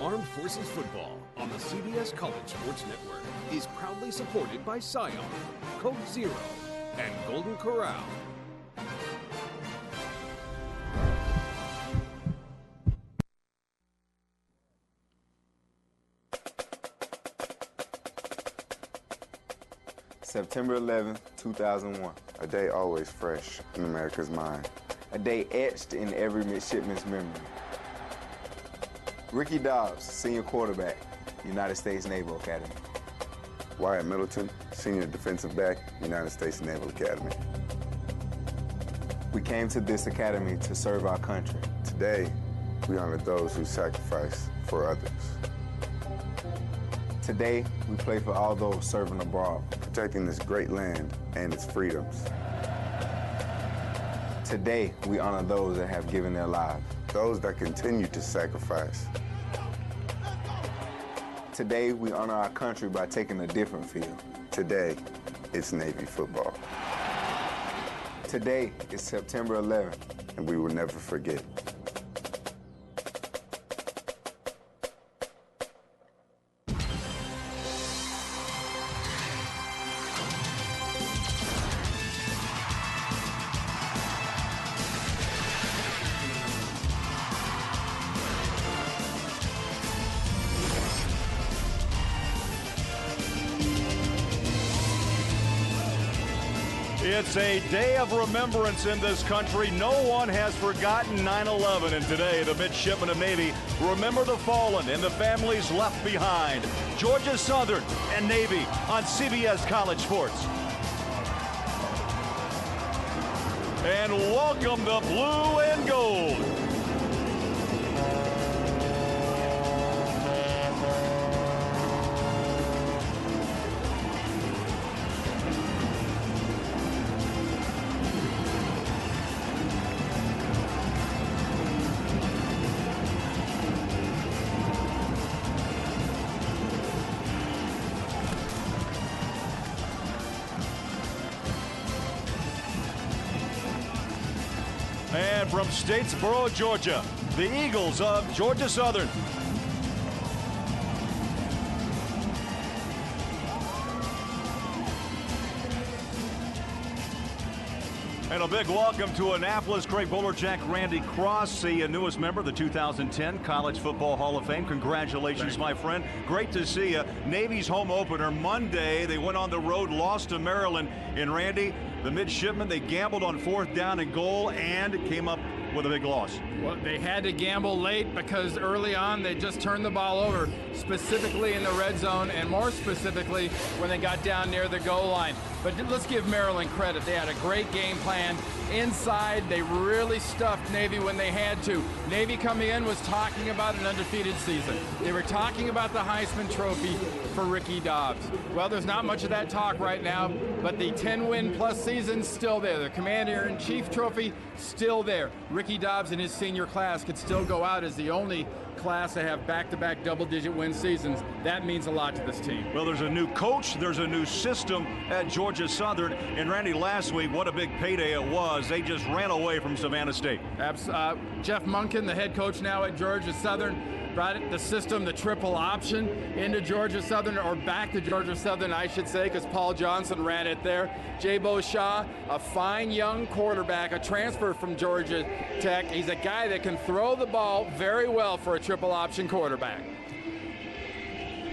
Armed Forces Football on the CBS College Sports Network is proudly supported by Scion, Coke Zero, and Golden Corral. September 11th, 2001. A day always fresh in America's mind. A day etched in every midshipman's memory. Ricky Dobbs, senior quarterback, United States Naval Academy. Wyatt Middleton, senior defensive back, United States Naval Academy. We came to this academy to serve our country. Today, we honor those who sacrifice for others. Today, we play for all those serving abroad, protecting this great land and its freedoms. Today, we honor those that have given their lives. Those that continue to sacrifice. Today, we honor our country by taking a different field. Today, it's Navy football. Today is September 11th. And we will never forget. It's a day of remembrance in this country. No one has forgotten 9/11, and today the midshipmen of Navy remember the fallen and the families left behind. Georgia Southern and Navy on CBS College Sports. And welcome the blue and gold. And from Statesboro, Georgia, the Eagles of Georgia Southern. And a big welcome to Annapolis. Craig Bolerjack, Randy Cross, the newest member of the 2010 College Football Hall of Fame. Congratulations, my friend. Great to see you. Navy's home opener Monday. They went on the road, lost to Maryland. And Randy, the midshipmen, they gambled on 4th down and goal and came up with a big loss. Well, they had to gamble late because early on they just turned the ball over, specifically in the red zone and more specifically when they got down near the goal line. But let's give Maryland credit. They had a great game plan. Inside, they really stuffed Navy when they had to. Navy coming in was talking about an undefeated season. They were talking about the Heisman Trophy for Ricky Dobbs. Well, there's not much of that talk right now, but the 10-win-plus season's still there. The Commander-in-Chief Trophy, still there. Ricky Dobbs and his senior class could still go out as the only class to have back-to-back double-digit win seasons. That means a lot to this team. Well, there's a new coach, there's a new system at Georgia Southern, and Randy, last week, what a big payday it was. They just ran away from Savannah State. Jeff Monken, the head coach now at Georgia Southern, brought the system, the triple option, into Georgia Southern, or back to Georgia Southern, I should say, because Paul Johnson ran it there. Jabo Shaw, a fine young quarterback, a transfer from Georgia Tech. He's a guy that can throw the ball very well for a triple option quarterback.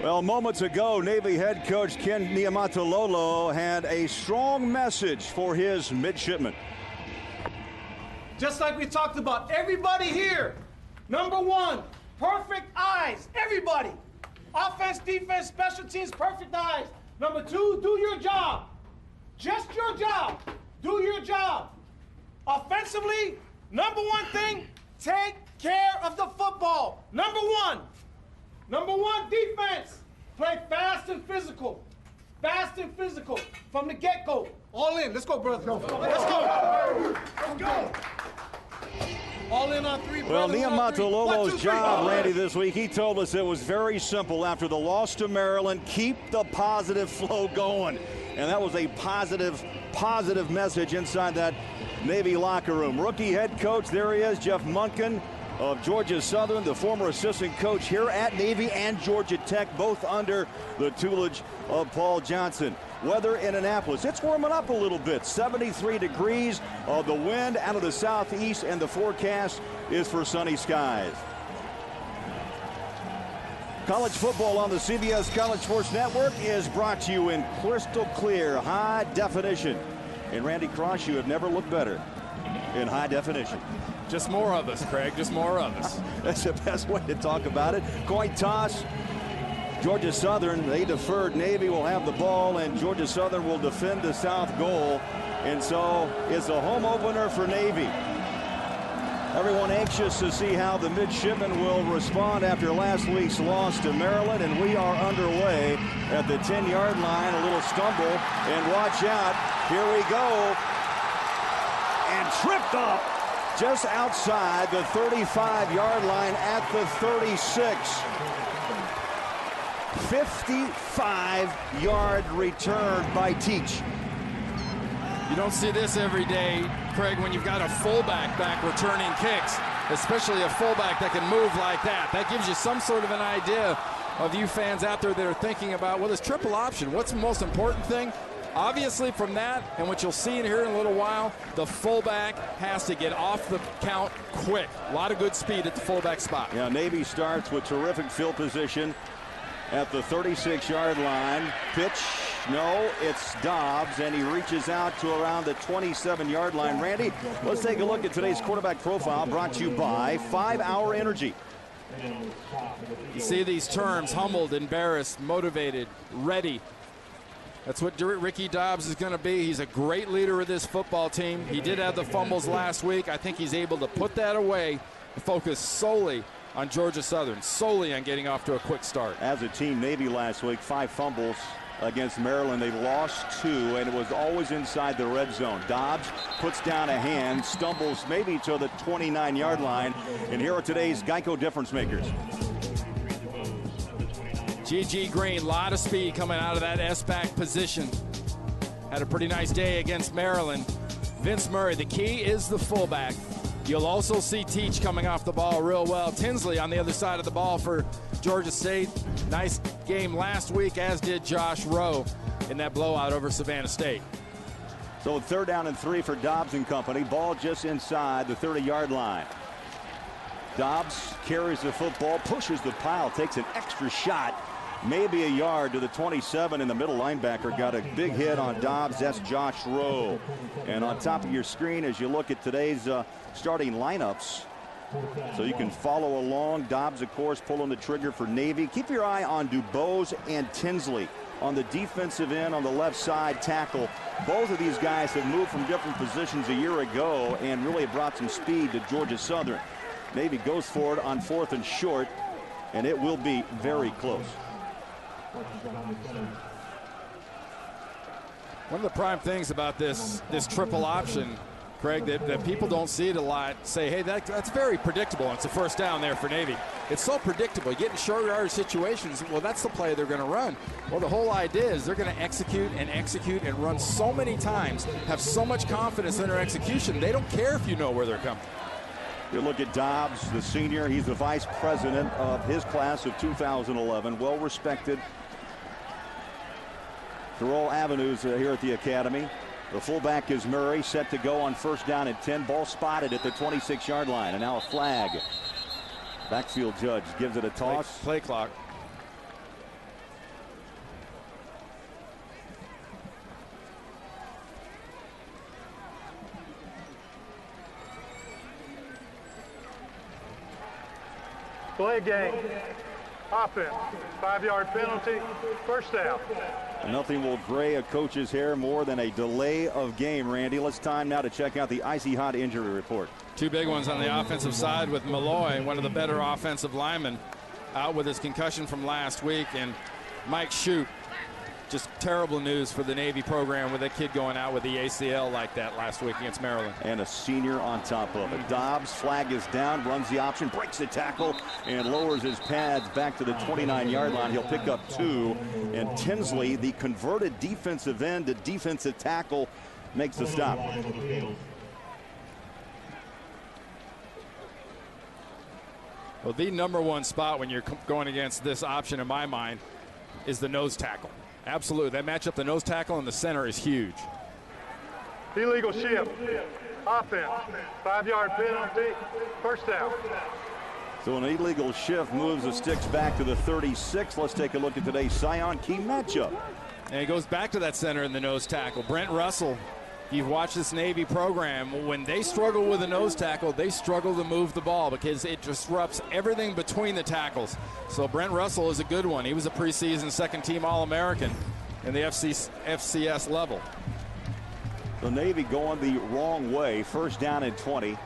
Well, moments ago, Navy head coach Ken Niumatalolo had a strong message for his midshipmen. Just like we talked about, everybody here, number one, perfect eyes, everybody. Offense, defense, special teams, perfect eyes. Number two, do your job. Just your job. Do your job. Offensively, number one thing, take care of the football. Number one. Number one, defense. Play fast and physical. Fast and physical from the get-go. All in. Let's go, brother. Let's go. Let's go. All in on three. Well, Niumatalolo's job, Randy, this week, he told us it was very simple. After the loss to Maryland, keep the positive flow going. And that was a positive message inside that Navy locker room. Rookie head coach, there he is, Jeff Monken. of Georgia Southern, the former assistant coach here at Navy and Georgia Tech, both under the tutelage of Paul Johnson. Weather in Annapolis, it's warming up a little bit. 73 degrees, the wind out of the southeast, and the forecast is for sunny skies. College football on the CBS College Sports Network is brought to you in crystal clear, high definition. And Randy Cross, you have never looked better in high definition. Just more of us, Craig, just more of us. That's the best way to talk about it. Coin toss. Georgia Southern, they deferred. Navy will have the ball, and Georgia Southern will defend the south goal. And so it's a home opener for Navy. Everyone anxious to see how the midshipmen will respond after last week's loss to Maryland, and we are underway at the 10-yard line. A little stumble, and watch out. Here we go. And tripped up just outside the 35-yard line at the 36. 55-yard return by Teach. You don't see this every day, Craig, when you've got a fullback back returning kicks, especially a fullback that can move like that. That gives you some sort of an idea of you fans out there that are thinking about, well, this triple option, what's the most important thing? Obviously from that, and what you'll see in here in a little while, the fullback has to get off the count quick. A lot of good speed at the fullback spot. Yeah, Navy starts with terrific field position at the 36-yard line. Pitch, no, it's Dobbs, and he reaches out to around the 27-yard line. Randy, let's take a look at today's quarterback profile, brought to you by 5 Hour Energy. You see these terms: humbled, embarrassed, motivated, ready. That's what Ricky Dobbs is going to be. He's a great leader of this football team. He did have the fumbles last week. I think he's able to put that away and focus solely on Georgia Southern, solely on getting off to a quick start. As a team, Navy last week, 5 fumbles against Maryland. They lost 2, and it was always inside the red zone. Dobbs puts down a hand, stumbles maybe to the 29-yard line, and here are today's Geico difference makers. G.G. Green, a lot of speed coming out of that S-back position. Had a pretty nice day against Maryland. Vince Murray, the key is the fullback. You'll also see Teach coming off the ball real well. Tinsley on the other side of the ball for Georgia State. Nice game last week, as did Josh Rowe in that blowout over Savannah State. So 3rd down and 3 for Dobbs and company. Ball just inside the 30-yard line. Dobbs carries the football, pushes the pile, takes an extra shot, maybe a yard to the 27, and the middle linebacker got a big hit on Dobbs. That's Josh Rowe. And on top of your screen, as you look at today's starting lineups, so you can follow along. Dobbs, of course, pulling the trigger for Navy. Keep your eye on DuBose and Tinsley on the defensive end on the left side tackle. Both of these guys have moved from different positions a year ago and really brought some speed to Georgia Southern. Navy goes for it on 4th and short, and it will be very close. One of the prime things about this triple option, Craig, that people don't see it a lot, say, hey, that's very predictable. It's a first down there for Navy. It's so predictable. You get in short yardage situations, well, that's the play they're going to run. Well, the whole idea is they're going to execute and run so many times, have so much confidence in their execution, they don't care if you know where they're coming. You look at Dobbs, the senior. He's the vice president of his class of 2011. Well respected through all avenues here at the academy. The fullback is Murray, set to go on 1st down and 10. Ball spotted at the 26-yard line, and now a flag. Backfield judge gives it a toss. Play clock. Play game. Offense. 5-yard penalty. First down. Nothing will gray a coach's hair more than a delay of game, Randy. Let's time now to check out the icy hot injury report. 2 big ones on the offensive side with Malloy, one of the better offensive linemen, out with his concussion from last week, and Mike Shoup. Just terrible news for the Navy program with a kid going out with the ACL like that last week against Maryland. And a senior on top of it. Dobbs, flag is down, runs the option, breaks the tackle, and lowers his pads back to the 29-yard line. He'll pick up 2. And Tinsley, the converted defensive end to defensive tackle, makes the stop. Well, the #1 spot when you're going against this option, in my mind, is the nose tackle. Absolutely. That matchup, the nose tackle in the center, is huge. Illegal shift. Offense. 5-yard penalty. First down. So an illegal shift moves the sticks back to the 36. Let's take a look at today's Scion key matchup. And it goes back to that center in the nose tackle. Brent Russell, you've watched this Navy program. When they struggle with a nose tackle, they struggle to move the ball because it disrupts everything between the tackles. So Brent Russell is a good one. He was a preseason second-team All-American in the FCS level. The Navy going the wrong way. First down and 20.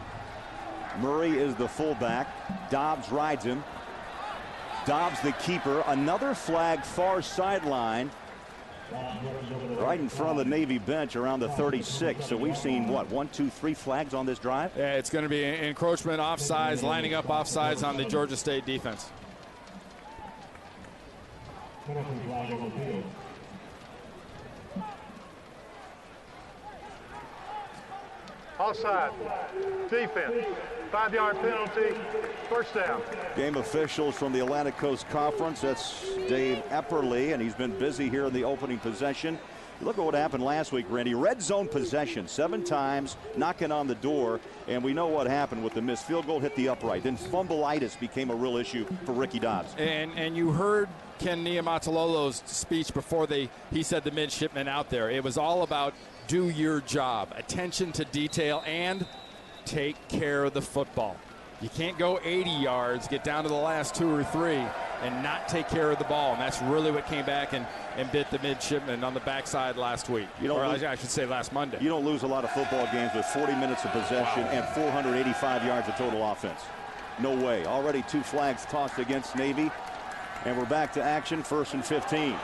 Murray is the fullback. Dobbs rides him. Dobbs the keeper. Another flag far sideline. Right in front of the Navy bench around the 36. So we've seen, what, 1, 2, 3 flags on this drive? Yeah, it's going to be encroachment, offsides, lining up offsides on the Georgia State defense. Offside. Defense. 5-yard penalty. First down. Game officials from the Atlantic Coast Conference. That's Dave Epperly, and he's been busy here in the opening possession. Look at what happened last week, Randy. Red zone possession 7 times, knocking on the door, and we know what happened with the missed field goal, hit the upright. Then fumbleitis became a real issue for Ricky Dobbs. And you heard Ken Niumatalolo's speech before he said the midshipmen out there. It was all about do your job, attention to detail, and take care of the football. You can't go 80 yards, get down to the last 2 or 3, and not take care of the ball. And that's really what came back and bit the midshipmen on the backside last week. I should say last Monday. You don't lose a lot of football games with 40 minutes of possession and 485 yards of total offense. No way. Already 2 flags tossed against Navy. And we're back to action, 1st and 15.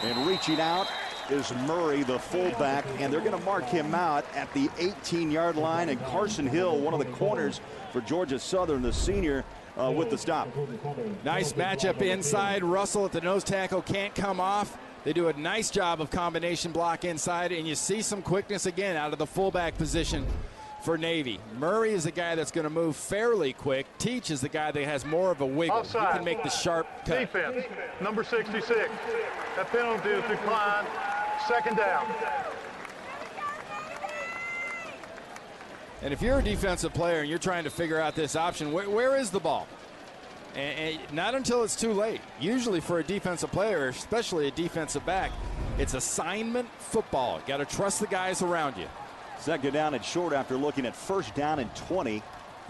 And reaching out is Murray, the fullback, and they're going to mark him out at the 18-yard line. And Carson Hill, one of the corners for Georgia Southern, the senior, with the stop. Nice matchup inside. Russell at the nose tackle can't come off. They do a nice job of combination block inside, and you see some quickness again out of the fullback position for Navy. Murray is the guy that's going to move fairly quick. Teach is the guy that has more of a wiggle. Offside. He can make the sharp cut. Defense. Number 66. That penalty is declined. Second down. And if you're a defensive player and you're trying to figure out this option, where is the ball? And not until it's too late. Usually for a defensive player, especially a defensive back, it's assignment football. Got to trust the guys around you. Second down and short after looking at 1st down and 20.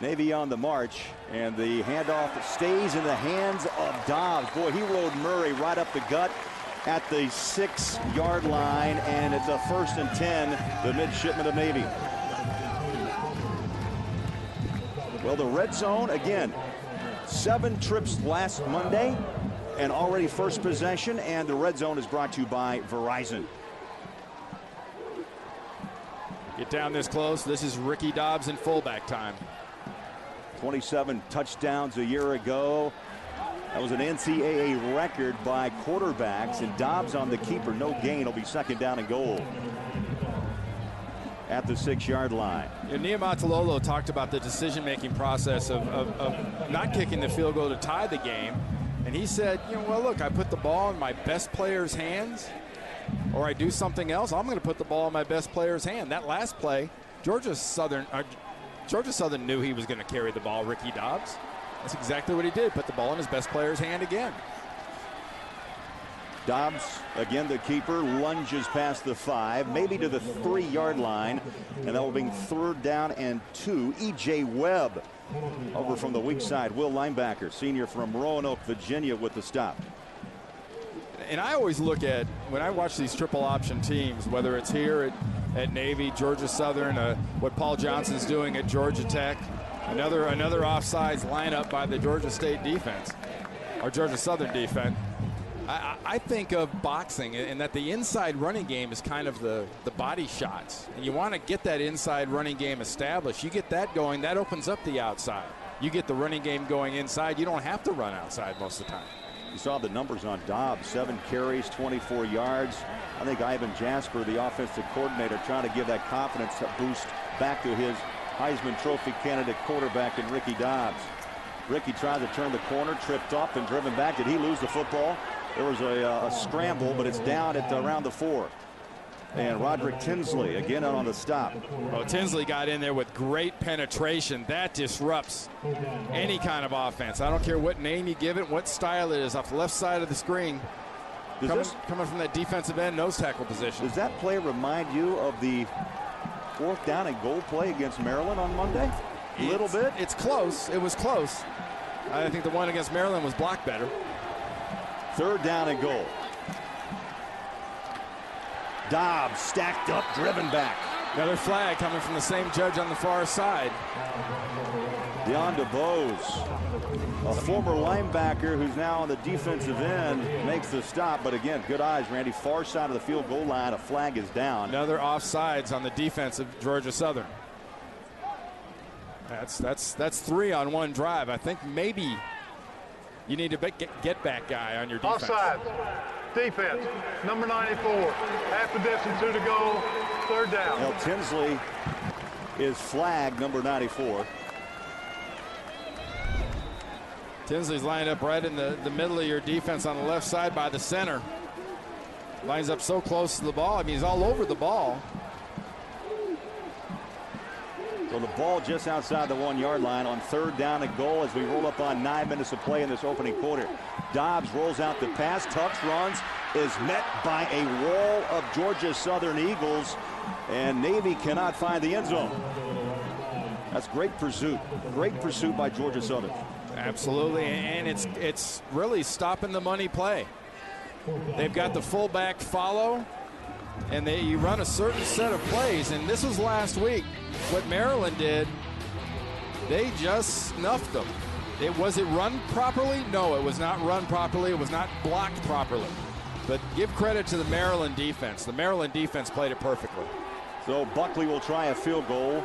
Navy on the march, and the handoff stays in the hands of Dobbs. Boy, he rode Murray right up the gut at the 6-yard line, and it's a 1st and 10, the midshipmen of Navy. Well, the red zone, again, 7 trips last Monday, and already first possession, and the red zone is brought to you by Verizon. Get down this close. This is Ricky Dobbs in fullback time. 27 touchdowns a year ago. That was an NCAA record by quarterbacks, and Dobbs on the keeper. No gain. It'll be 2nd down and goal at the 6-yard line. And Niumatalolo talked about the decision-making process of not kicking the field goal to tie the game. And he said, well, look, I put the ball in my best player's hands, or I do something else. I'm going to put the ball in my best player's hand. That last play, Georgia Southern knew he was going to carry the ball, Ricky Dobbs. That's exactly what he did, put the ball in his best player's hand again. Dobbs, again the keeper, lunges past the 5, maybe to the 3-yard line, and that will be 3rd down and 2. E.J. Webb over from the weak side. Will linebacker, senior from Roanoke, Virginia, with the stop. And I always look at, when I watch these triple option teams, whether it's here at Navy, Georgia Southern, what Paul Johnson's doing at Georgia Tech, another offsides lineup by the Georgia State defense, or Georgia Southern defense. I think of boxing, and that the inside running game is kind of the body shots. And you want to get that inside running game established. You get that going, that opens up the outside. You get the running game going inside, you don't have to run outside most of the time. You saw the numbers on Dobbs, 7 carries, 24 yards. I think Ivan Jasper, the offensive coordinator, trying to give that confidence boost back to his Heisman Trophy candidate quarterback in Ricky Dobbs. Ricky tried to turn the corner, tripped up and driven back. Did he lose the football? There was a scramble, but it's down at around the 4. And Roderick Tinsley again on the stop. Well, Tinsley got in there with great penetration. That disrupts any kind of offense. I don't care what name you give it, what style it is, off the left side of the screen. Coming from that defensive end nose tackle position. Does that play remind you of the 4th down and goal play against Maryland on Monday? A little bit? It's close. It was close. I think the one against Maryland was blocked better. 3rd down and goal. Dobbs stacked up, driven back. Another flag coming from the same judge on the far side. Deon DeBose, a former linebacker who's now on the defensive end, makes the stop. But again, good eyes, Randy. Far side of the field goal line. A flag is down. Another offsides on the defense of Georgia Southern. That's 3 on one drive. I think maybe you need a get back guy on your defense. Offsides. Defense, number 94. Half the distance to go. 3rd down. Now Tinsley is flagged, number 94. Tinsley's lined up right in the middle of your defense on the left side by the center. Lines up so close to the ball. I mean, he's all over the ball. So the ball just outside the 1-yard line on 3rd down and goal as we roll up on 9 minutes of play in this opening quarter. Dobbs rolls out the pass. Tufts runs, is met by a wall of Georgia Southern Eagles, and Navy cannot find the end zone. That's great pursuit. Great pursuit by Georgia Southern. Absolutely, and it's really stopping the money play. They've got the fullback follow, and you run a certain set of plays, and this was last week. What Maryland did, they just snuffed them. Was it run properly? No, it was not run properly. It was not blocked properly. But give credit to the Maryland defense. The Maryland defense played it perfectly. So Buckley will try a field goal.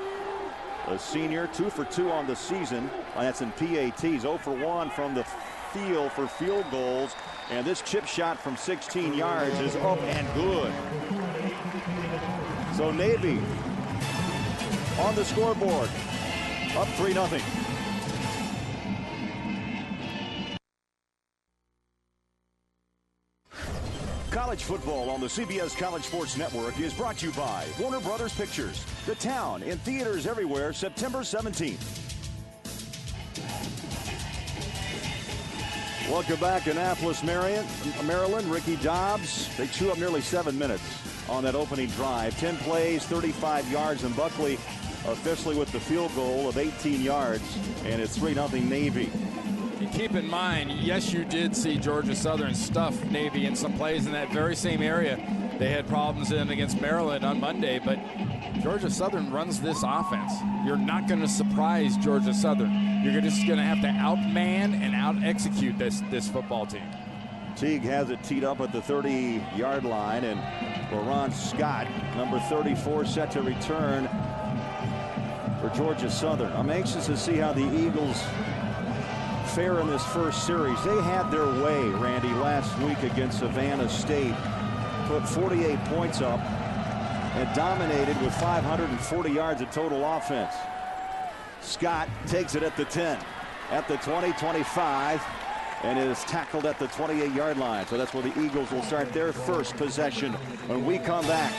A senior, 2 for 2 on the season. That's in PATs. 0 for 1 from the field for field goals. And this chip shot from 16 yards is up and good. So Navy on the scoreboard, up 3-0. College football on the CBS College Sports Network is brought to you by Warner Brothers Pictures. The Town in theaters everywhere September 17th. Welcome back, Annapolis, Maryland. Ricky Dobbs. They chew up nearly 7 minutes on that opening drive. 10 plays, 35 yards, and Buckley officially with the field goal of 18 yards, and it's 3-0 Navy. And keep in mind, yes, you did see Georgia Southern stuff Navy in some plays in that very same area they had problems in against Maryland on Monday, but Georgia Southern runs this offense. You're not going to surprise Georgia Southern. You're just going to have to outman and out-execute this football team. Teague has it teed up at the 30-yard line, and LaRon Scott, number 34, set to return for Georgia Southern. I'm anxious to see how the Eagles fare in this first series. They had their way, Randy, last week against Savannah State. Put 48 points up and dominated with 540 yards of total offense. Scott takes it at the 10, at the 20, 25, and is tackled at the 28-yard line. So that's where the Eagles will start their first possession. When we come back,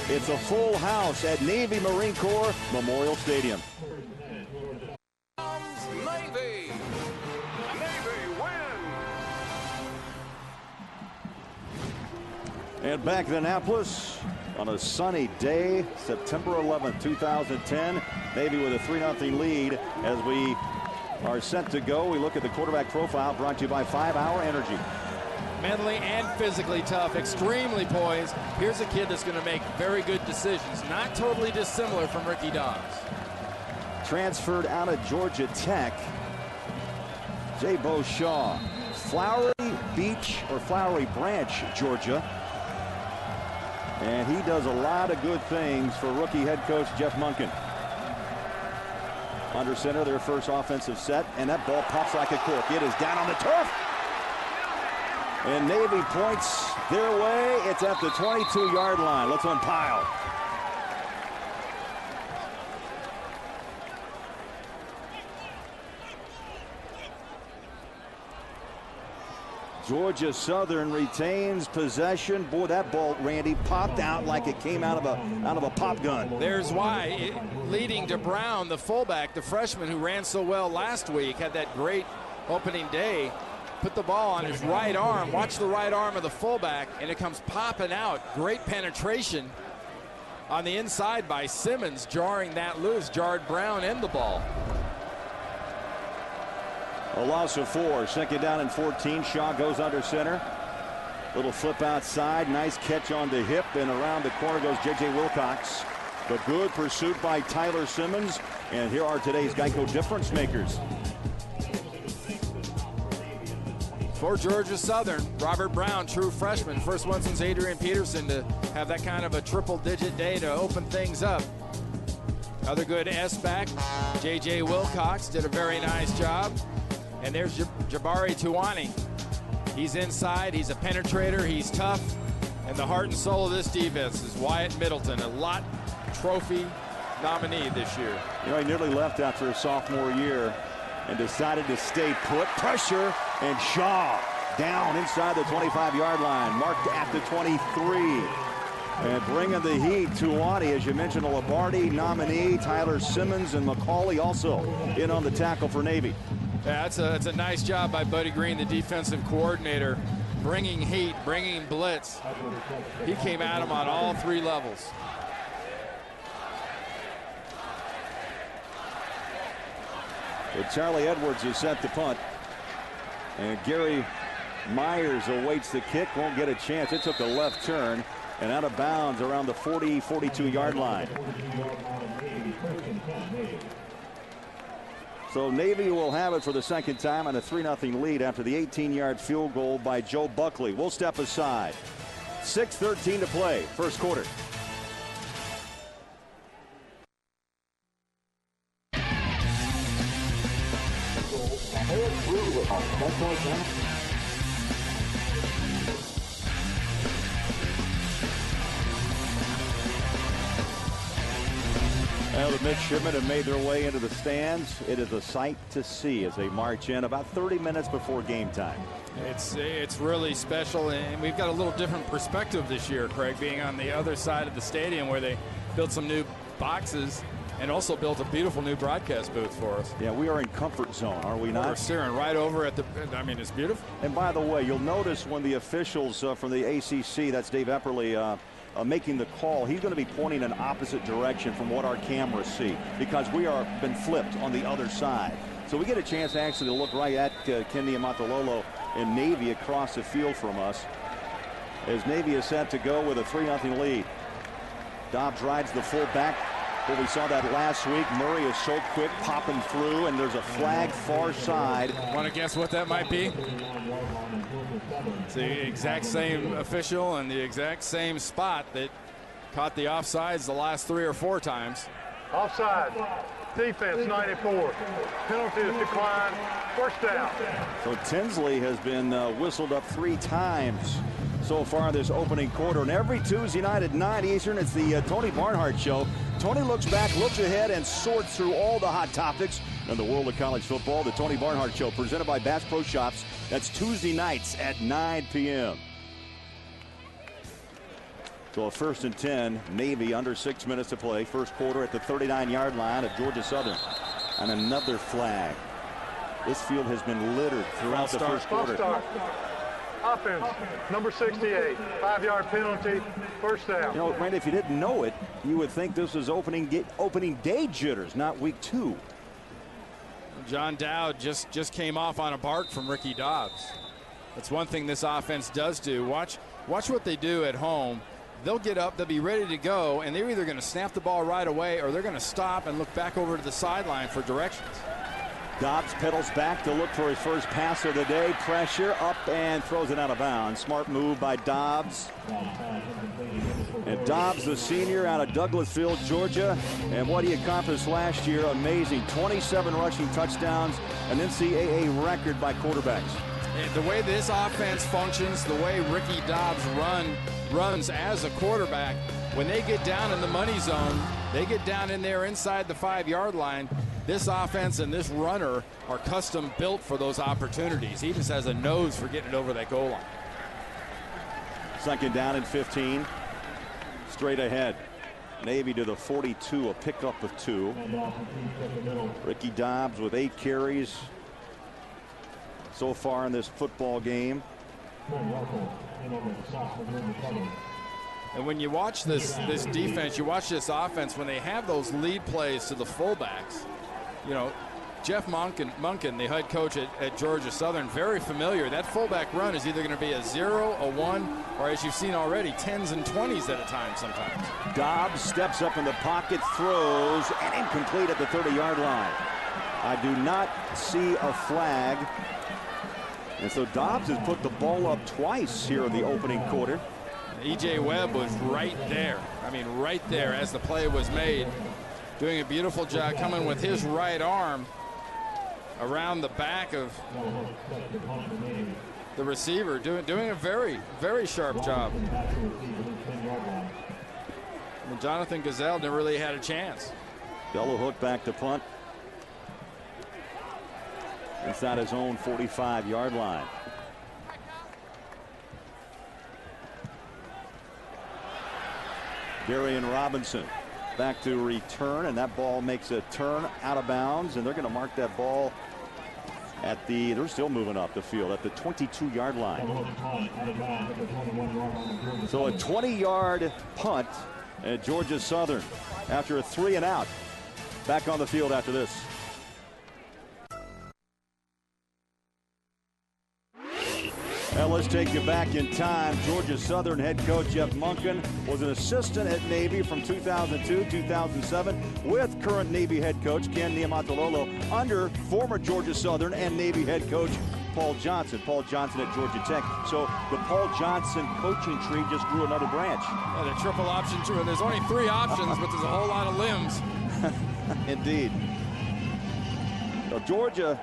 it's a full house at Navy Marine Corps Memorial Stadium. Navy. Navy win. And back in Annapolis on a sunny day, September 11th, 2010. Navy with a 3-0 lead as we are set to go. We look at the quarterback profile brought to you by 5 Hour Energy. Mentally and physically tough, extremely poised. Here's a kid that's going to make very good decisions, not totally dissimilar from Ricky Dobbs. Transferred out of Georgia Tech, Jay Beauchamp, Flowery Beach or Flowery Branch, Georgia. And he does a lot of good things for rookie head coach Jeff Monken. Under center, their first offensive set, and that ball pops like a cork. It is down on the turf. And Navy points their way. It's at the 22-yard line. Let's unpile. Georgia Southern retains possession. Boy, that ball, Randy, popped out like it came out of a pop gun. There's why, leading to Brown, the fullback, the freshman who ran so well last week, had that great opening day. Put the ball on his right arm. Watch the right arm of the fullback, and it comes popping out. Great penetration on the inside by Simmons, jarring that loose, jarred Brown and the ball. A loss of 4, 2nd down and 14. Shaw goes under center. Little flip outside, nice catch on the hip, and around the corner goes J.J. Wilcox. But good pursuit by Tyler Simmons, and here are today's Geico difference makers. For Georgia Southern, Robert Brown, true freshman, first one since Adrian Peterson to have that kind of a triple-digit day to open things up. Other good S-back, J.J. Wilcox did a very nice job. And there's Jabari Tuani. He's inside, he's a penetrator, he's tough. And the heart and soul of this defense is Wyatt Middleton, a Lott Trophy nominee this year. You know, he nearly left after his sophomore year and decided to stay put. Pressure, and Shaw down inside the 25-yard line, marked at the 23. And bringing the heat, Tuani, as you mentioned, a Lombardi nominee, Tyler Simmons, and McCauley also in on the tackle for Navy. Yeah, it's a nice job by Buddy Green, the defensive coordinator, bringing heat, bringing blitz. He came at him on all 3 levels. But Charlie Edwards is set to punt. And Gary Myers awaits the kick, won't get a chance. It took a left turn and out of bounds around the 42-yard line. So Navy will have it for the 2nd time on a 3-0 lead after the 18-yard field goal by Joe Buckley. We'll step aside. 6:13 to play, first quarter. Well, the midshipmen have made their way into the stands. It is a sight to see as they march in about 30 minutes before game time. It's really special, and we've got a little different perspective this year, Craig, being on the other side of the stadium where they built some new boxes and also built a beautiful new broadcast booth for us. Yeah, we are in comfort zone, are we not? We're staring right over at the, I mean, it's beautiful. And by the way, you'll notice when the officials from the ACC, that's Dave Epperly, making the call, he's going to be pointing in opposite direction from what our cameras see, because we are been flipped on the other side. So we get a chance actually to look right at Kendi Amatololo and Navy across the field from us, as Navy is set to go with a 3-0 lead. Dobbs rides the full back. Well, we saw that last week. Murray is so quick popping through, and there's a flag far side. Want to guess what that might be? It's the exact same official and the exact same spot that caught the offsides the last 3 or 4 times. Offside. Defense 94. Penalty is declined. First down. So Tinsley has been whistled up 3 times so far this opening quarter. And every Tuesday night at 9 Eastern, it's the Tony Barnhart Show. Tony looks back, looks ahead, and sorts through all the hot topics in the world of college football. The Tony Barnhart Show, presented by Bass Pro Shops. That's Tuesday nights at 9 p.m. So a 1st and 10, Navy under 6 minutes to play. First quarter at the 39-yard line of Georgia Southern. And another flag. This field has been littered throughout the first quarter. Offense, number 68, 5-yard penalty, first down. You know, Randy, if you didn't know it, you would think this was opening day jitters, not week 2. John Dowd just came off on a bark from Ricky Dobbs. That's one thing this offense does do. Watch what they do at home. They'll get up, they'll be ready to go, and they're either going to snap the ball right away or they're going to stop and look back over to the sideline for directions. Dobbs pedals back to look for his first pass of the day. Pressure up and throws it out of bounds. Smart move by Dobbs. And Dobbs, the senior out of Douglasville, Georgia. And what he accomplished last year, amazing. 27 rushing touchdowns, an NCAA record by quarterbacks. And the way this offense functions, the way Ricky Dobbs runs as a quarterback, when they get down in the money zone, they get down in there inside the 5-yard line, this offense and this runner are custom built for those opportunities. He just has a nose for getting it over that goal line. Second down and 15. Straight ahead. Navy to the 42, a pickup of 2. Ricky Dobbs with 8 carries so far in this football game. And when you watch this defense, you watch this offense, when they have those lead plays to the fullbacks, you know, Jeff Monken, the head coach at Georgia Southern, very familiar. That fullback run is either going to be a 0, a 1, or as you've seen already, 10s and 20s at a time sometimes. Dobbs steps up in the pocket, throws, and incomplete at the 30-yard line. I do not see a flag. And so Dobbs has put the ball up twice here in the opening quarter. E.J. Webb was right there. I mean, right there as the play was made, doing a beautiful job coming with his right arm around the back of the receiver, doing a very, very sharp job. And Jonathan Gazelle never really had a chance. Bello hook back to punt. Inside his own 45-yard line. Darian Robinson back to return, and that ball makes a turn out of bounds, and they're going to mark that ball at the, they're still moving up the field at the 22-yard line. So a 20-yard punt at Georgia Southern after a 3-and-out. Back on the field after this. Well, let's take you back in time. Georgia Southern head coach Jeff Monken was an assistant at Navy from 2002-2007 with current Navy head coach Ken Niumatalolo under former Georgia Southern and Navy head coach Paul Johnson. Paul Johnson at Georgia Tech. So the Paul Johnson coaching tree just grew another branch. Yeah, the triple option tree. There's only 3 options, but there's a whole lot of limbs. Indeed. So Georgia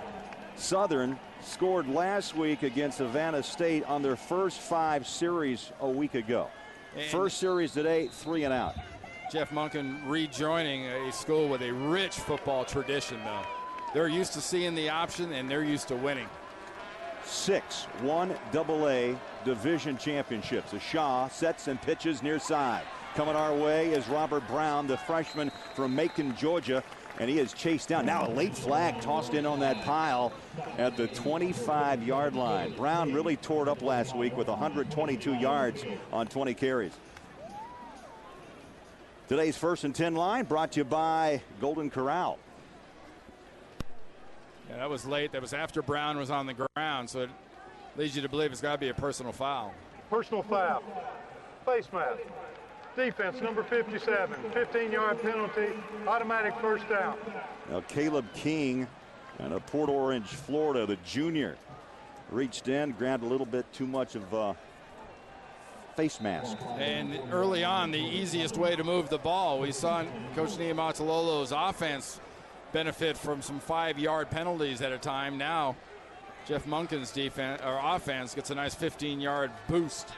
Southern scored last week against Savannah State on their first 5 series a week ago. And first series today, 3-and-out. Jeff Monken rejoining a school with a rich football tradition, though. They're used to seeing the option, and they're used to winning. 6 1AA division championships. A Shaw sets and pitches near side. Coming our way is Robert Brown, the freshman from Macon, Georgia. And he is chased down. Now a late flag tossed in on that pile at the 25-yard line. Brown really tore it up last week with 122 yards on 20 carries. Today's 1st and 10 line brought to you by Golden Corral. Yeah, that was late. That was after Brown was on the ground, so it leads you to believe it's got to be a personal foul. Personal foul. Face mask. Defense, number 57, 15-yard penalty, automatic first down. Now Caleb King out of Port Orange, Florida, the junior, reached in, grabbed a little bit too much of face mask. And early on, the easiest way to move the ball. We saw Coach Niumatalolo's offense benefit from some 5-yard penalties at a time. Now Jeff Monken's defense or offense gets a nice 15-yard boost.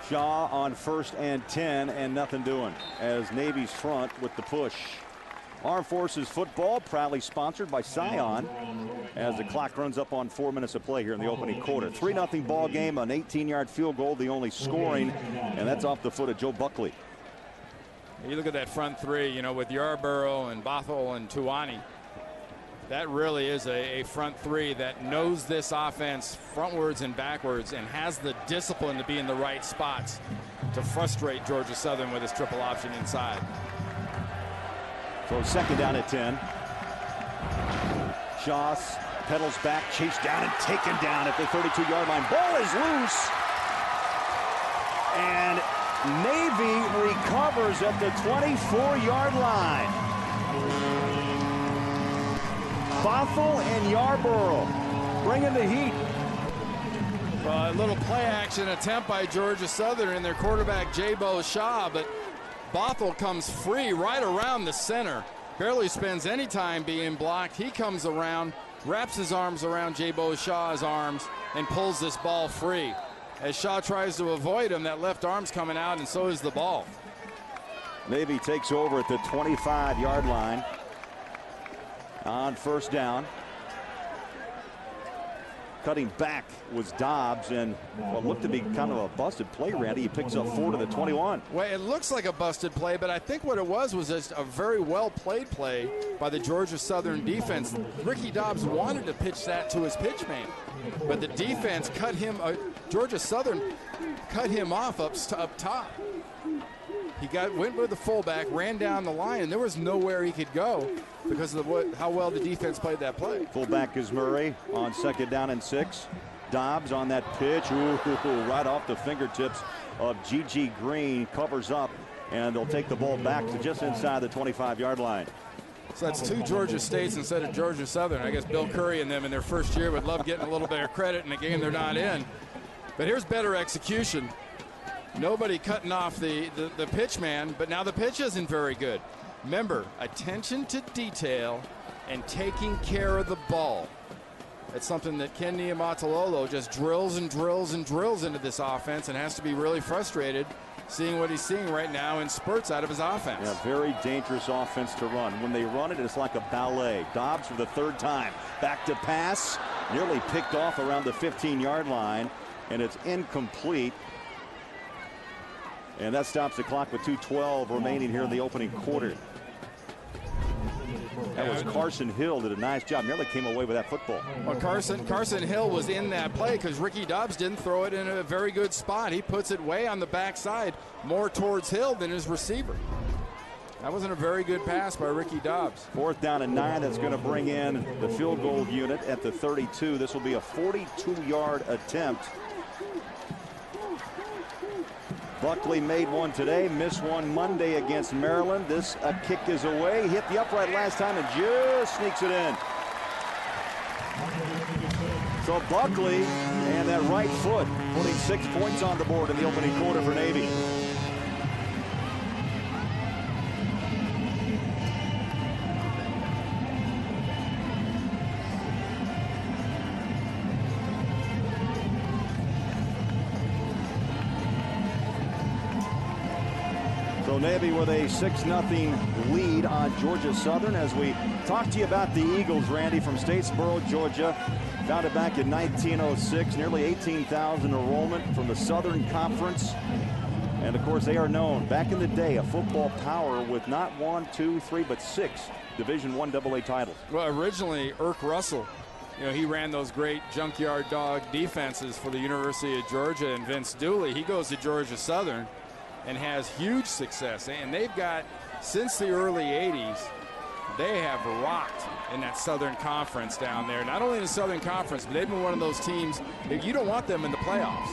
Shaw on 1st and 10 and nothing doing as Navy's front with the push. Armed Forces football proudly sponsored by Scion as the clock runs up on 4 minutes of play here in the opening quarter. 3-0 ball game, an 18-yard field goal, the only scoring, and that's off the foot of Joe Buckley. You look at that front 3, you know, with Yarborough and Bothell and Tuani. That really is a front 3 that knows this offense frontwards and backwards and has the discipline to be in the right spots to frustrate Georgia Southern with his triple option inside. So 2nd down at 10. Shaw pedals back, chased down and taken down at the 32-yard line. Ball is loose. And Navy recovers at the 24-yard line. Bothell and Yarborough bringing the heat. Well, a little play action attempt by Georgia Southern and their quarterback Jabo Shaw, but Bothell comes free right around the center. Barely spends any time being blocked. He comes around, wraps his arms around Jabo Shaw's arms, and pulls this ball free. As Shaw tries to avoid him, that left arm's coming out, and so is the ball. Navy takes over at the 25-yard line on first down. Cutting back was Dobbs, and what looked to be kind of a busted play, Randy. He picks up 4 to the 21. Well, it looks like a busted play, but I think what it was just a very well played play by the Georgia Southern defense. Ricky Dobbs wanted to pitch that to his pitch man, but the defense cut him. Georgia Southern cut him off up top. He went with the fullback, ran down the line, and there was nowhere he could go because of how well the defense played that play. Fullback is Murray on 2nd down and 6. Dobbs on that pitch, right off the fingertips of G.G. Green, covers up, and they'll take the ball back to just inside the 25-yard line. So that's 2 Georgia States instead of Georgia Southern. I guess Bill Curry and them in their first year would love getting a little bit of credit in a game they're not in. But here's better execution. Nobody cutting off the pitch man, but now the pitch isn't very good. Remember, attention to detail and taking care of the ball. It's something that Ken Niumatalolo just drills and drills and drills into this offense, and has to be really frustrated seeing what he's seeing right now in spurts out of his offense. Yeah, very dangerous offense to run. When they run it, it's like a ballet. Dobbs for the 3rd time. Back to pass. Nearly picked off around the 15-yard line, and it's incomplete. And that stops the clock with 2:12 remaining here in the opening quarter. That was Carson Hill, did a nice job. Nearly came away with that football. Well, Carson Hill was in that play because Ricky Dobbs didn't throw it in a very good spot. He puts it way on the backside, more towards Hill than his receiver. That wasn't a very good pass by Ricky Dobbs. 4th down and 9. That's going to bring in the field goal unit at the 32. This will be a 42-yard attempt. Buckley made one today, missed one Monday against Maryland. This kick is away. Hit the upright last time and just sneaks it in. So Buckley and that right foot putting 6 points on the board in the opening quarter for Navy. So Navy with a 6-0 lead on Georgia Southern. As we talk to you about the Eagles, Randy, from Statesboro, Georgia, founded back in 1906, nearly 18,000 enrollment from the Southern Conference. And of course, they are known back in the day a football power with not 1, 2, 3, but 6 Division I AA titles. Well, originally, Irk Russell, he ran those great junkyard dog defenses for the University of Georgia, and Vince Dooley, he goes to Georgia Southern and has huge success. And they've got, since the early 80s, they have rocked in that Southern Conference down there. Not only in the Southern Conference, but they've been one of those teams that you don't want them in the playoffs.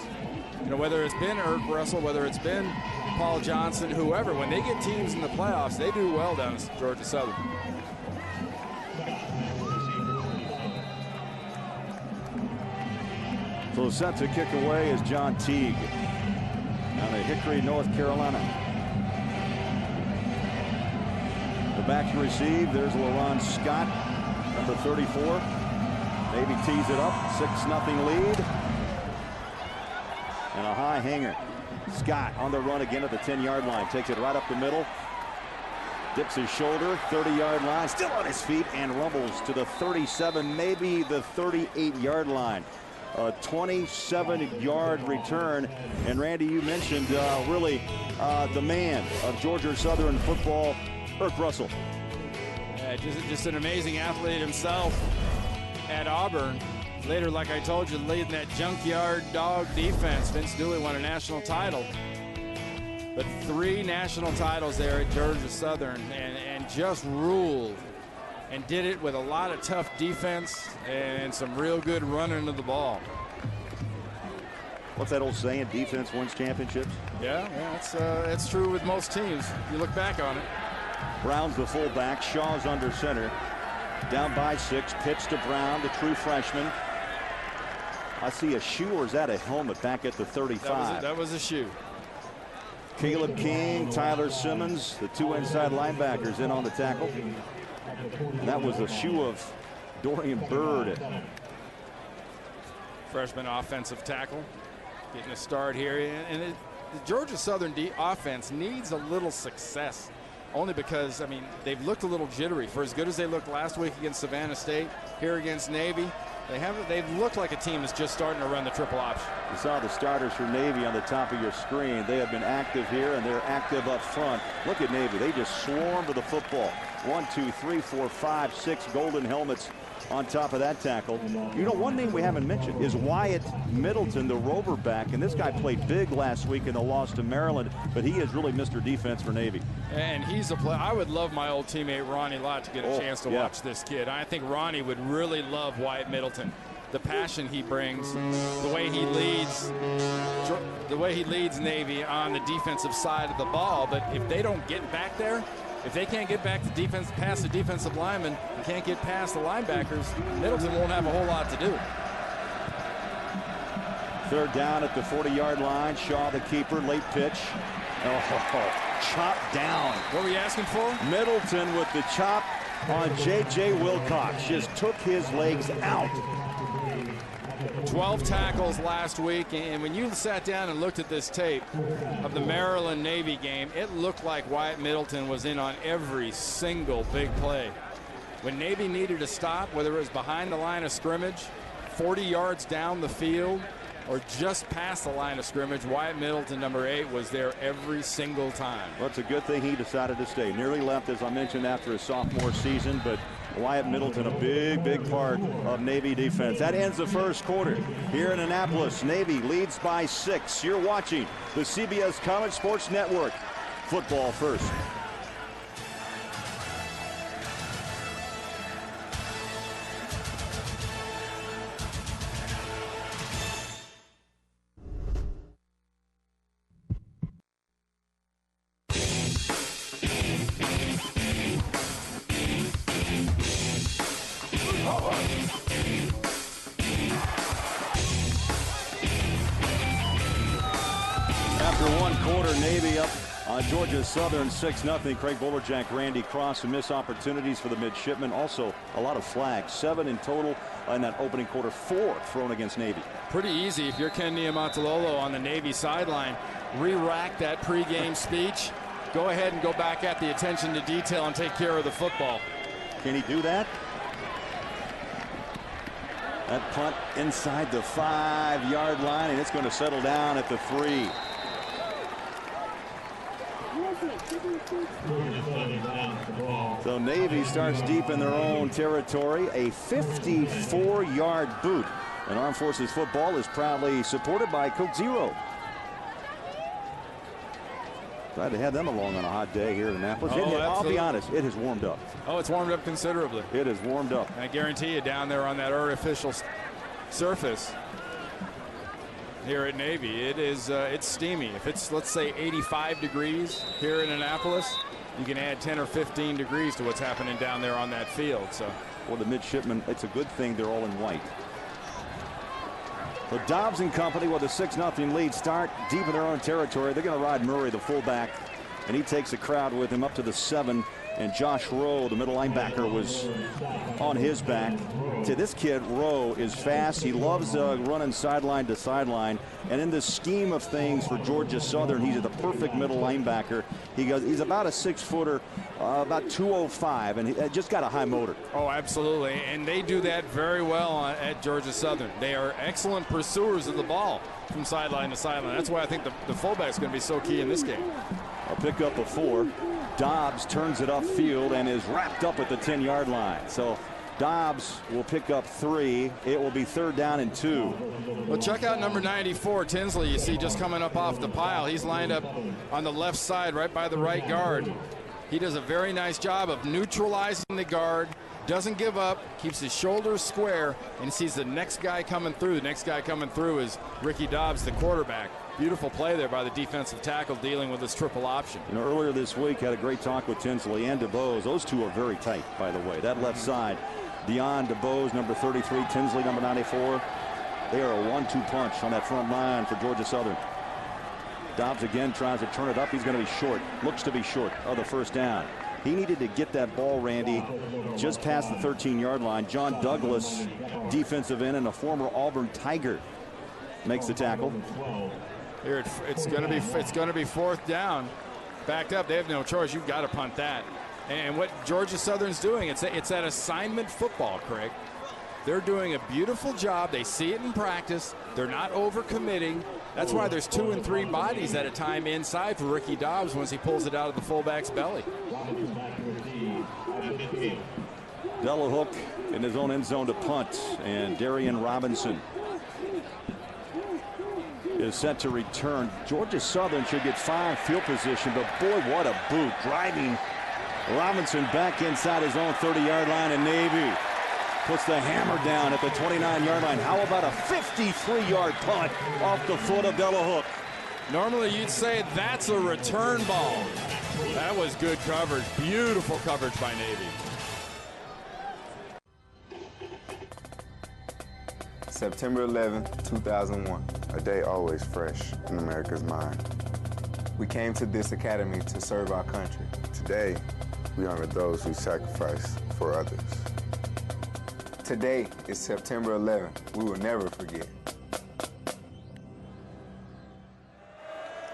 Whether it's been Irk Russell, whether it's been Paul Johnson, whoever, when they get teams in the playoffs, they do well down in Georgia Southern. So set to kick away is John Teague out of Hickory, North Carolina. The back to receive. There's LaRon Scott, number 34. Navy tees it up. 6-0 lead. And a high hanger. Scott on the run again at the 10-yard line. Takes it right up the middle. Dips his shoulder. 30-yard line. Still on his feet and rumbles to the 37, maybe the 38-yard line. A 27-yard return. And Randy, you mentioned really the man of Georgia Southern football, Irk Russell. Yeah, just an amazing athlete himself at Auburn. Later, like I told you, leading that junkyard dog defense. Vince Dooley won a national title. But 3 national titles there at Georgia Southern, and just ruled. And did it with a lot of tough defense and some real good running of the ball. What's that old saying? Defense wins championships. Yeah, it's true with most teams. You look back on it. Brown's the fullback. Shaw's under center. Down by 6. Pitch to Brown, the true freshman. I see a shoe, or is that a helmet back at the 35? That was a shoe. Caleb King, Tyler Simmons, the 2 inside linebackers in on the tackle. And that was the shoe of Dorian Bird. Freshman offensive tackle getting a start here. And the Georgia Southern offense needs a little success, only because, I mean, they've looked a little jittery. For as good as they looked last week against Savannah State, here against Navy, they've looked like a team that's just starting to run the triple option. You saw the starters for Navy on the top of your screen. They have been active here, and they're active up front. Look at Navy. They just swarm to the football. 1, 2, 3, 4, 5, 6 golden helmets on top of that tackle. You know, one name we haven't mentioned is Wyatt Middleton, the rover back, and this guy played big last week in the loss to Maryland, but he is really Mr. Defense for Navy. And he's a player. I would love my old teammate Ronnie Lott to get a chance to watch this kid. I think Ronnie would really love Wyatt Middleton. The passion he brings, the way he leads Navy on the defensive side of the ball. But if they don't get back there, if they can't get back to defense, past the defensive linemen, and can't get past the linebackers, Middleton won't have a whole lot to do. Third down at the 40-yard line. Shaw, the keeper, late pitch. Oh, chopped down. What were you asking for? Middleton with the chop on J.J. Wilcox. Just took his legs out. 12 tackles last week, and when you sat down and looked at this tape of the Maryland-Navy game, it looked like Wyatt Middleton was in on every single big play. When Navy needed to stop, whether it was behind the line of scrimmage, 40 yards down the field, or just past the line of scrimmage, Wyatt Middleton, number 8, was there every single time. Well, it's a good thing he decided to stay. Nearly left, as I mentioned, after his sophomore season, but Wyatt Middleton, a big part of Navy defense. That ends the first quarter here in Annapolis. Navy leads by 6. You're watching the CBS College Sports Network. Football first. After one quarter, Navy up on Georgia Southern 6-0. Craig Bolerjack, Randy Cross, some missed opportunities for the midshipmen. Also, a lot of flags. 7 in total in that opening quarter. 4 thrown against Navy. Pretty easy if you're Ken Niumatalolo on the Navy sideline. Re-rack that pregame speech. Go ahead and go back at the attention to detail and take care of the football. Can he do that? That punt inside the 5-yard line, and it's going to settle down at the 3. So Navy starts deep in their own territory. A 54-yard boot. And Armed Forces football is proudly supported by Coke Zero. Glad to have them along on a hot day here in Annapolis. I'll be honest, it has warmed up. Oh, it's warmed up considerably. It has warmed up. I guarantee you down there on that artificial surface here at Navy, it is it's steamy. If it's, let's say, 85 degrees here in Annapolis, you can add 10 or 15 degrees to what's happening down there on that field. So, well, the midshipmen, it's a good thing they're all in white. So Dobbs and company with a 6-0 lead start deep in their own territory. They're going to ride Murray, the fullback, and he takes the crowd with him up to the 7. And Josh Rowe, the middle linebacker, was on his back. To this kid, Rowe is fast. He loves running sideline to sideline. And in the scheme of things for Georgia Southern, he's the perfect middle linebacker. He's about a 6-footer, about 205, and he just got a high motor. Oh, absolutely. And they do that very well at Georgia Southern. They are excellent pursuers of the ball from sideline to sideline. That's why I think the fullback's going to be so key in this game. A pick up of 4. Dobbs turns it upfield and is wrapped up at the 10-yard line. So Dobbs will pick up 3. It will be 3rd down and 2. Well, check out number 94, Tinsley. You see just coming up off the pile. He's lined up on the left side right by the right guard. He does a very nice job of neutralizing the guard, doesn't give up, keeps his shoulders square, and sees the next guy coming through. The next guy coming through is Ricky Dobbs, the quarterback. Beautiful play there by the defensive tackle dealing with this triple option. You know, earlier this week, had a great talk with Tinsley and DeBose. Those two are very tight, by the way. That left side, Dion DeBose, number 33, Tinsley, number 94. They are a 1-2 punch on that front line for Georgia Southern. Dobbs again tries to turn it up. He's going to be short. Looks to be short of the 1st down. He needed to get that ball, Randy, just past the 13-yard line. John Douglas, defensive end and a former Auburn Tiger, makes the tackle. Here it's going to be fourth down. Backed up. They have no choice. You've got to punt that. And what Georgia Southern's doing, it's that assignment football, Craig. They're doing a beautiful job. They see it in practice. They're not overcommitting. That's why there's 2 and 3 bodies at a time inside for Ricky Dobbs once he pulls it out of the fullback's belly. Delahook in his own end zone to punt, and Darian Robinson is set to return. Georgia Southern should get 5 field position, but boy, what a boot. Driving Robinson back inside his own 30-yard line, and Navy puts the hammer down at the 29-yard line. How about a 53-yard punt off the foot of Delahook? Normally you'd say that's a return ball. That was good coverage. Beautiful coverage by Navy. September 11, 2001. A day always fresh in America's mind. We came to this academy to serve our country. Today, we honor those who sacrifice for others. Today is September 11. We will never forget.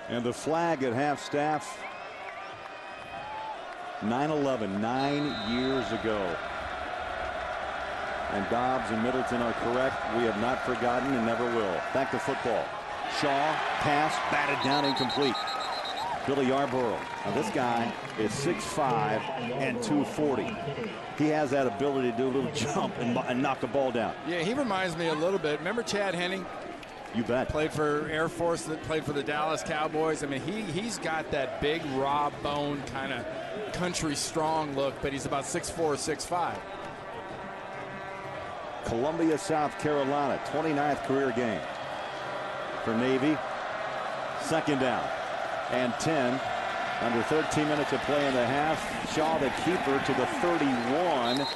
And the flag at half staff. 9/11, 9 years ago. And Dobbs and Middleton are correct. We have not forgotten and never will. Back to football. Shaw, pass, batted down, incomplete. Billy Yarborough. Now this guy is 6'5" and 240. He has that ability to do a little jump and knock the ball down. Yeah, he reminds me a little bit. Remember Chad Henning? You bet. Played for Air Force, that played for the Dallas Cowboys. I mean, he's got that big raw bone kind of country strong look, but he's about 6'4", 6'5". Columbia, South Carolina, 29th career game for Navy. Second down and 10. Under 13 minutes of play in the half. Shaw, the keeper, to the 31.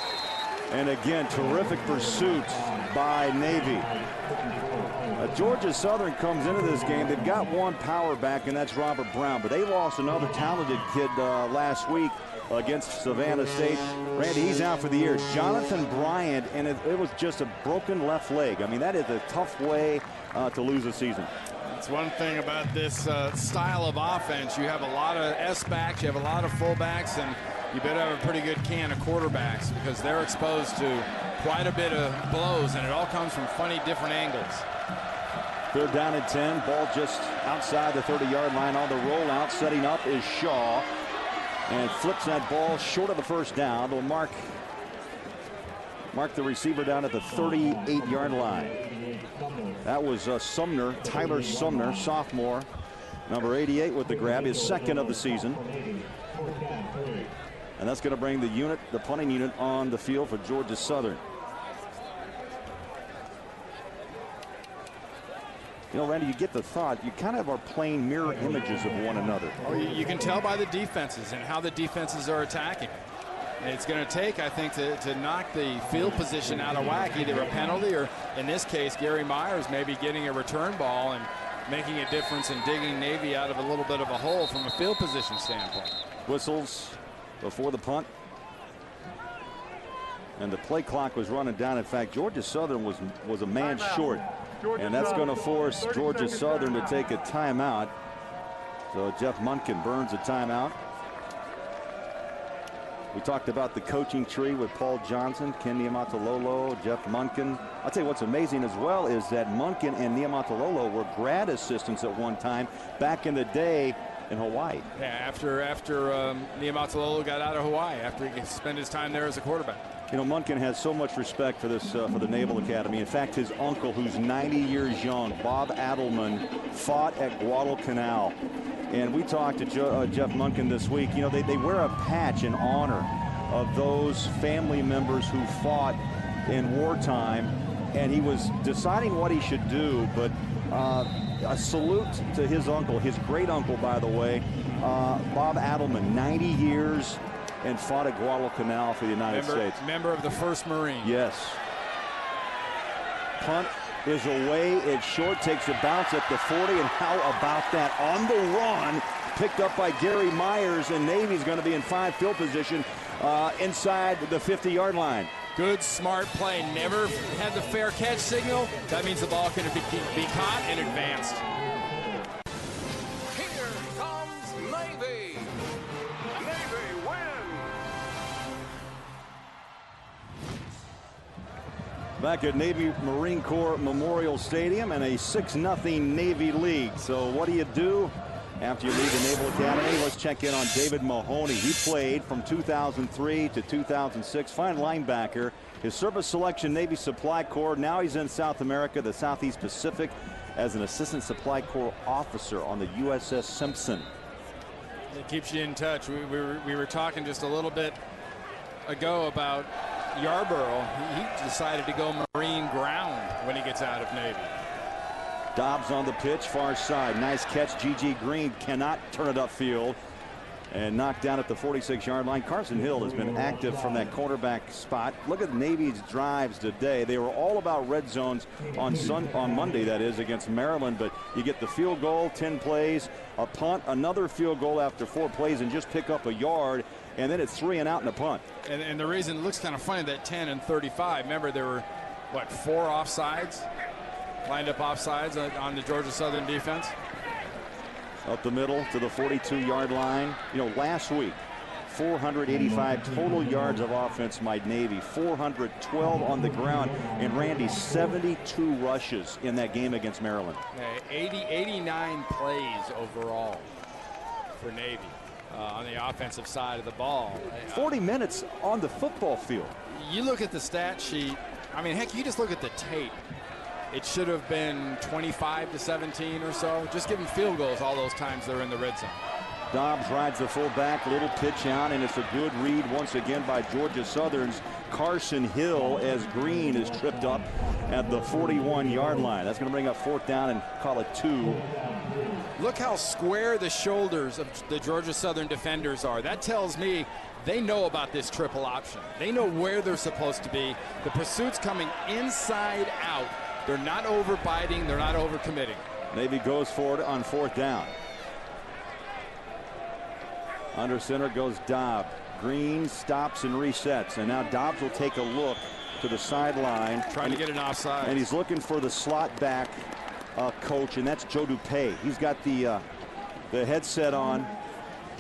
And again, terrific pursuit by Navy. Georgia Southern comes into this game. They've got one power back, and that's Robert Brown. But they lost another talented kid last week against Savannah State. Randy, he's out for the year. Jonathan Bryant, and it was just a broken left leg. I mean, that is a tough way to lose a season. It's one thing about this style of offense. You have a lot of S-backs, you have a lot of fullbacks, and you better have a pretty good can of quarterbacks because they're exposed to quite a bit of blows, and it all comes from funny different angles. Third down and 10. Ball just outside the 30-yard line on the rollout. Setting up is Shaw. And flips that ball short of the first down. Will mark the receiver down at the 38-yard line. That was Sumner, Tyler Sumner, sophomore. Number 88 with the grab, his second of the season. And that's going to bring the punting unit on the field for Georgia Southern. You know, Randy, you get the thought, you kind of are playing mirror images of one another. Oh, you can tell by the defenses and how the defenses are attacking. And it's going to take, I think, to knock the field position out of whack, either a penalty or, in this case, Gary Myers maybe getting a return ball and making a difference in digging Navy out of a little bit of a hole from a field position standpoint. Whistles before the punt. And the play clock was running down. In fact, Georgia Southern was a man short. And that's going to force Georgia Southern to take a timeout. So Jeff Munkin burns a timeout. We talked about the coaching tree with Paul Johnson, Ken Niumatalolo, Jeff Munkin. I'll tell you what's amazing as well is that Munkin and Niumatalolo were grad assistants at one time back in the day in Hawaii. Yeah, after Niumatalolo got out of Hawaii, after he spent his time there as a quarterback. You know, Munkin has so much respect for this for the Naval Academy. In fact, his uncle, who's 90 years young, Bob Adelman, fought at Guadalcanal. And we talked to Jeff Munkin this week. You know, they wear a patch in honor of those family members who fought in wartime. And he was deciding what he should do, but a salute to his uncle, his great uncle, by the way, Bob Adelman, 90 years. And fought at Guadalcanal for the United States. Member of the 1st Marine. Yes. Punt is away. It's short. Takes a bounce at the 40. And how about that? On the run. Picked up by Gary Myers. And Navy's going to be in 5 field position inside the 50-yard line. Good, smart play. Never had the fair catch signal. That means the ball can be caught and advanced. Back at Navy Marine Corps Memorial Stadium and a 6-0 Navy lead. So what do after you leave the Naval Academy? Let's check in on David Mahoney. He played from 2003 to 2006. Fine linebacker. His service selection, Navy Supply Corps. Now he's in South America, the Southeast Pacific, as an Assistant Supply Corps officer on the USS Simpson. It keeps you in touch. We were talking just a little bit ago about Yarborough. He decided to go Marine ground when he gets out of Navy. Dobbs on the pitch, far side. Nice catch. G.G. Green cannot turn it upfield and knocked down at the 46-yard line. Carson Hill has been active from that cornerback spot. Look at Navy's drives today. They were all about red zones on Monday, that is, against Maryland. But you get the field goal, 10 plays, a punt, another field goal after 4 plays, and just pick up a yard. And then it's 3 and out and a punt. And the reason it looks kind of funny, that 10 and 35. Remember, there were, what, 4 offsides? Lined up offsides on the Georgia Southern defense. Up the middle to the 42-yard line. You know, last week, 485 total yards of offense by Navy, 412 on the ground, and Randy, 72 rushes in that game against Maryland. 89 plays overall for Navy on the offensive side of the ball. 40 minutes on the football field. You look at the stat sheet. I mean, heck, you just look at the tape. It should have been 25-17 or so. Just give them field goals all those times they're in the red zone. Dobbs rides the fullback, little pitch out, and it's a good read once again by Georgia Southern's Carson Hill as Green is tripped up at the 41-yard line. That's going to bring up 4th down and call it 2. Look how square the shoulders of the Georgia Southern defenders are. That tells me they know about this triple option. They know where they're supposed to be. The pursuit's coming inside out. They're not overbiting. They're not overcommitting. Navy goes for it on 4th down. Under center goes Dobbs. Green stops and resets. And now Dobbs will take a look to the sideline. Trying to get an offside. And he's looking for the slot back coach, and that's Joe Dupay. He's got the headset on,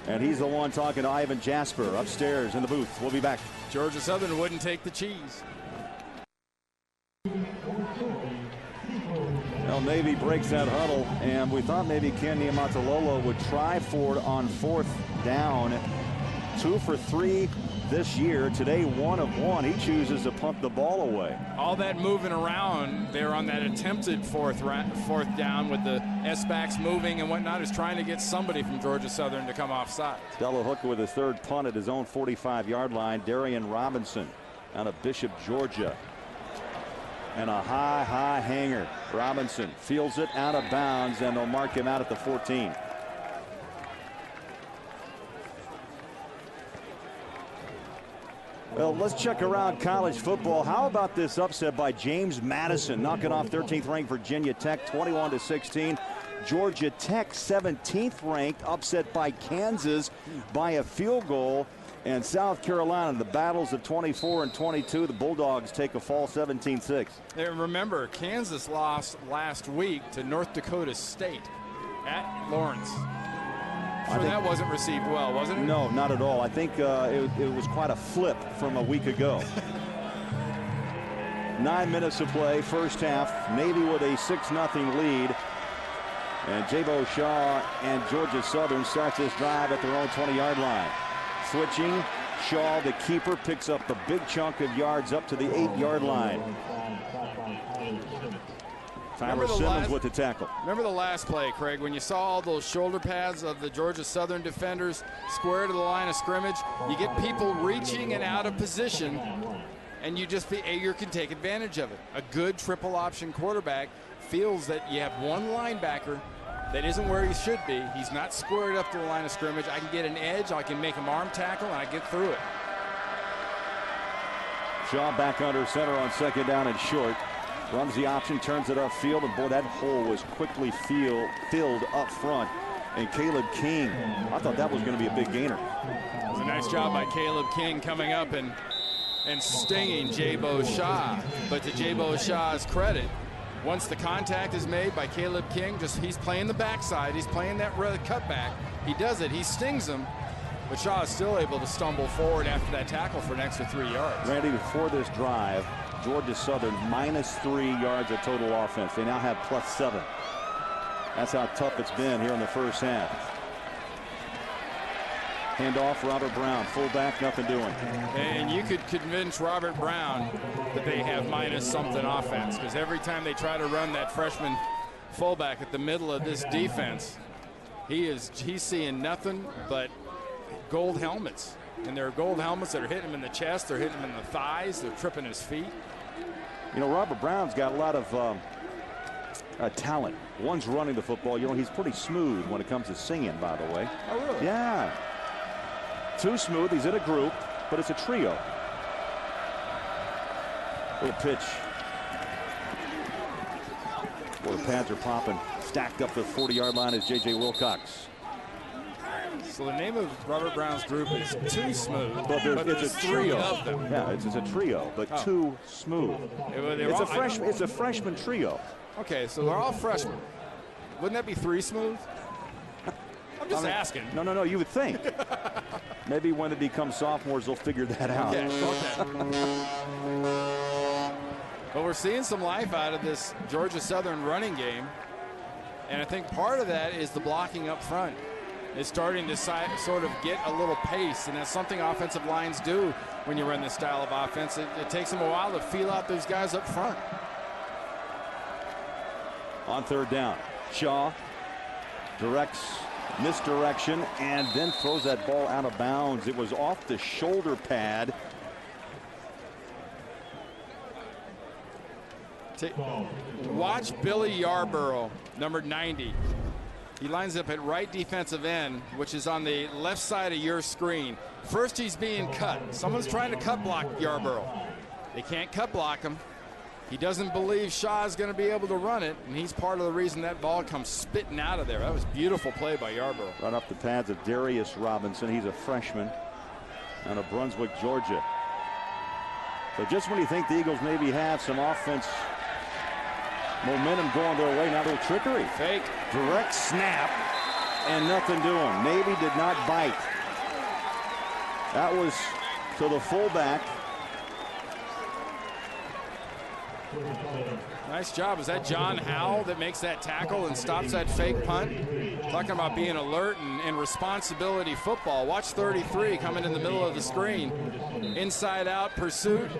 and he's the one talking to Ivan Jasper upstairs in the booth. We'll be back. Georgia Southern wouldn't take the cheese. Well, Navy breaks that huddle, and we thought maybe Ken Niumatalolo would try for it on 4th down. 2 for 3 this year. Today, 1 of 1. He chooses to punt the ball away. All that moving around there on that attempted fourth down with the S-backs moving and whatnot is trying to get somebody from Georgia Southern to come offside. Della Hooker with his 3rd punt at his own 45-yard line. Darian Robinson out of Bishop, Georgia. And a high hanger. Robinson fields it out of bounds, and they'll mark him out at the 14. Well, let's check around college football. How about this upset by James Madison, knocking off 13th ranked Virginia Tech 21-16. Georgia Tech 17th ranked, upset by Kansas by a field goal. And South Carolina, the battles of 24 and 22, the Bulldogs take a fall 17-6. And remember, Kansas lost last week to North Dakota State at Lawrence. That wasn't received well, wasn't it? No, not at all. I think it was quite a flip from a week ago. 9 minutes to play, first half. Navy with a 6-0 lead. And Jabo Shaw and Georgia Southern starts this drive at their own 20-yard line. Switching, Shaw, the keeper, picks up a big chunk of yards up to the 8-yard line. Tyler Simmons with the tackle. Remember the last play, Craig, when you saw all those shoulder pads of the Georgia Southern defenders square to the line of scrimmage? You get people reaching and out of position, and you can take advantage of it. A good triple option quarterback feels that you have one linebacker that isn't where he should be. He's not squared up to the line of scrimmage. I can get an edge, I can make him arm tackle, and I get through it. Shaw back under center on 2nd down and short. Runs the option, turns it upfield, and boy, that hole was quickly filled up front. And Caleb King, I thought that was going to be a big gainer. It was a nice job by Caleb King coming up and stinging Jabo Shaw. But to Jabo Shaw's credit, once the contact is made by Caleb King, he's playing the backside, he's playing that cutback. He does it, he stings him, but Shaw is still able to stumble forward after that tackle for an extra 3 yards. Randy, before this drive, Georgia Southern -3 yards of total offense. They now have +7. That's how tough it's been here in the first half. Handoff, Robert Brown, fullback, nothing doing. And you could convince Robert Brown that they have minus something offense, because every time they try to run that freshman fullback at the middle of this defense, he's seeing nothing but gold helmets. And there are gold helmets that are hitting him in the chest, they're hitting him in the thighs, they're tripping his feet. You know, Robert Brown's got a lot of talent. One's running the football. You know, he's pretty smooth when it comes to singing, by the way. Oh, really? Yeah. Too smooth. He's in a group, but it's a trio. Little pitch. Well, the pads are popping. Stacked up the 40-yard line is J.J. Wilcox. So the name of Robert Brown's group is Too Smooth, but it's a trio of them. Yeah, it's a trio, but Too Smooth. It's a freshman trio. Okay, so they're all freshmen. Wouldn't that be 3 Smooth? I'm just asking. No, you would think. Maybe when they become sophomores, they'll figure that out. Okay. But we're seeing some life out of this Georgia Southern running game. And I think part of that is the blocking up front. It's starting to sort of get a little pace, and that's something offensive lines do when you run this style of offense. It takes them a while to feel out those guys up front. On third down, Shaw directs misdirection and then throws that ball out of bounds. It was off the shoulder pad. Watch Billy Yarborough, number 90. He lines up at right defensive end, which is on the left side of your screen. First, he's being cut. Someone's trying to cut block Yarborough. They can't cut block him. He doesn't believe Shaw's going to be able to run it, and he's part of the reason that ball comes spitting out of there. That was beautiful play by Yarborough. Right off the pads of Darius Robinson. He's a freshman out of Brunswick, Georgia. So just when you think the Eagles maybe have some offense momentum going their way, now they're trickery. Fake. Direct snap and nothing doing. Navy did not bite. That was to the fullback. Nice job. Is that John Howell that makes that tackle and stops that fake punt? Talking about being alert and responsibility football. Watch 33 coming in the middle of the screen. Inside out pursuit.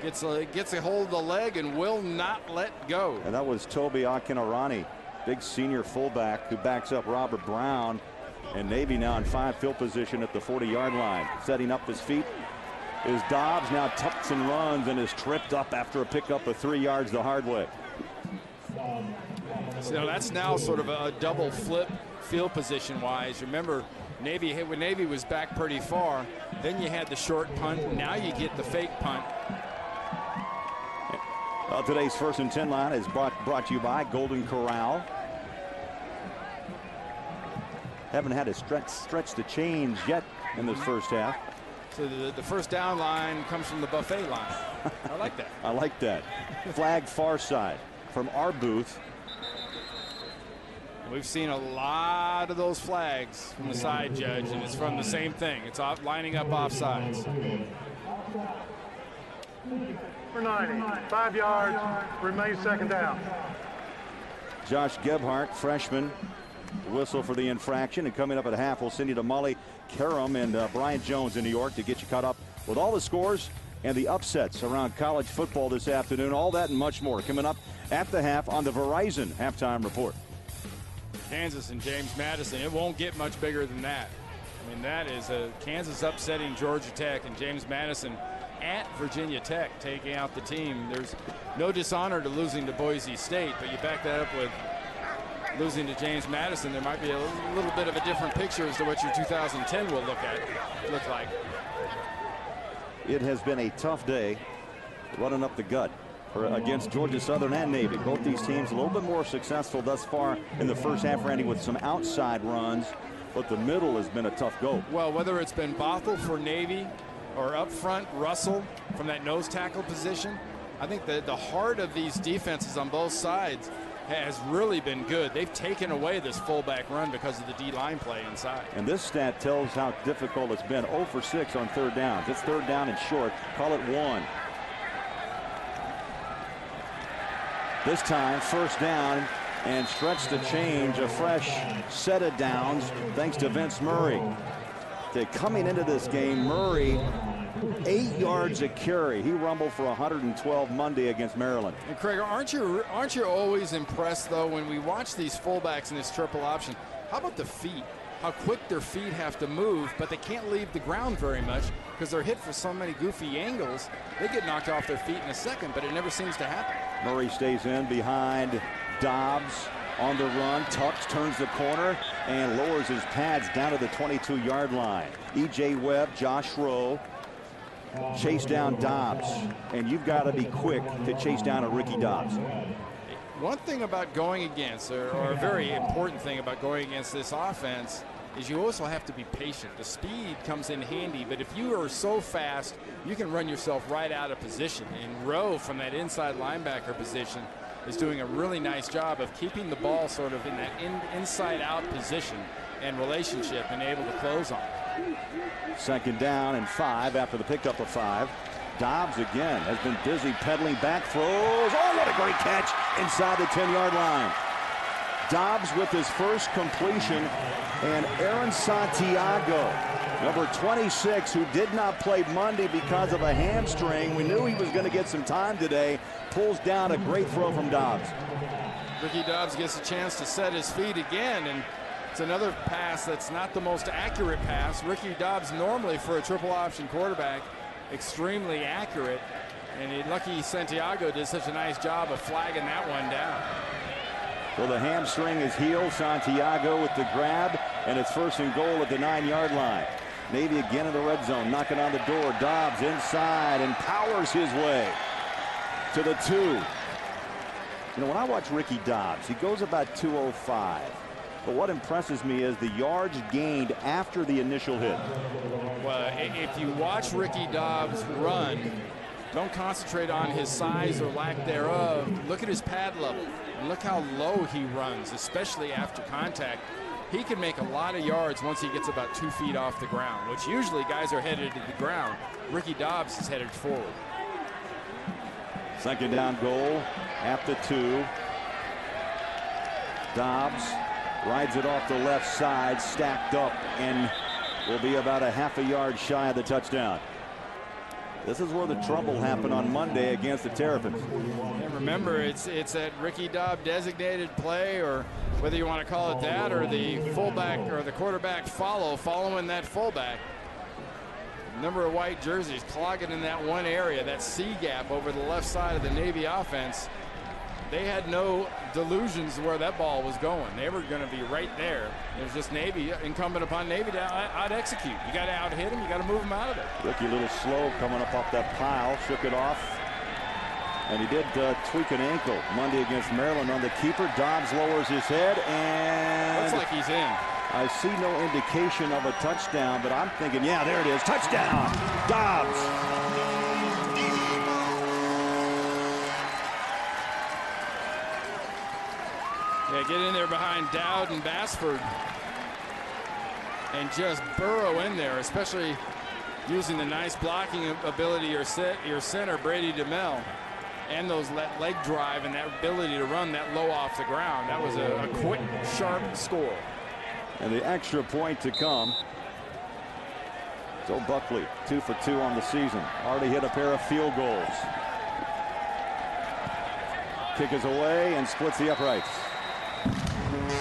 Gets a hold of the leg and will not let go. And that was Toby Akinarani, big senior fullback who backs up Robert Brown. And Navy now in 5 field position at the 40-yard line. Setting up his feet is Dobbs, now tucks and runs and is tripped up after a pickup of 3 yards the hard way. So that's now sort of a double flip field position wise. Remember, when Navy was back pretty far, then you had the short punt. Now you get the fake punt. Today's 1st and 10 line is brought to you by Golden Corral. Haven't had to stretch the chains yet in this first half. So the first down line comes from the buffet line. I like that. I like that. Flag far side from our booth. We've seen a lot of those flags from the side, Judge, and it's from the same thing. It's lining up offsides. For 90, 5 yards, remains second down. Josh Gebhardt, freshman, whistle for the infraction. And coming up at half, we'll send you to Molly Karam and Brian Jones in New York to get you caught up with all the scores and the upsets around college football this afternoon. All that and much more coming up at the half on the Verizon Halftime Report. Kansas and James Madison. It won't get much bigger than that. I mean, that is Kansas upsetting Georgia Tech and James Madison at Virginia Tech taking out the team. There's no dishonor to losing to Boise State, but you back that up with losing to James Madison, there might be a little bit of a different picture as to what your 2010 will look like. It has been a tough day running up the gut against Georgia Southern and Navy. Both these teams a little bit more successful thus far in the first half, Randy, with some outside runs, but the middle has been a tough go. Well, whether it's been Bothell for Navy or up front Russell from that nose tackle position, I think that the heart of these defenses on both sides has really been good. They've taken away this fullback run because of the D-line play inside. And this stat tells how difficult it's been. 0 for 6 on third downs. It's third down and short. Call it 1. This time, first down, and stretch the change, a fresh set of downs thanks to Vince Murray. Coming into this game, Murray 8 yards a carry. He rumbled for 112 Monday against Maryland. And Craig, aren't you always impressed though when we watch these fullbacks in this triple option? How about the feet? How quick their feet have to move, but they can't leave the ground very much because they're hit for so many goofy angles. They get knocked off their feet in a second, but it never seems to happen. Murray stays in behind Dobbs on the run, tucks, turns the corner, and lowers his pads down to the 22-yard line. E.J. Webb, Josh Rowe chase down Dobbs, and you've got to be quick to chase down a Ricky Dobbs. One thing about going against, or a very important thing about going against this offense, is you also have to be patient. The speed comes in handy, but if you are so fast, you can run yourself right out of position. And Rowe, from that inside linebacker position, is doing a really nice job of keeping the ball sort of in that inside-out position and relationship and able to close on it. Second down and 5 after the pickup of 5. Dobbs again has been busy pedaling back throws. Oh, what a great catch inside the 10-yard line. Dobbs with his first completion, and Aaron Santiago, number 26, who did not play Monday because of a hamstring. We knew he was going to get some time today. Pulls down a great throw from Dobbs. Ricky Dobbs gets a chance to set his feet again, and it's another pass that's not the most accurate pass. Ricky Dobbs, normally for a triple option quarterback, extremely accurate, and lucky Santiago did such a nice job of flagging that one down. So the hamstring is healed. Santiago with the grab, and it's first and goal at the 9-yard line. Navy again in the red zone, knocking on the door. Dobbs inside and powers his way to the 2. You know, when I watch Ricky Dobbs, he goes about 205. But what impresses me is the yards gained after the initial hit. Well, if you watch Ricky Dobbs run, don't concentrate on his size or lack thereof. Look at his pad level and look how low he runs, especially after contact. He can make a lot of yards once he gets about 2 feet off the ground, which usually guys are headed to the ground. Ricky Dobbs is headed forward. Second down goal at the 2. Dobbs rides it off the left side, stacked up, and will be about a half a yard shy of the touchdown. This is where the trouble happened on Monday against the Terrapins. And remember, it's that Ricky Dobbs designated play, or whether you want to call it that, or the fullback or the quarterback following that fullback. Number of white jerseys clogging in that one area, that C gap over the left side of the Navy offense. They had no delusions where that ball was going. They were going to be right there. It was just Navy, incumbent upon Navy to out-execute. You got to out-hit him. You got to move him out of there. Ricky a little slow coming up off that pile. Shook it off. And he did tweak an ankle Monday against Maryland on the keeper. Dobbs lowers his head and... looks like he's in. I see no indication of a touchdown, but I'm thinking, yeah, there it is. Touchdown! Dobbs! Yeah, get in there behind Dowd and Bassford and just burrow in there, especially using the nice blocking ability your center, Brady DeMel, and those leg drive and that ability to run that low off the ground. That was a quick, sharp score. And the extra point to come. So Buckley, 2 for 2 on the season. Already hit a pair of field goals. Kick is away and splits the uprights.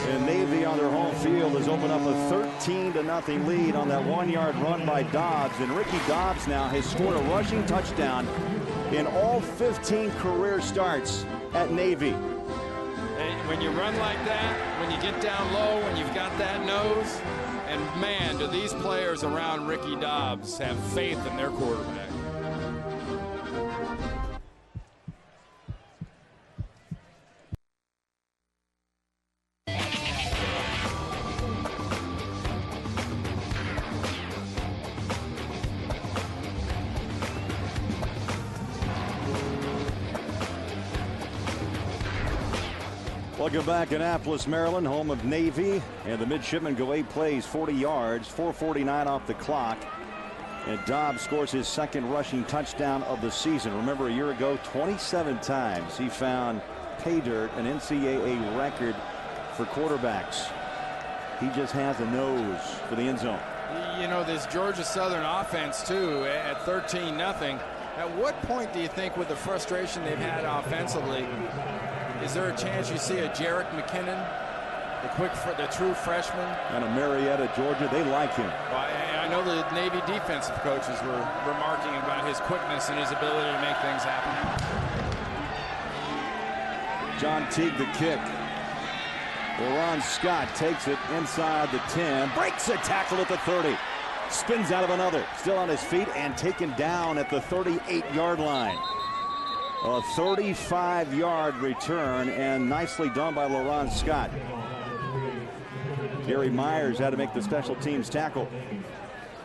And Navy on their home field has opened up a 13-0 lead on that 1-yard run by Dobbs. And Ricky Dobbs now has scored a rushing touchdown in all 15 career starts at Navy. And when you run like that, when you get down low, when you've got that nose, and man, do these players around Ricky Dobbs have faith in their quarterback. Welcome back, Annapolis, Maryland, home of Navy, and the midshipmen go 8 plays, 40 yards, 4:49 off the clock, and Dobbs scores his second rushing touchdown of the season. Remember, a year ago, 27 times he found pay dirt, an NCAA record for quarterbacks. He just has a nose for the end zone. You know, this Georgia Southern offense, too, at 13-0. At what point do you think, with the frustration they've had offensively, is there a chance you see a Jarek McKinnon, the true freshman? And a Marietta, Georgia, they like him. Well, I know the Navy defensive coaches were remarking about his quickness and his ability to make things happen. John Teague, the kick. LaRon Scott takes it inside the 10, breaks a tackle at the 30, spins out of another, still on his feet and taken down at the 38-yard line. A 35-yard return, and nicely done by LaRon Scott. Gary Myers had to make the special teams tackle.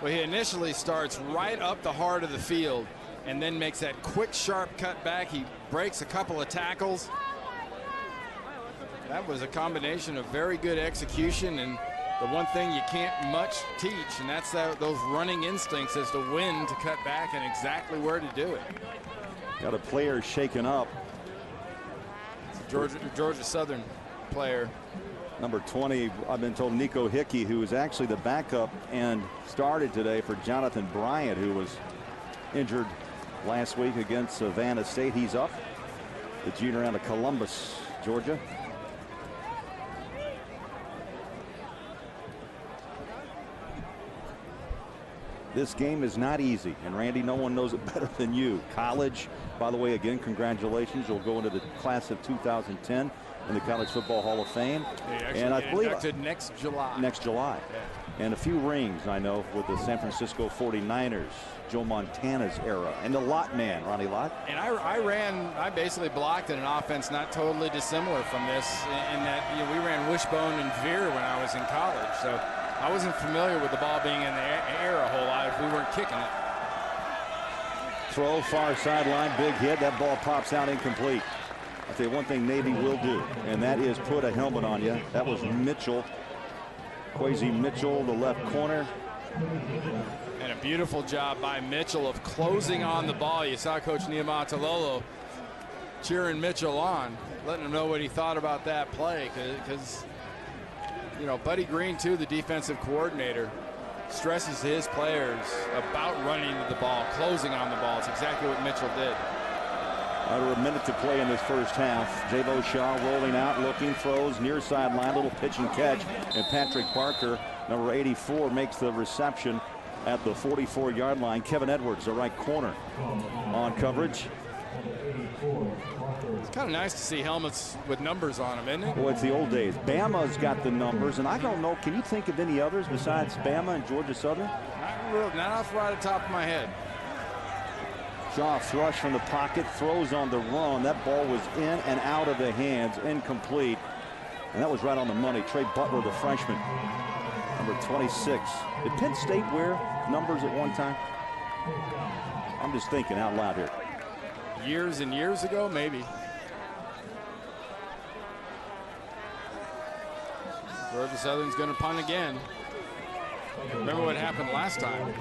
Well, he initially starts right up the heart of the field and then makes that quick, sharp cut back. He breaks a couple of tackles. That was a combination of very good execution and the one thing you can't much teach, and that's those running instincts as to when to cut back and exactly where to do it. Got a player shaken up. Georgia Southern player. Number 20, I've been told, Nico Hickey, who was actually the backup and started today for Jonathan Bryant, who was injured last week against Savannah State. He's up. The junior out of Columbus, Georgia. This game is not easy, and Randy, no one knows it better than you. College, by the way, again, congratulations. You'll go into the class of 2010 in the College Football Hall of Fame. And I believe next July. Next July. Yeah. And a few rings, I know, with the San Francisco 49ers, Joe Montana's era, and the Lott man, Ronnie Lott. And I basically blocked in an offense not totally dissimilar from this, in that, you know, we ran wishbone and veer when I was in college. So I wasn't familiar with the ball being in the air a whole lot if we weren't kicking it. Throw, far sideline, big hit. That ball pops out incomplete. I'll tell you one thing Navy will do, and that is put a helmet on you. That was Mitchell. Quasi Mitchell, the left corner. And a beautiful job by Mitchell of closing on the ball. You saw Coach Niumatalolo cheering Mitchell on, letting him know what he thought about that play, because you know, Buddy Green, too, the defensive coordinator, stresses to his players about running the ball, closing on the ball. It's exactly what Mitchell did. Under a minute to play in this first half. Jabo Shaw rolling out, looking, throws, near sideline, little pitch and catch. And Patrick Parker, number 84, makes the reception at the 44-yard line. Kevin Edwards, the right corner, on coverage. It's kind of nice to see helmets with numbers on them, isn't it? Well, it's the old days. Bama's got the numbers, and I don't know, can you think of any others besides Bama and Georgia Southern? Not off right at the top of my head. Shaw flush from the pocket, throws on the run. That ball was in and out of the hands, incomplete. And that was right on the money. Trey Butler, the freshman, number 26. Did Penn State wear numbers at one time? I'm just thinking out loud here. Years and years ago, maybe. Georgia Southern's going to punt again. Remember what happened last time?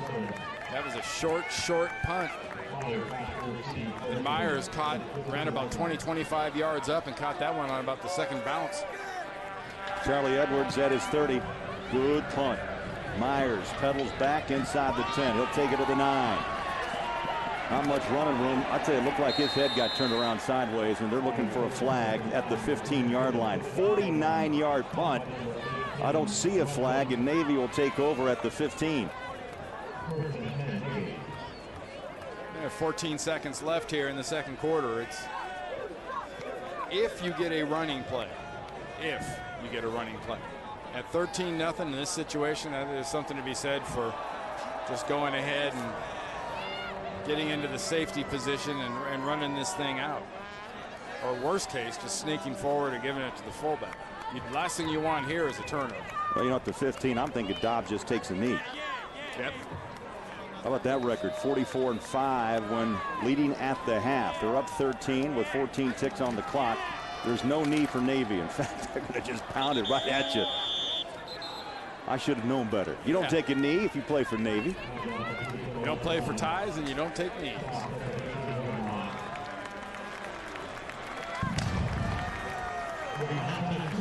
That was a short punt. And Myers ran about 20-25 yards up and caught that one on about the second bounce. Charlie Edwards at his 30. Good punt. Myers pedals back inside the 10. He'll take it to the 9. Not much running room. I tell you, it looked like his head got turned around sideways, and they're looking for a flag at the 15-yard line. 49-yard punt. I don't see a flag, and Navy will take over at the 15. 14 seconds left here in the second quarter. It's if you get a running play. At 13-0 in this situation, that is something to be said for just going ahead and getting into the safety position and running this thing out. Or worst case, just sneaking forward and giving it to the fullback. The last thing you want here is a turnover. Well, you know, at the 15, I'm thinking Dobbs just takes a knee. Yep. How about that record? 44-5 when leading at the half. They're up 13 with 14 ticks on the clock. There's no knee for Navy. In fact, they're going to just pound it right at you. I should have known better. You don't take a knee if you play for Navy. You don't play for ties and you don't take knees.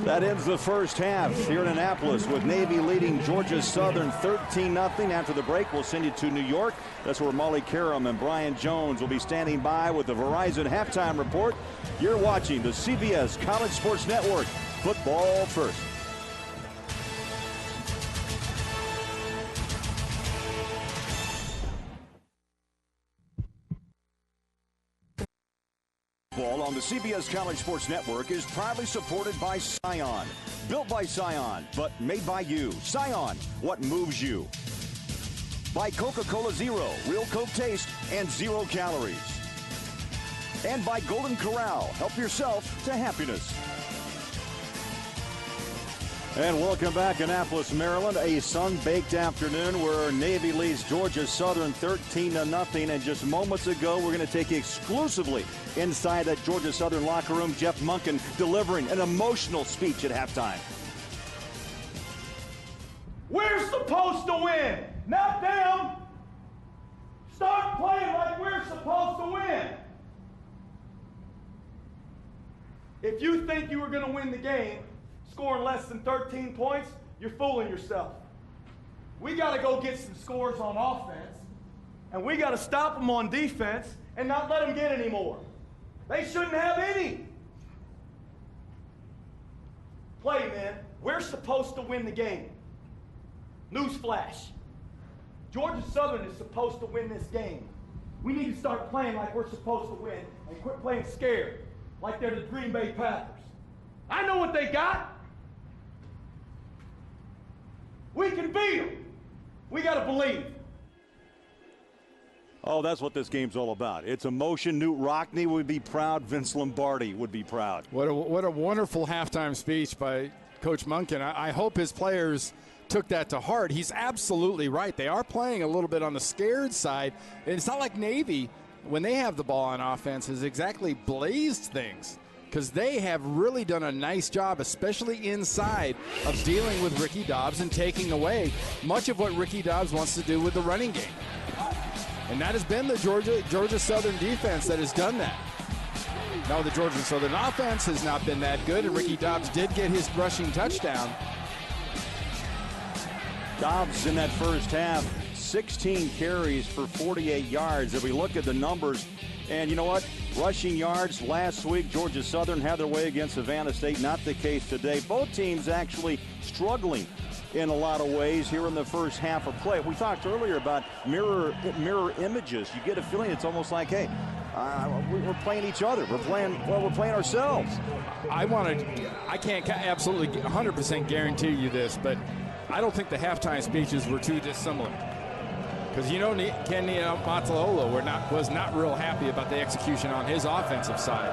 That ends the first half here in Annapolis with Navy leading Georgia Southern 13-0. After the break, we'll send you to New York. That's where Molly Karam and Brian Jones will be standing by with the Verizon Halftime Report. You're watching the CBS College Sports Network. Football first. Ball on the CBS College Sports Network is proudly supported by Scion. Built by Scion, but made by you. Scion, what moves you? By Coca-Cola Zero, real Coke taste and 0 calories. And by Golden Corral, help yourself to happiness. And welcome back, Annapolis, Maryland. A sun-baked afternoon where Navy leads Georgia Southern 13-0. And just moments ago, we're going to take you exclusively inside that Georgia Southern locker room. Jeff Monken delivering an emotional speech at halftime. We're supposed to win, not them. Start playing like we're supposed to win. If you think you were going to win the game scoring less than 13 points, you're fooling yourself. We got to go get some scores on offense, and we got to stop them on defense and not let them get any more. They shouldn't have any. Play, man. We're supposed to win the game. Newsflash. Georgia Southern is supposed to win this game. We need to start playing like we're supposed to win and quit playing scared like they're the Green Bay Packers. I know what they got. We can beat them. We got to believe. Oh, that's what this game's all about. It's emotion. Newt Rockne would be proud. Vince Lombardi would be proud. What a wonderful halftime speech by Coach Monken. I hope his players took that to heart. He's absolutely right. They are playing a little bit on the scared side. And it's not like Navy, when they have the ball on offense, has exactly blazed things, because they have really done a nice job, especially inside, of dealing with Ricky Dobbs and taking away much of what Ricky Dobbs wants to do with the running game. And that has been the Georgia Southern defense that has done that. Now the Georgia Southern offense has not been that good, and Ricky Dobbs did get his rushing touchdown. Dobbs in that first half, 16 carries for 48 yards. If we look at the numbers, and you know what? Rushing yards last week, Georgia Southern had their way against Savannah State. Not the case today. Both teams actually struggling in a lot of ways here in the first half of play. We talked earlier about mirror images. You get a feeling it's almost like, hey, we're playing each other. We're playing ourselves. I can't absolutely 100% guarantee you this, but I don't think the halftime speeches were too dissimilar. Because you know, Ken Niumatalolo was not real happy about the execution on his offensive side.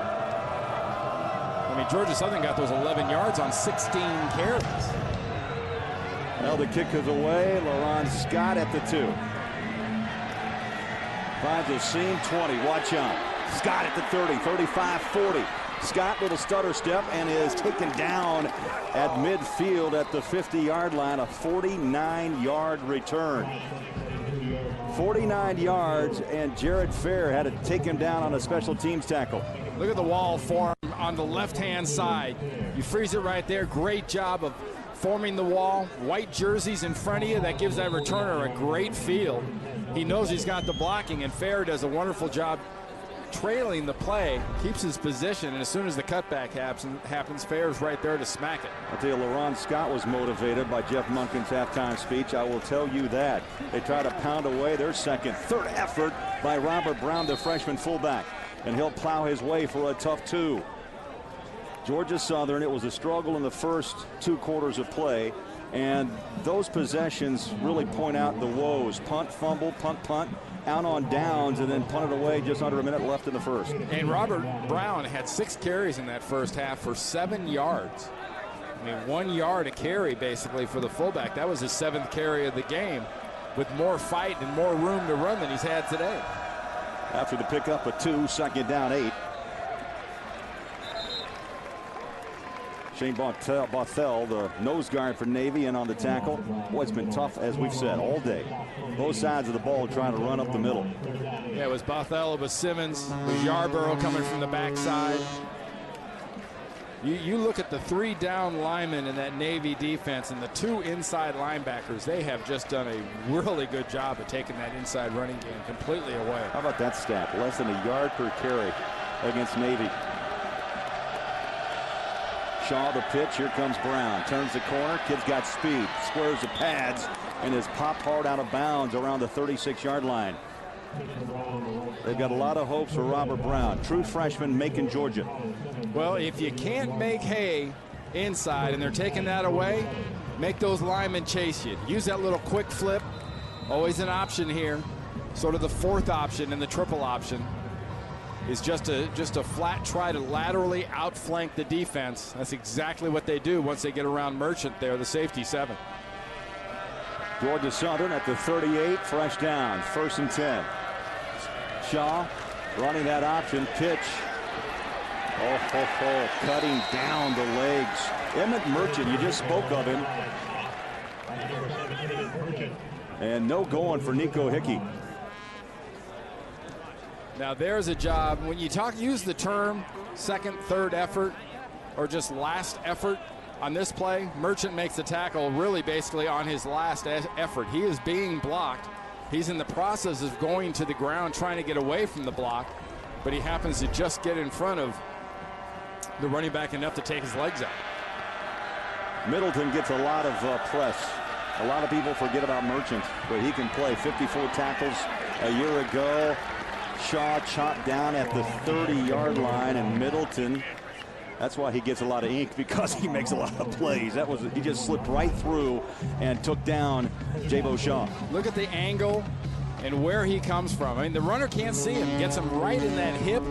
I mean, Georgia Southern got those 11 yards on 16 carries. Now the kick is away. LaRon Scott at the 2. Finds a seam, 20. Watch out. Scott at the 30, 35, 40. Scott with a stutter step and is taken down at midfield at the 50-yard line. A 49-yard return. 49 yards, and Jared Fair had to take him down on a special teams tackle. Look at the wall form on the left-hand side. You freeze it right there. Great job of forming the wall. White jerseys in front of you. That gives that returner a great feel. He knows he's got the blocking, and Fair does a wonderful job trailing the play, keeps his position, and as soon as the cutback happens, Fair's right there to smack it. I'll tell you, LaRon Scott was motivated by Jeff Monken's halftime speech. I will tell you that. They try to pound away their third effort by Robert Brown, the freshman fullback, and he'll plow his way for a tough 2. Georgia Southern, it was a struggle in the first 2 quarters of play, and those possessions really point out the woes. Punt, fumble, punt, out on downs, and then punted away just under a minute left in the first. And Robert Brown had 6 carries in that first half for 7 yards. I mean, 1 yard a carry basically for the fullback. That was his 7th carry of the game, with more fight and more room to run than he's had today. After the pickup of 2, second down 8. Shane Bothell, the nose guard for Navy, in on the tackle. Boy, it's been tough, as we've said, all day. Both sides of the ball trying to run up the middle. Yeah, it was Bothell, it was Simmons, it was Yarborough coming from the backside. You look at the 3 down linemen in that Navy defense and the 2 inside linebackers. They have just done a really good job of taking that inside running game completely away. How about that stat? Less than a yard per carry against Navy. Shaw the pitch. Here comes Brown. Turns the corner. Kid's got speed. Squares the pads and is popped hard out of bounds around the 36-yard line. They've got a lot of hopes for Robert Brown, true freshman, Macon, Georgia. Well, if you can't make hay inside and they're taking that away, make those linemen chase you. Use that little quick flip. Always an option here. Sort of the 4th option and the triple option is just a flat try to laterally outflank the defense. That's exactly what they do once they get around Merchant there, the safety 7. Georgia Southern at the 38, fresh down, 1st and 10. Shaw running that option, pitch. Cutting down the legs. Emmett Merchant, you just spoke of him. And no going for Nico Hickey. Now there's a job, when you use the term 2nd, 3rd effort, or just last effort on this play, Merchant makes the tackle really basically on his last effort. He is being blocked. He's in the process of going to the ground trying to get away from the block, but he happens to just get in front of the running back enough to take his legs out. Middleton gets a lot of press. A lot of people forget about Merchant, but he can play. 54 tackles a year ago. Shaw chopped down at the 30-yard line, and Middleton, that's why he gets a lot of ink, because he makes a lot of plays. He just slipped right through and took down Jabo Shaw. Look at the angle and where he comes from. I mean, the runner can't see him. Gets him right in that hip,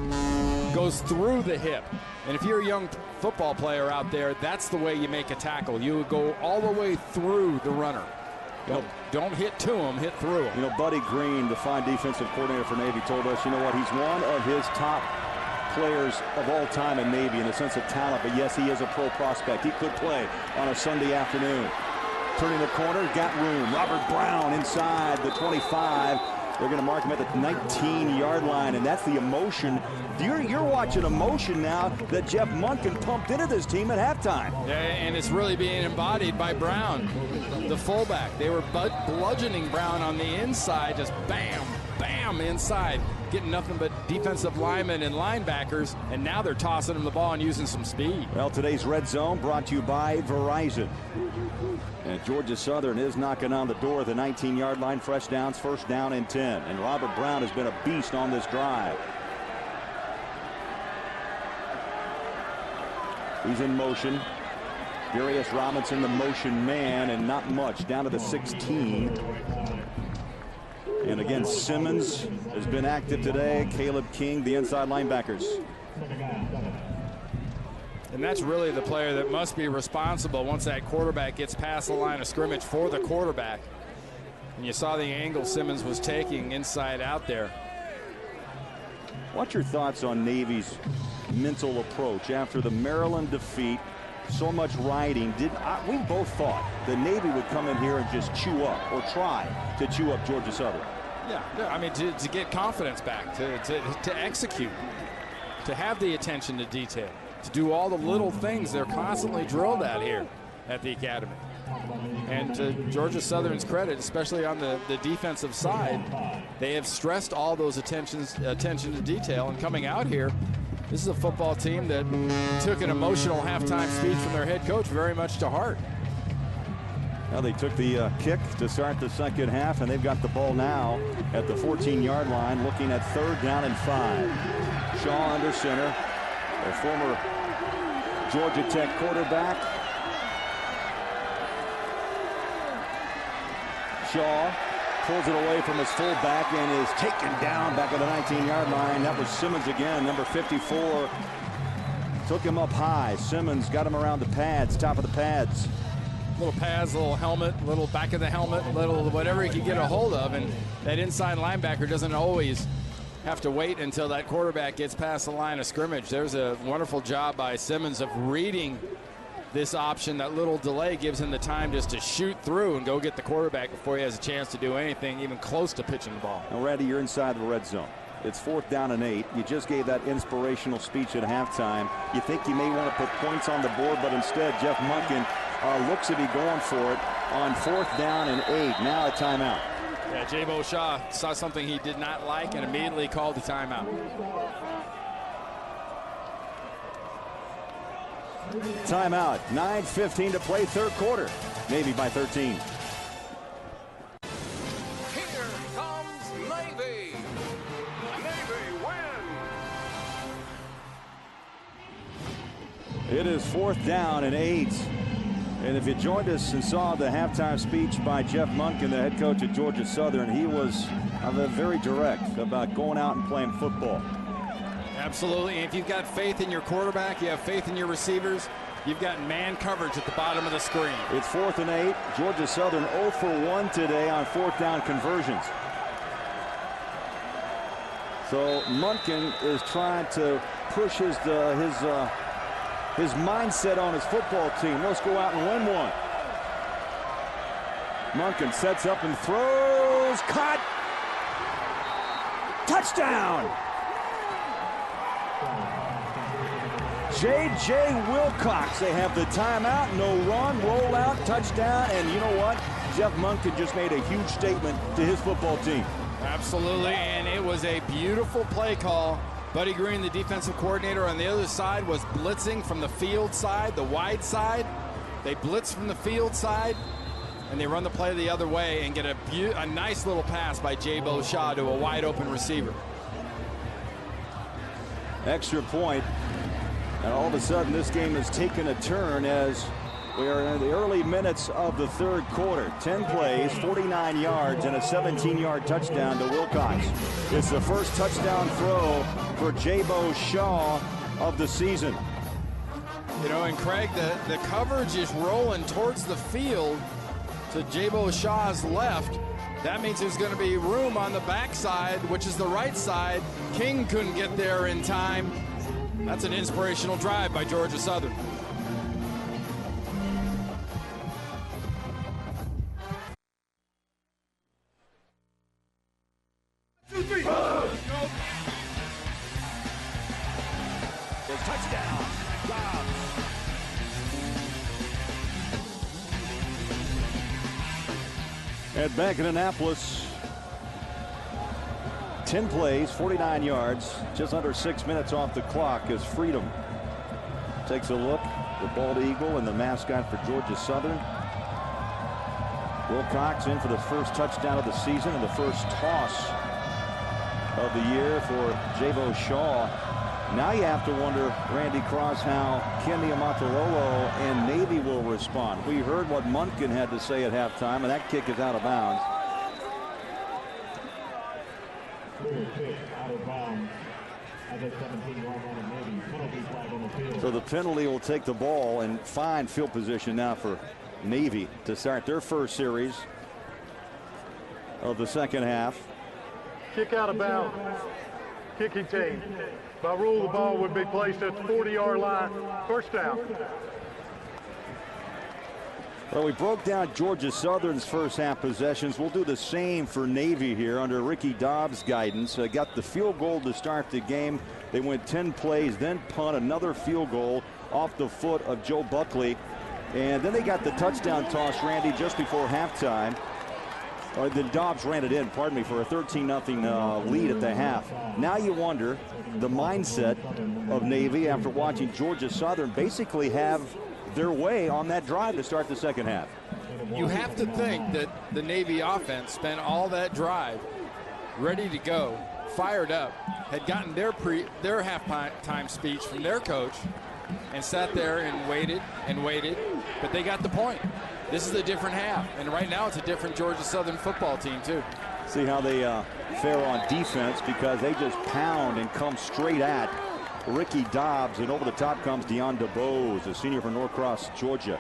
goes through the hip. And if you're a young football player out there, that's the way you make a tackle. You go all the way through the runner. Don't hit to him, hit through him. You know, Buddy Green, the fine defensive coordinator for Navy, told us, you know what, he's one of his top players of all time in Navy in the sense of talent, but yes, he is a pro prospect. He could play on a Sunday afternoon. Turning the corner, got room. Robert Brown inside the 25. They're going to mark him at the 19-yard line, and that's the emotion. You're watching emotion now that Jeff Monken pumped into this team at halftime. Yeah, and it's really being embodied by Brown, the fullback. They were bludgeoning Brown on the inside, just bam, bam inside, getting nothing but defensive linemen and linebackers, and now they're tossing him the ball and using some speed. Well, today's Red Zone brought to you by Verizon. And Georgia Southern is knocking on the door at the 19-yard line. Fresh downs, 1st down and 10. And Robert Brown has been a beast on this drive. He's in motion. Darius Robinson, the motion man, and not much, down to the 16. And again, Simmons has been active today. Caleb King, the inside linebackers. And that's really the player that must be responsible once that quarterback gets past the line of scrimmage for the quarterback. And you saw the angle Simmons was taking inside out there. What's your thoughts on Navy's mental approach after the Maryland defeat? So much riding. We both thought that Navy would come in here and just chew up, or try to chew up Georgia Southern. Yeah, I mean, to get confidence back, to execute, to have the attention to detail, to do all the little things they're constantly drilled at here at the academy. And to Georgia Southern's credit, especially on the defensive side, they have stressed all those attention to detail. And coming out here, this is a football team that took an emotional halftime speech from their head coach very much to heart. Now they took the kick to start the second half, and they've got the ball now at the 14-yard line, looking at 3rd down and 5. Shaw under center, a former Georgia Tech quarterback. Shaw pulls it away from his fullback and is taken down back at the 19-yard line. That was Simmons again, number 54. Took him up high. Simmons got him around the pads, top of the pads. Little pads, little helmet, little back of the helmet, little whatever he can get a hold of. And that inside linebacker doesn't always have to wait until that quarterback gets past the line of scrimmage. There's a wonderful job by Simmons of reading this option. That little delay gives him the time just to shoot through and go get the quarterback before he has a chance to do anything even close to pitching the ball. Now, Randy, you're inside the red zone. It's 4th down and 8. You just gave that inspirational speech at halftime. You think you may want to put points on the board, but instead Jeff Monken looks to be going for it on 4th down and 8. Now a timeout. Yeah, Jabo Shaw saw something he did not like and immediately called the timeout. Timeout. 9:15 to play, 3rd quarter. Navy by 13. Here comes Navy. Navy win. It is 4th down and 8. And if you joined us and saw the halftime speech by Jeff Monken, the head coach at Georgia Southern, he was very direct about going out and playing football. Absolutely. And if you've got faith in your quarterback, you have faith in your receivers, you've got man coverage at the bottom of the screen. It's 4th and 8. Georgia Southern 0 for 1 today on 4th down conversions. So Monken is trying to push his mindset on his football team. Let's go out and win one. Monken sets up and throws. Caught. Touchdown. J.J. Wilcox. They have the timeout. No run. Roll out. Touchdown. And you know what? Jeff Monken just made a huge statement to his football team. Absolutely. And it was a beautiful play call. Buddy Green, the defensive coordinator on the other side, was blitzing from the field side, the wide side. They blitz from the field side, and they run the play the other way and get a nice little pass by Jabo Shaw to a wide open receiver. Extra point. And all of a sudden, this game has taken a turn as we are in the early minutes of the 3rd quarter. 10 plays, 49 yards, and a 17-yard touchdown to Wilcox. It's the first touchdown throw for Jabo Shaw of the season. You know, and Craig, the coverage is rolling towards the field to Jabo Shaw's left. That means there's going to be room on the backside, which is the right side. King couldn't get there in time. That's an inspirational drive by Georgia Southern. Touchdown. And back in Annapolis, 10 plays, 49 yards, just under 6 minutes off the clock as Freedom takes a look. The bald eagle and the mascot for Georgia Southern. Wilcox in for the first touchdown of the season and the first toss of the year for Jabo Shaw. Now you have to wonder, Randy Cross, how Kenny Amatololo and Navy will respond. We heard what Monken had to say at halftime, and that kick is out of bounds. So the penalty will take the ball and find field position now for Navy to start their first series of the second half. Kick out of bounds. Kicking team. By rule, the ball would be placed at the 40-yard line. First down. Well, we broke down Georgia Southern's first half possessions. We'll do the same for Navy here under Ricky Dobbs' guidance. Got the field goal to start the game. They went 10 plays, then punt, another field goal off the foot of Joe Buckley. And then they got the touchdown toss, Randy, just before halftime. Then Dobbs ran it in, pardon me, for a 13-0 lead at the half. Now you wonder the mindset of Navy after watching Georgia Southern basically have their way on that drive to start the second half. You have to think that the Navy offense spent all that drive ready to go, fired up, had gotten their halftime speech from their coach, and sat there and waited, but they got the point. This is a different half, and right now it's a different Georgia Southern football team too. See how they fare on defense, because they just pound and come straight at Ricky Dobbs, and over the top comes Deion DeBose, a senior from Norcross, Georgia.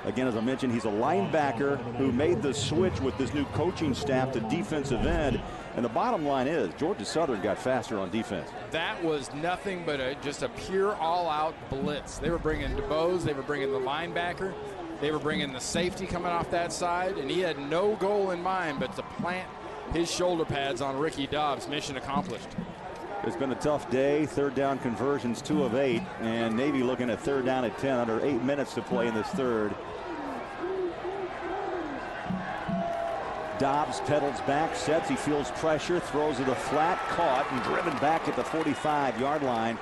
Again, as I mentioned, he's a linebacker who made the switch with this new coaching staff to defensive end. And the bottom line is Georgia Southern got faster on defense. That was nothing but just a pure all-out blitz. They were bringing DeBose, they were bringing the linebacker, they were bringing the safety coming off that side, and he had no goal in mind but to plant his shoulder pads on Ricky Dobbs. Mission accomplished. It's been a tough day. Third down conversions, 2 of 8. And Navy looking at third down at 10, under 8 minutes to play in this third. Dobbs pedals back, sets, he feels pressure, throws to the flat, caught and driven back at the 45-yard line.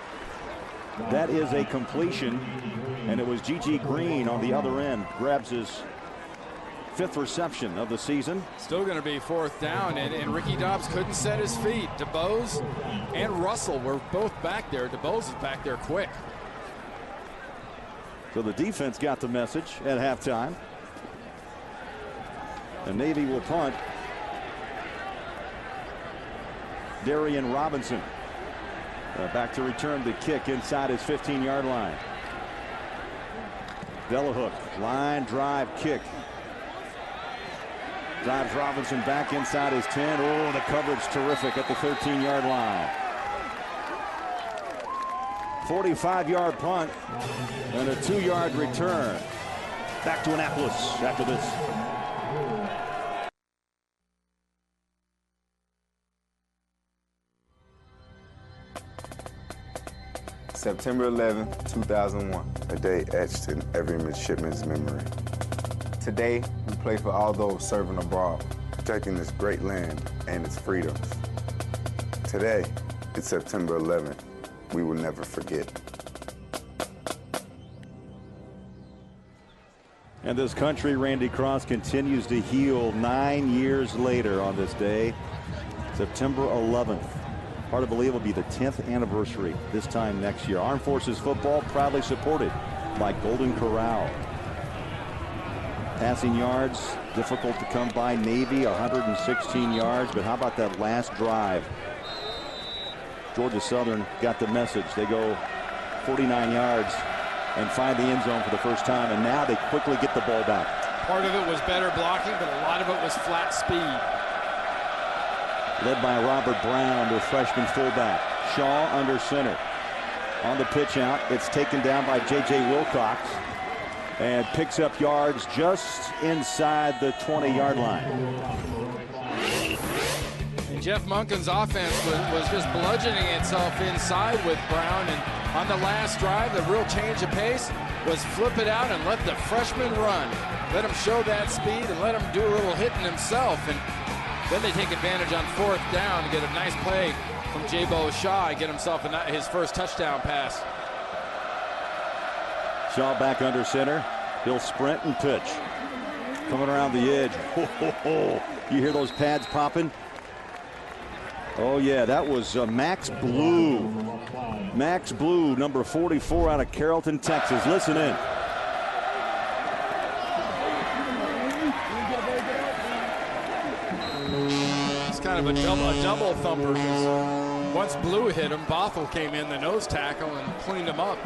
That is a completion, and it was G.G. Green on the other end. Grabs his 5th reception of the season. Still going to be 4th down, and Ricky Dobbs couldn't set his feet. DeBose and Russell were both back there. DeBose is back there quick. So the defense got the message at halftime. The Navy will punt. Darian Robinson back to return the kick inside his 15-yard line. Delahook, line drive kick. Drives Robinson back inside his 10. Oh, the coverage terrific at the 13-yard line. 45-yard punt and a 2-yard return. Back to Annapolis after this. September 11, 2001. A day etched in every midshipman's memory. Today, we play for all those serving abroad, protecting this great land and its freedoms. Today, it's September 11th. We will never forget. And this country, Randy Cross, continues to heal 9 years later on this day, September 11th. Hard to believe it'll be the 10th anniversary this time next year. Armed Forces football proudly supported by Golden Corral. Passing yards, difficult to come by. Navy, 116 yards, but how about that last drive? Georgia Southern got the message. They go 49 yards and find the end zone for the first time, and now they quickly get the ball back. Part of it was better blocking, but a lot of it was flat speed. Led by Robert Brown, their freshman fullback. Shaw under center. On the pitch out, it's taken down by J.J. Wilcox and picks up yards just inside the 20-yard line. And Jeff Monken's offense was just bludgeoning itself inside with Brown, and on the last drive, the real change of pace was flip it out and let the freshman run. Let him show that speed and let him do a little hitting himself. And then they take advantage on 4th down to get a nice play from Jabo Shaw and get himself his first touchdown pass. Shaw back under center. He'll sprint and pitch. Coming around the edge. Ho, ho, ho. You hear those pads popping? Oh, yeah, that was Max Blue. Max Blue, number 44 out of Carrollton, Texas. Listen in. Kind of a double thumper. Once Blue hit him, Bothell came in the nose tackle and cleaned him up.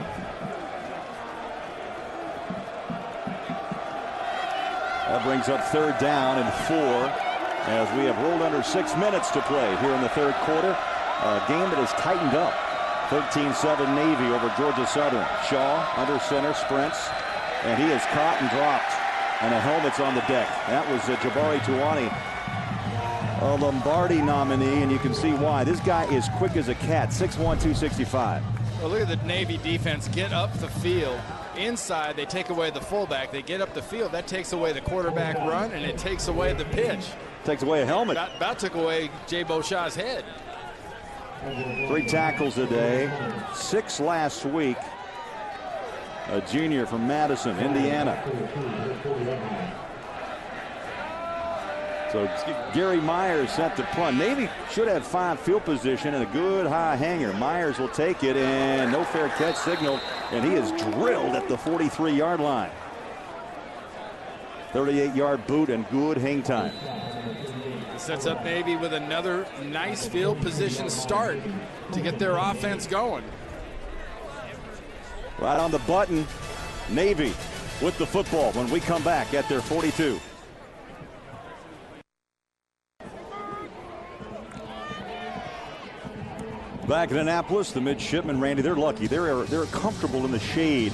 That brings up 3rd down and 4 as we have rolled under 6 minutes to play here in the 3rd quarter. A game that has tightened up. 13-7 Navy over Georgia Southern. Shaw under center, sprints, and he is caught and dropped. And a helmet's on the deck. That was Jabari Tuwani, a Lombardi nominee, and you can see why. This guy is quick as a cat, 6'1", 265. Well, look at the Navy defense get up the field. Inside, they take away the fullback. They get up the field. That takes away the quarterback run, and it takes away the pitch. Takes away a helmet. About took away Jabo Shaw's head. 3 tackles a day, 6 last week. A junior from Madison, Indiana. So Gary Myers sent the punt. Navy should have 5 field position and a good high hanger. Myers will take it, and no fair catch signal, and he is drilled at the 43-yard line. 38-yard boot and good hang time. Sets up Navy with another nice field position start to get their offense going. Right on the button, Navy with the football when we come back at their 42. Back in Annapolis, the midshipmen, Randy, they're lucky. They're comfortable in the shade.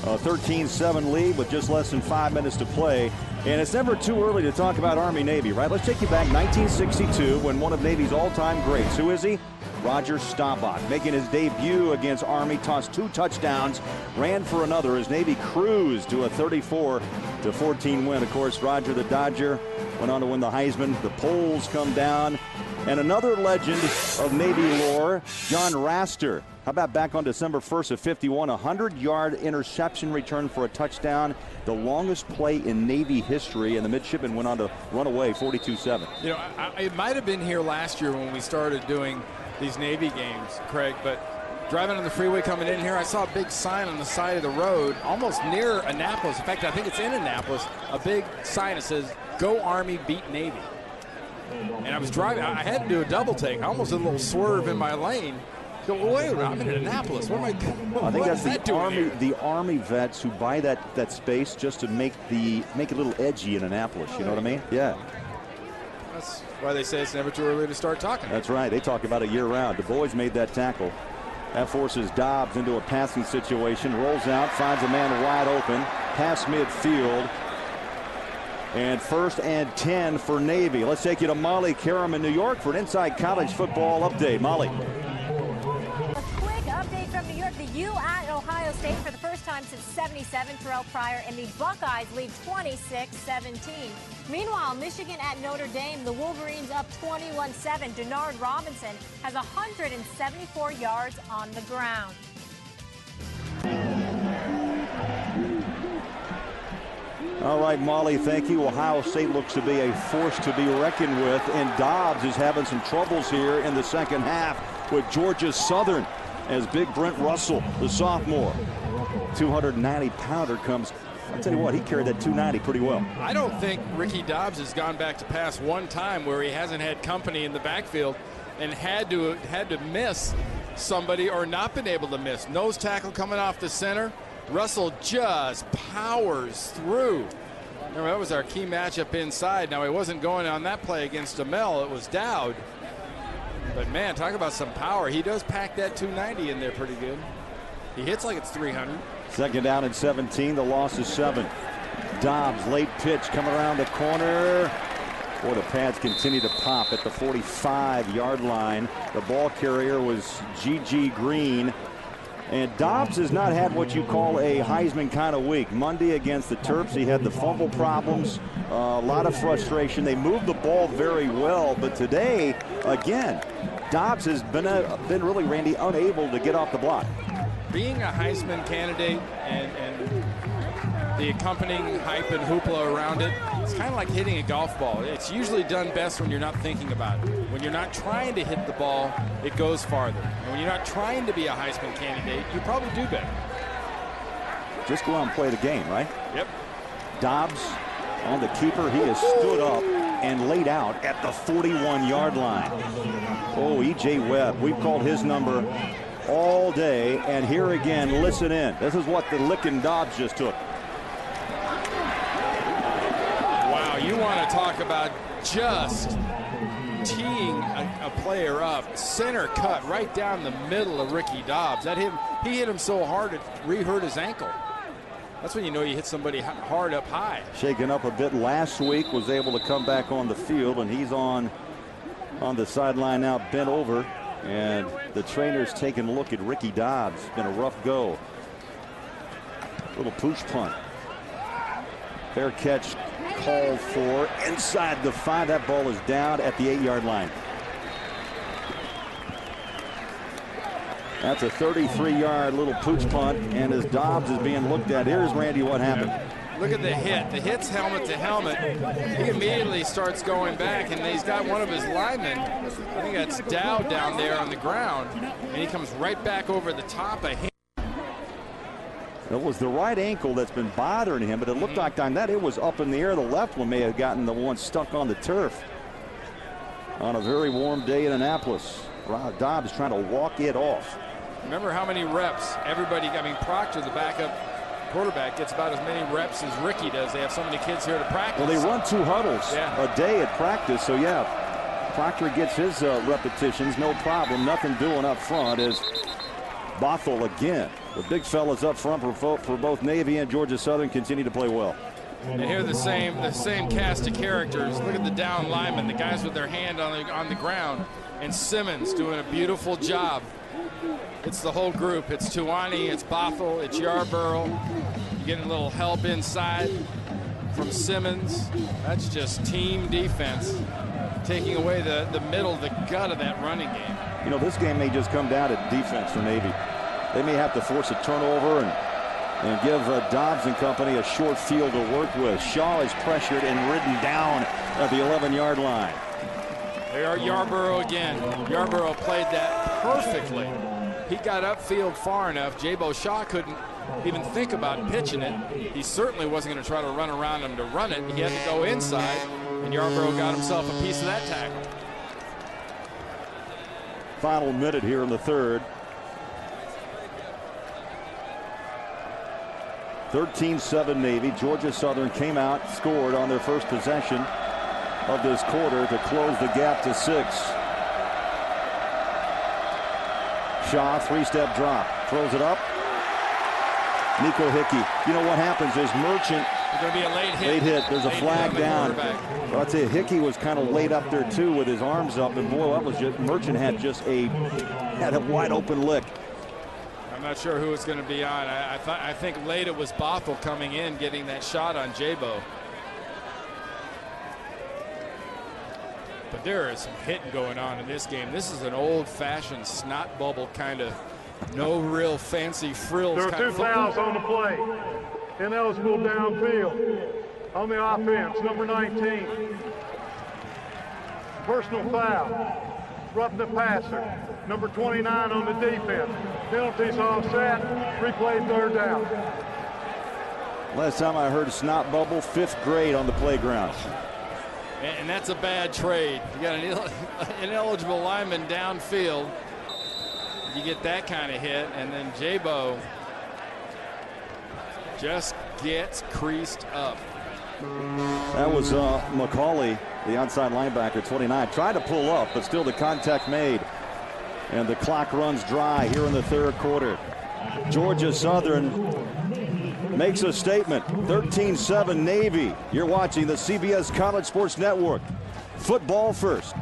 13-7 lead with just less than 5 minutes to play. And it's never too early to talk about Army-Navy, right? Let's take you back 1962 when one of Navy's all-time greats, who is he? Roger Staubach making his debut against Army, tossed 2 touchdowns, ran for another as Navy cruised to a 34-14 win. Of course, Roger the Dodger went on to win the Heisman. The polls come down. And another legend of Navy lore, John Raster. How about back on December 1st of 51, a 100-yard interception return for a touchdown, the longest play in Navy history, and the midshipman went on to run away 42-7. You know, it might have been here last year when we started doing these Navy games, Craig, but driving on the freeway coming in here, I saw a big sign on the side of the road, almost near Annapolis. In fact, I think it's in Annapolis, a big sign that says, "Go Army, beat Navy." And I was driving, I had to do a double take. I almost did a little swerve in my lane. Go, well, wait a minute, I'm in Annapolis. What am I think that's the the Army vets who buy that space just to make it a little edgy in Annapolis. You know what I mean? Yeah. That's why they say it's never too early to start talking. That's right. They talk about it year-round. Du Bois made that tackle. That forces Dobbs into a passing situation. Rolls out, finds a man wide open. Pass midfield. And 1st and 10 for Navy. Let's take you to Molly Karam in New York for an Inside College Football update. Molly. A quick update from New York. The U at Ohio State for the first time since '77, Terrell Pryor, and the Buckeyes lead 26-17. Meanwhile, Michigan at Notre Dame, the Wolverines up 21-7. Denard Robinson has 174 yards on the ground. All right, Molly, thank you. Ohio State looks to be a force to be reckoned with, and Dobbs is having some troubles here in the second half with Georgia Southern as Big Brent Russell, the sophomore, 290-pounder, comes. I'll tell you what, he carried that 290 pretty well. I don't think Ricky Dobbs has gone back to pass one time where he hasn't had company in the backfield and had to miss somebody or not been able to miss. Nose tackle coming off the center. Russell just powers through. Remember, that was our key matchup inside. Now, he wasn't going on that play against Amell. It was Dowd. But, man, talk about some power. He does pack that 290 in there pretty good. He hits like it's 300. Second down and 17. The loss is 7. Dobbs, late pitch, coming around the corner. Boy, the pads continue to pop at the 45-yard line. The ball carrier was G.G. Green. And Dobbs has not had what you call a Heisman kind of week. Monday against the Terps, he had the fumble problems, a lot of frustration. They moved the ball very well, but today, again, Dobbs has been really, Randy, unable to get off the block. Being a Heisman candidate and the accompanying hype and hoopla around it, it's kind of like hitting a golf ball. It's usually done best when you're not thinking about it. When you're not trying to hit the ball, it goes farther. And when you're not trying to be a Heisman candidate, you probably do better. Just go out and play the game, right? Yep. Dobbs on the keeper. He has stood up and laid out at the 41-yard line. Oh, E.J. Webb, we've called his number all day, and here again, listen in. This is what the licking Dobbs just took. Wow, you want to talk about just teeing a player up. Center cut right down the middle of Ricky Dobbs. He hit him so hard it re-hurt his ankle. That's when you know you hit somebody hard up high. Shaken up a bit last week, was able to come back on the field, and he's on the sideline now, bent over. And the trainer's taking a look at Ricky Dobbs. It's been a rough go. Little push punt. Fair catch called for inside the 5. That ball is down at the 8-yard line. That's a 33-yard little pooch punt, and as Dobbs is being looked at, here's Randy what happened. Look at the hit. The hit's helmet to helmet. He immediately starts going back, and he's got one of his linemen. I think that's Dowd down there on the ground, and he comes right back over the top of him. It was the right ankle that's been bothering him, but it looked like on that it was up in the air. The left one may have gotten the one stuck on the turf on a very warm day in Annapolis. Dobbs trying to walk it off. Remember how many reps everybody, Proctor, the backup quarterback, gets about as many reps as Ricky does. They have so many kids here to practice. Well, they run 2 huddles a day at practice, so yeah, Proctor gets his repetitions, no problem. Nothing doing up front as Bothell again. The big fellas up front for both Navy and Georgia Southern continue to play well. And here the same cast of characters. Look at the down linemen, the guys with their hand on the ground. and Simmons doing a beautiful job. It's the whole group. It's Tuani, it's Bothell, it's Yarborough. You're getting a little help inside from Simmons. That's just team defense, taking away the middle, the gut of that running game. You know, this game may just come down to defense for Navy. They may have to force a turnover and give Dobbs and company a short field to work with. Shaw is pressured and ridden down at the 11-yard line. There are Yarborough again. Yarborough played that perfectly. He got upfield far enough. Jabo Shaw couldn't even think about pitching it. He certainly wasn't going to try to run around him to run it. He had to go inside, and Yarborough got himself a piece of that tackle. Final minute here in the third. 13-7 Navy. Georgia Southern came out, scored on their first possession of this quarter to close the gap to 6. Shaw, three-step drop, throws it up. Nico Hickey. You know what happens is Merchant. There's going to be a late hit. Late hit. There's a flag down. Well, I'd say Hickey was kind of laid up there too with his arms up, and boy, that was just Merchant had a wide open lick. I'm not sure who it's going to be on. I think late it was Bothell coming in, getting that shot on Jabo. But there is some hitting going on in this game. This is an old-fashioned snot bubble kind of, no real fancy frills. There are 2 fouls on the play. Ineligible downfield. On the offense, number 19. Personal foul. Roughing the passer. Number 29 on the defense. Penalties offset. Replay, third down. Last time I heard snot bubble, 5th grade on the playground. And that's a bad trade. You got an ineligible lineman downfield. You get that kind of hit, and then Jabo just gets creased up. That was McCauley, the outside linebacker, 29. Tried to pull up, but still the contact made. And the clock runs dry here in the third quarter. Georgia Southern makes a statement. 13-7 Navy. You're watching the CBS College Sports Network. Football first.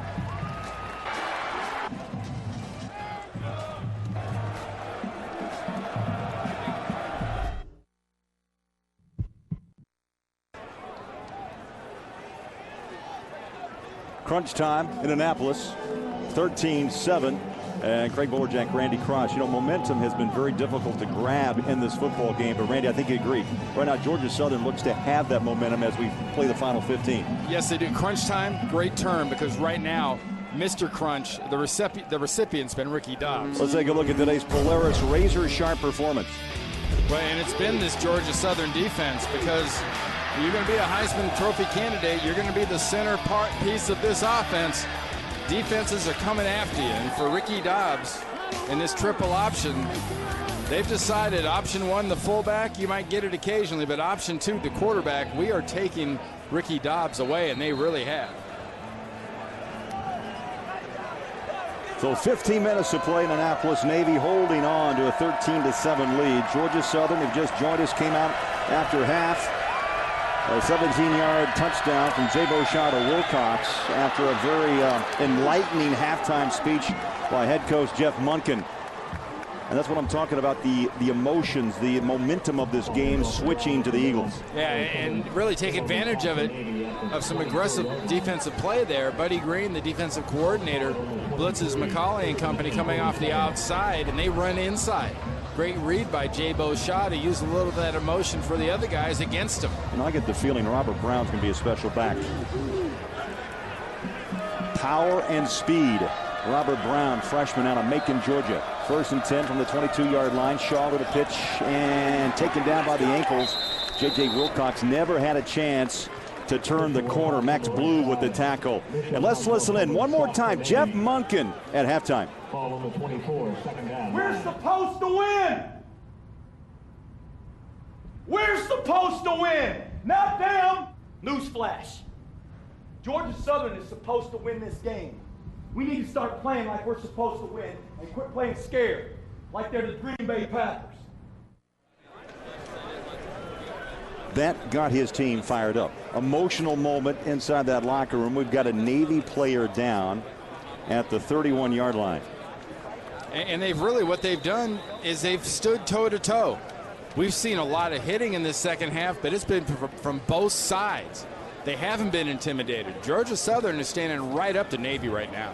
Crunch time in Annapolis. 13-7. And Craig Bolerjack, Randy Cross. You know, momentum has been very difficult to grab in this football game. But, Randy, I think you agree. Right now, Georgia Southern looks to have that momentum as we play the final 15. Yes, they do. Crunch time, great term, because right now, Mr. Crunch, the recipient's been Ricky Dobbs. Let's take a look at today's Polaris razor-sharp performance. Well, and it's been this Georgia Southern defense, because you're going to be a Heisman Trophy candidate. You're going to be the center piece of this offense. Defenses are coming after you, and for Ricky Dobbs in this triple option, they've decided option 1, the fullback, you might get it occasionally, but option 2, the quarterback, we are taking Ricky Dobbs away, and they really have. So 15 minutes to play in Annapolis. Navy holding on to a 13-7 lead. Georgia Southern, who just joined us, came out after half. A 17-yard touchdown from Jabo Shaw to Wilcox after a very enlightening halftime speech by head coach Jeff Monken. And that's what I'm talking about, the emotions, the momentum of this game switching to the Eagles. Yeah, and really take advantage of it, of some aggressive defensive play there. Buddy Green, the defensive coordinator, blitzes McCauley and company coming off the outside, and they run inside. Great read by Jabo Shaw to use a little of that emotion for the other guys against him. And I get the feeling Robert Brown's going to be a special back. Power and speed. Robert Brown, freshman out of Macon, Georgia. 1st and 10 from the 22-yard line. Shaw with a pitch and taken down by the ankles. J.J. Wilcox never had a chance to turn the corner. Max Blue with the tackle. And let's listen in one more time. Jeff Monken at halftime. We're supposed to win. We're supposed to win, not them. Newsflash. Georgia Southern is supposed to win this game. We need to start playing like we're supposed to win and quit playing scared, like they're the Green Bay Packers. That got his team fired up. Emotional moment inside that locker room. We've got a Navy player down. at the 31-yard line. And they've really, what they've done is they've stood toe-to-toe. We've seen a lot of hitting in the second half, but it's been from both sides. They haven't been intimidated. Georgia Southern is standing right up to Navy right now.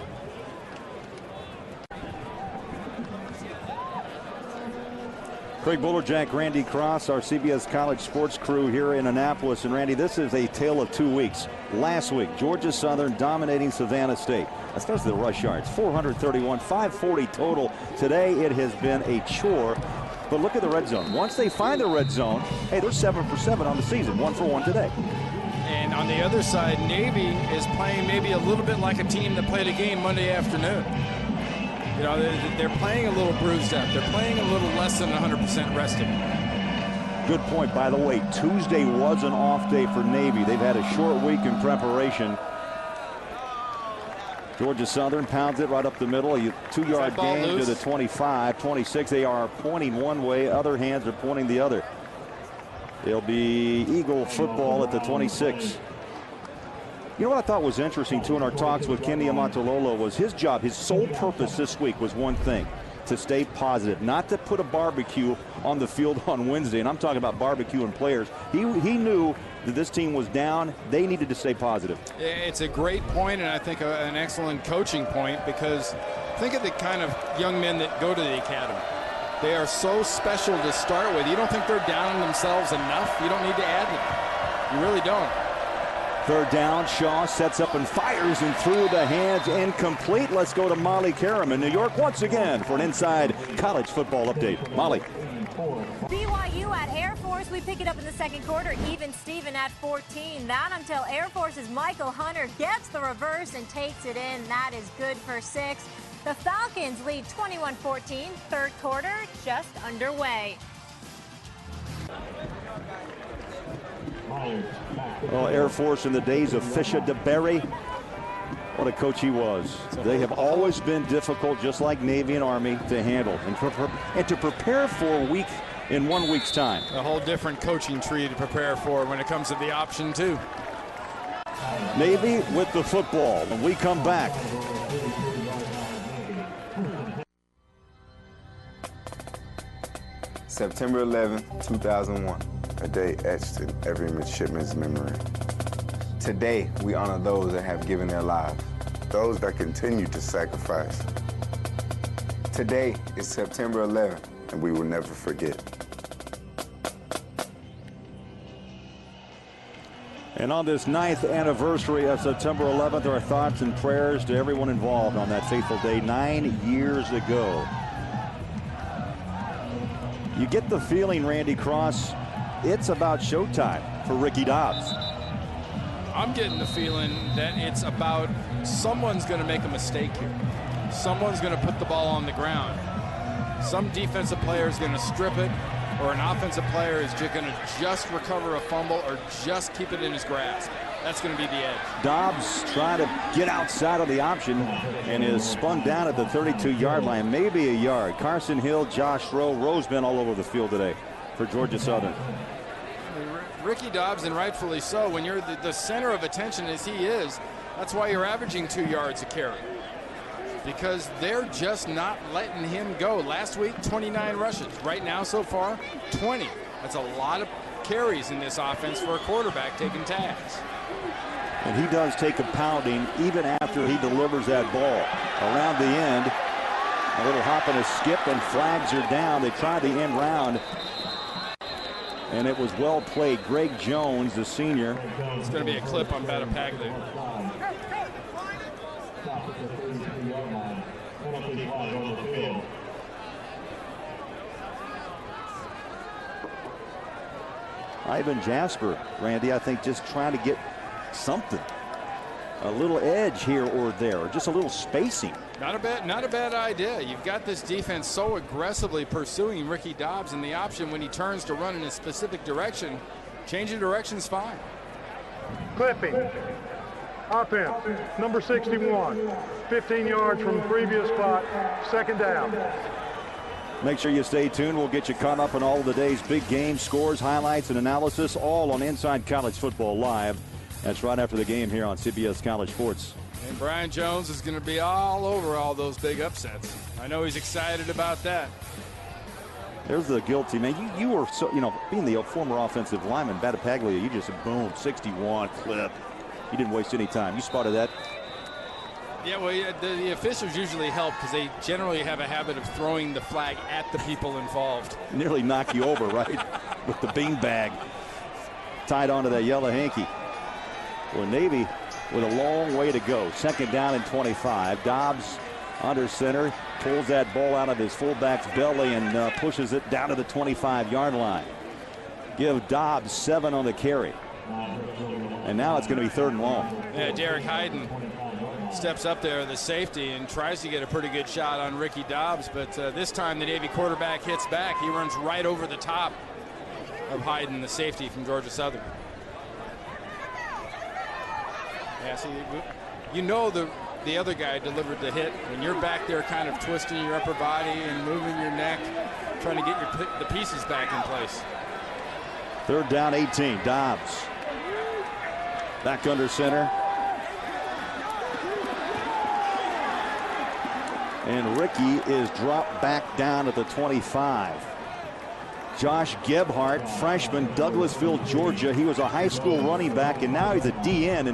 Craig Bolerjack, Randy Cross, our CBS College sports crew here in Annapolis. And Randy, this is a tale of 2 weeks. Last week, Georgia Southern dominating Savannah State, especially the rush yards, 431, 540 total. Today it has been a chore. But look at the red zone. Once they find the red zone, hey, they're 7 for 7 on the season, 1 for 1 today. And on the other side, Navy is playing maybe a little bit like a team that played a game Monday afternoon. You know, they're playing a little bruised up. They're playing a little less than 100% rested. Good point. By the way, Tuesday was an off day for Navy. They've had a short week in preparation. Georgia Southern pounds it right up the middle. A 2-yard gain to the 25, 26. They are pointing one way. Other hands are pointing the other. It'll be Eagle football at the 26. You know what I thought was interesting, too, in our talks with Kenny Amatololo was his job, his sole purpose this week was one thing, to stay positive, not to put a barbecue on the field on Wednesday. And I'm talking about barbecuing players. He knew that this team was down. They needed to stay positive. It's a great point, and I think an excellent coaching point, because think of the kind of young men that go to the academy. They are so special to start with. You don't think they're down on themselves enough? You don't need to add them. You really don't. Third down, Shaw sets up and fires, and through the hands, incomplete. Let's go to Molly Karam in New York once again for an Inside College Football update. Molly. BYU at Air Force. We pick it up in the second quarter. Even Steven at 14. That until Air Force's Michael Hunter gets the reverse and takes it in. That is good for 6. The Falcons lead 21-14. Third quarter just underway. Well, Air Force in the days of Fisher DeBerry. What a coach he was. They have always been difficult, just like Navy and Army, to handle and to prepare for a week in 1 week's time. A whole different coaching tree to prepare for when it comes to the option, too. Navy with the football. When we come back. September 11th, 2001. A day etched in every midshipman's memory. Today, we honor those that have given their lives. Those that continue to sacrifice. Today is September 11th. And we will never forget. And on this 9th anniversary of September 11th, our thoughts and prayers to everyone involved on that fateful day 9 years ago. You get the feeling, Randy Cross, it's about showtime for Ricky Dobbs. I'm getting the feeling that it's about someone's going to make a mistake here. Someone's going to put the ball on the ground. Some defensive player is going to strip it, or an offensive player is just going to just recover a fumble or just keep it in his grasp. That's going to be the edge. Dobbs trying to get outside of the option and is spun down at the 32-yard line, maybe a yard. Carson Hill, Josh Rowe's been all over the field today for Georgia Southern. Ricky Dobbs, and rightfully so, when you're the center of attention as he is, that's why you're averaging 2 yards a carry. Because they're just not letting him go. Last week, 29 rushes. Right now, so far, 20. That's a lot of carries in this offense for a quarterback taking tags. And he does take a pounding even after he delivers that ball. Around the end, a little hop and a skip, and flags are down. They tried the end round, and it was well played. Greg Jones, the senior. It's going to be a clip on Battapaglia. Ivan Jasper, Randy, I think just trying to get something. A little edge here or there, or just a little spacing. Not a bad idea. You've got this defense so aggressively pursuing Ricky Dobbs, and the option when he turns to run in a specific direction, changing direction's fine. Clipping. Offense, number 61. 15 yards from the previous spot. Second down. Make sure you stay tuned. We'll get you caught up on all of the day's big games, scores, highlights, and analysis, all on Inside College Football Live. That's right after the game here on CBS College Sports. And Brian Jones is going to be all over all those big upsets. I know he's excited about that. There's the guilty, man. You were so, being the former offensive lineman, Battipaglia, you just, boom, 61, clip. You didn't waste any time. You spotted that. Yeah, well, the officials usually help because they generally have a habit of throwing the flag at the people involved. Nearly knock you over, right? With the beanbag tied onto that yellow hanky. Well, Navy with a long way to go. Second down and 25. Dobbs under center, pulls that ball out of his fullback's belly and pushes it down to the 25-yard line. Give Dobbs 7 on the carry. And now it's going to be 3rd and long. Yeah, Derek Hayden steps up there, the safety, and tries to get a pretty good shot on Ricky Dobbs, but this time the Navy quarterback hits back. He runs right over the top of Hayden, the safety from Georgia Southern. Yeah, see, you know the other guy delivered the hit when you're back there kind of twisting your upper body and moving your neck, trying to get the pieces back in place. 3rd down, 18. Dobbs back under center. And Ricky is dropped back down at the 25. Josh Gebhart, freshman, Douglasville, Georgia. He was a high school running back, and now he's a DN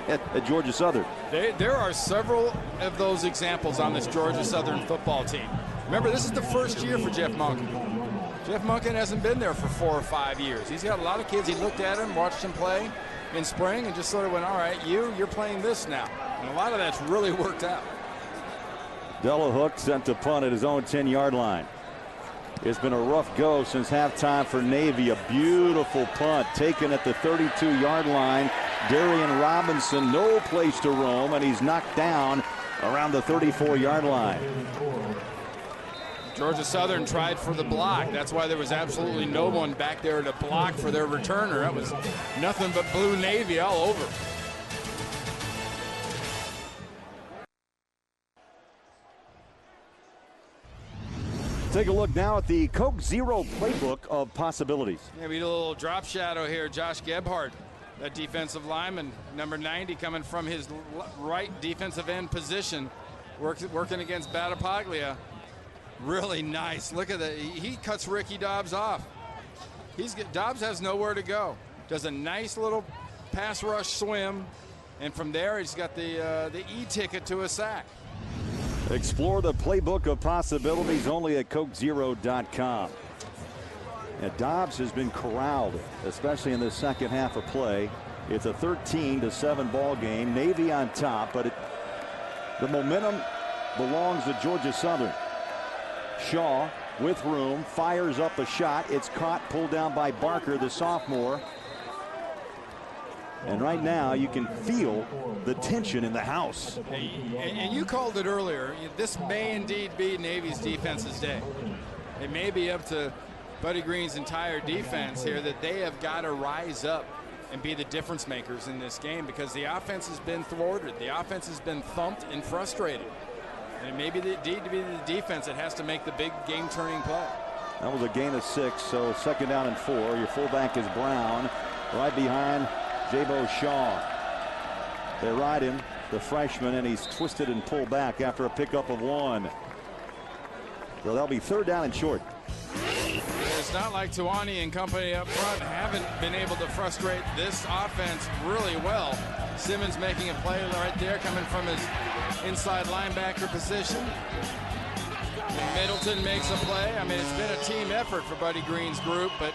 at Georgia Southern. There are several of those examples on this Georgia Southern football team. Remember, this is the first year for Jeff Monken. Jeff Monken hasn't been there for 4 or 5 years. He's got a lot of kids. He looked at them, watched them play in spring, and just sort of went, all right, you're playing this now. And a lot of that's really worked out. Delahook sent to punt at his own 10-yard line. It's been a rough go since halftime for Navy. A beautiful punt taken at the 32-yard line. Darian Robinson, no place to roam, and he's knocked down around the 34-yard line. Georgia Southern tried for the block. That's why there was absolutely no one back there to block for their returner. That was nothing but Blue Navy all over. Take a look now at the Coke Zero playbook of possibilities. Yeah, we did a little drop shadow here. Josh Gebhart, that defensive lineman, number 90, coming from his right defensive end position, working against Battipaglia. Really nice. Look at that. He cuts Ricky Dobbs off. Dobbs has nowhere to go. Does a nice little pass rush swim, and from there he's got the e-ticket to a sack. Explore the playbook of possibilities only at CokeZero.com. And Dobbs has been corralled, especially in the second half of play. It's a 13-7 ball game. Navy on top, but the momentum belongs to Georgia Southern. Shaw with room, fires up a shot. It's caught, pulled down by Barker, the sophomore. And right now you can feel the tension in the house. And you called it earlier. This may indeed be Navy's defense's day. It may be up to Buddy Green's entire defense here that they have got to rise up and be the difference makers in this game, because the offense has been thwarted. The offense has been thumped and frustrated. And it may be indeed to be the defense that has to make the big game-turning play. That was a gain of 6, so 2nd down and 4. Your fullback is Brown, right behind Jabo Shaw. They ride him, the freshman, and he's twisted and pulled back after a pickup of 1. So that'll be 3rd down and short. It's not like Tuani and company up front haven't been able to frustrate this offense really well. Simmons making a play right there, coming from his inside linebacker position. And Middleton makes a play. I mean, it's been a team effort for Buddy Green's group, but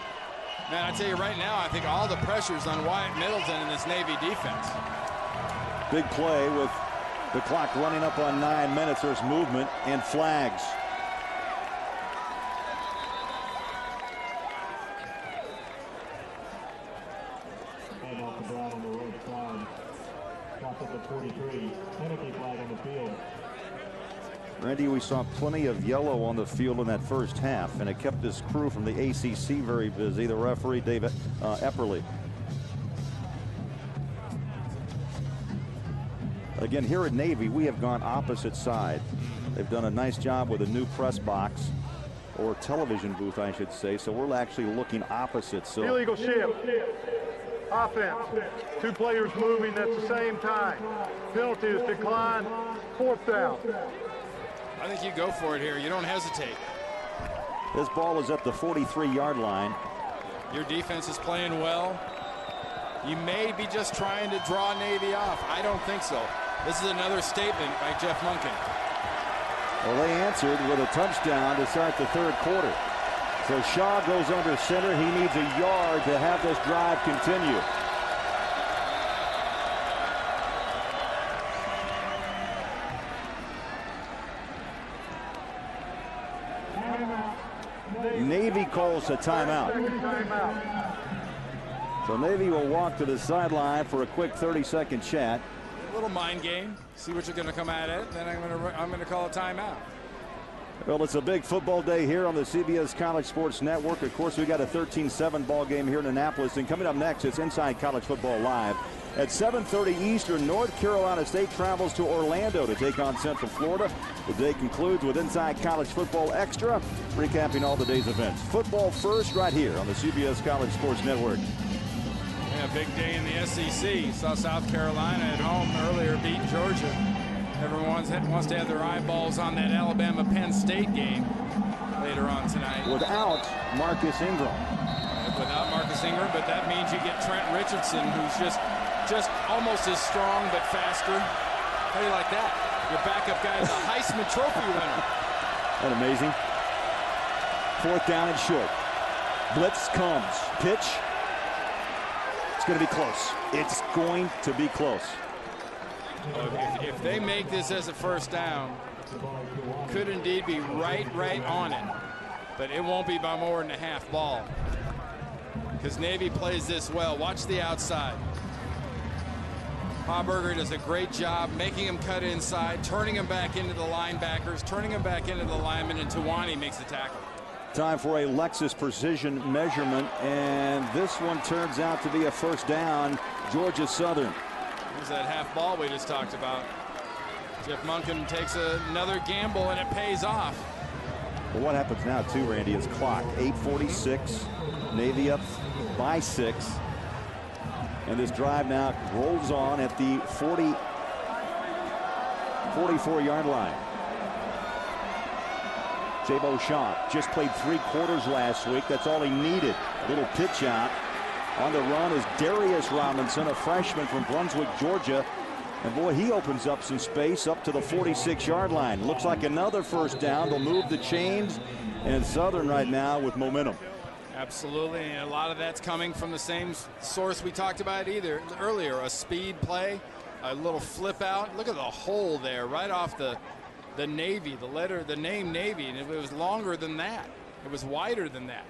man, I tell you right now, I think all the pressure's on Wyatt Middleton and this Navy defense. Big play with the clock running up on 9 minutes. There's movement and flags. Randy, we saw plenty of yellow on the field in that first half, and it kept his crew from the ACC very busy. The referee, David Epperly. Again, here at Navy, we have gone opposite side. They've done a nice job with a new press box, or television booth, I should say. So we're actually looking opposite. So illegal shift. Offense, 2 players moving at the same time. Penalty is declined, 4th down. I think you go for it here. You don't hesitate. This ball is at the 43-yard line. Your defense is playing well. You may be just trying to draw Navy off. I don't think so. This is another statement by Jeff Monken. Well, they answered with a touchdown to start the 3rd quarter. So Shaw goes under center. He needs a yard to have this drive continue. Navy calls a timeout. So Navy will walk to the sideline for a quick 30-second chat. A little mind game. See what you're going to come at it. Then I'm going to call a timeout. Well, it's a big football day here on the CBS College Sports Network. Of course, we got a 13-7 ball game here in Annapolis. And coming up next, it's Inside College Football Live. At 7:30 Eastern, North Carolina State travels to Orlando to take on Central Florida. The day concludes with Inside College Football Extra, recapping all the day's events. Football first right here on the CBS College Sports Network. Yeah, big day in the SEC. Saw South Carolina at home earlier beat Georgia. Everyone wants to have their eyeballs on that Alabama-Penn State game later on tonight. Without Marcus Ingram. Without Marcus Ingram, but that means you get Trent Richardson, who's just almost as strong but faster. How do you like that? Your backup guy is a Heisman Trophy winner. That amazing. 4th down and short. Blitz comes. Pitch. It's going to be close. It's going to be close. If they make this as a 1st down, could indeed be right on it, but it won't be by more than a half ball because Navy plays this well. Watch the outside. Hauberger does a great job making him cut inside, turning him back into the linebackers, turning him back into the linemen, and Tawani makes the tackle. Time for a Lexus precision measurement, and this one turns out to be a 1st down, Georgia Southern. Here's that half ball we just talked about. Jeff Monken takes another gamble, and it pays off. Well, what happens now, too, Randy, is clock. 8:46. Navy up by 6. And this drive now rolls on at the 44-yard line. Jay Beauchamp just played 3 quarters last week. That's all he needed. A little pitch out. On the run is Darius Robinson, a freshman from Brunswick, Georgia. And boy, he opens up some space up to the 46-yard line. Looks like another 1st down. They'll move the chains. And Southern right now with momentum. Absolutely, and a lot of that's coming from the same source we talked about earlier, a speed play, a little flip out. Look at the hole there right off the Navy, the name Navy, and it was longer than that. It was wider than that.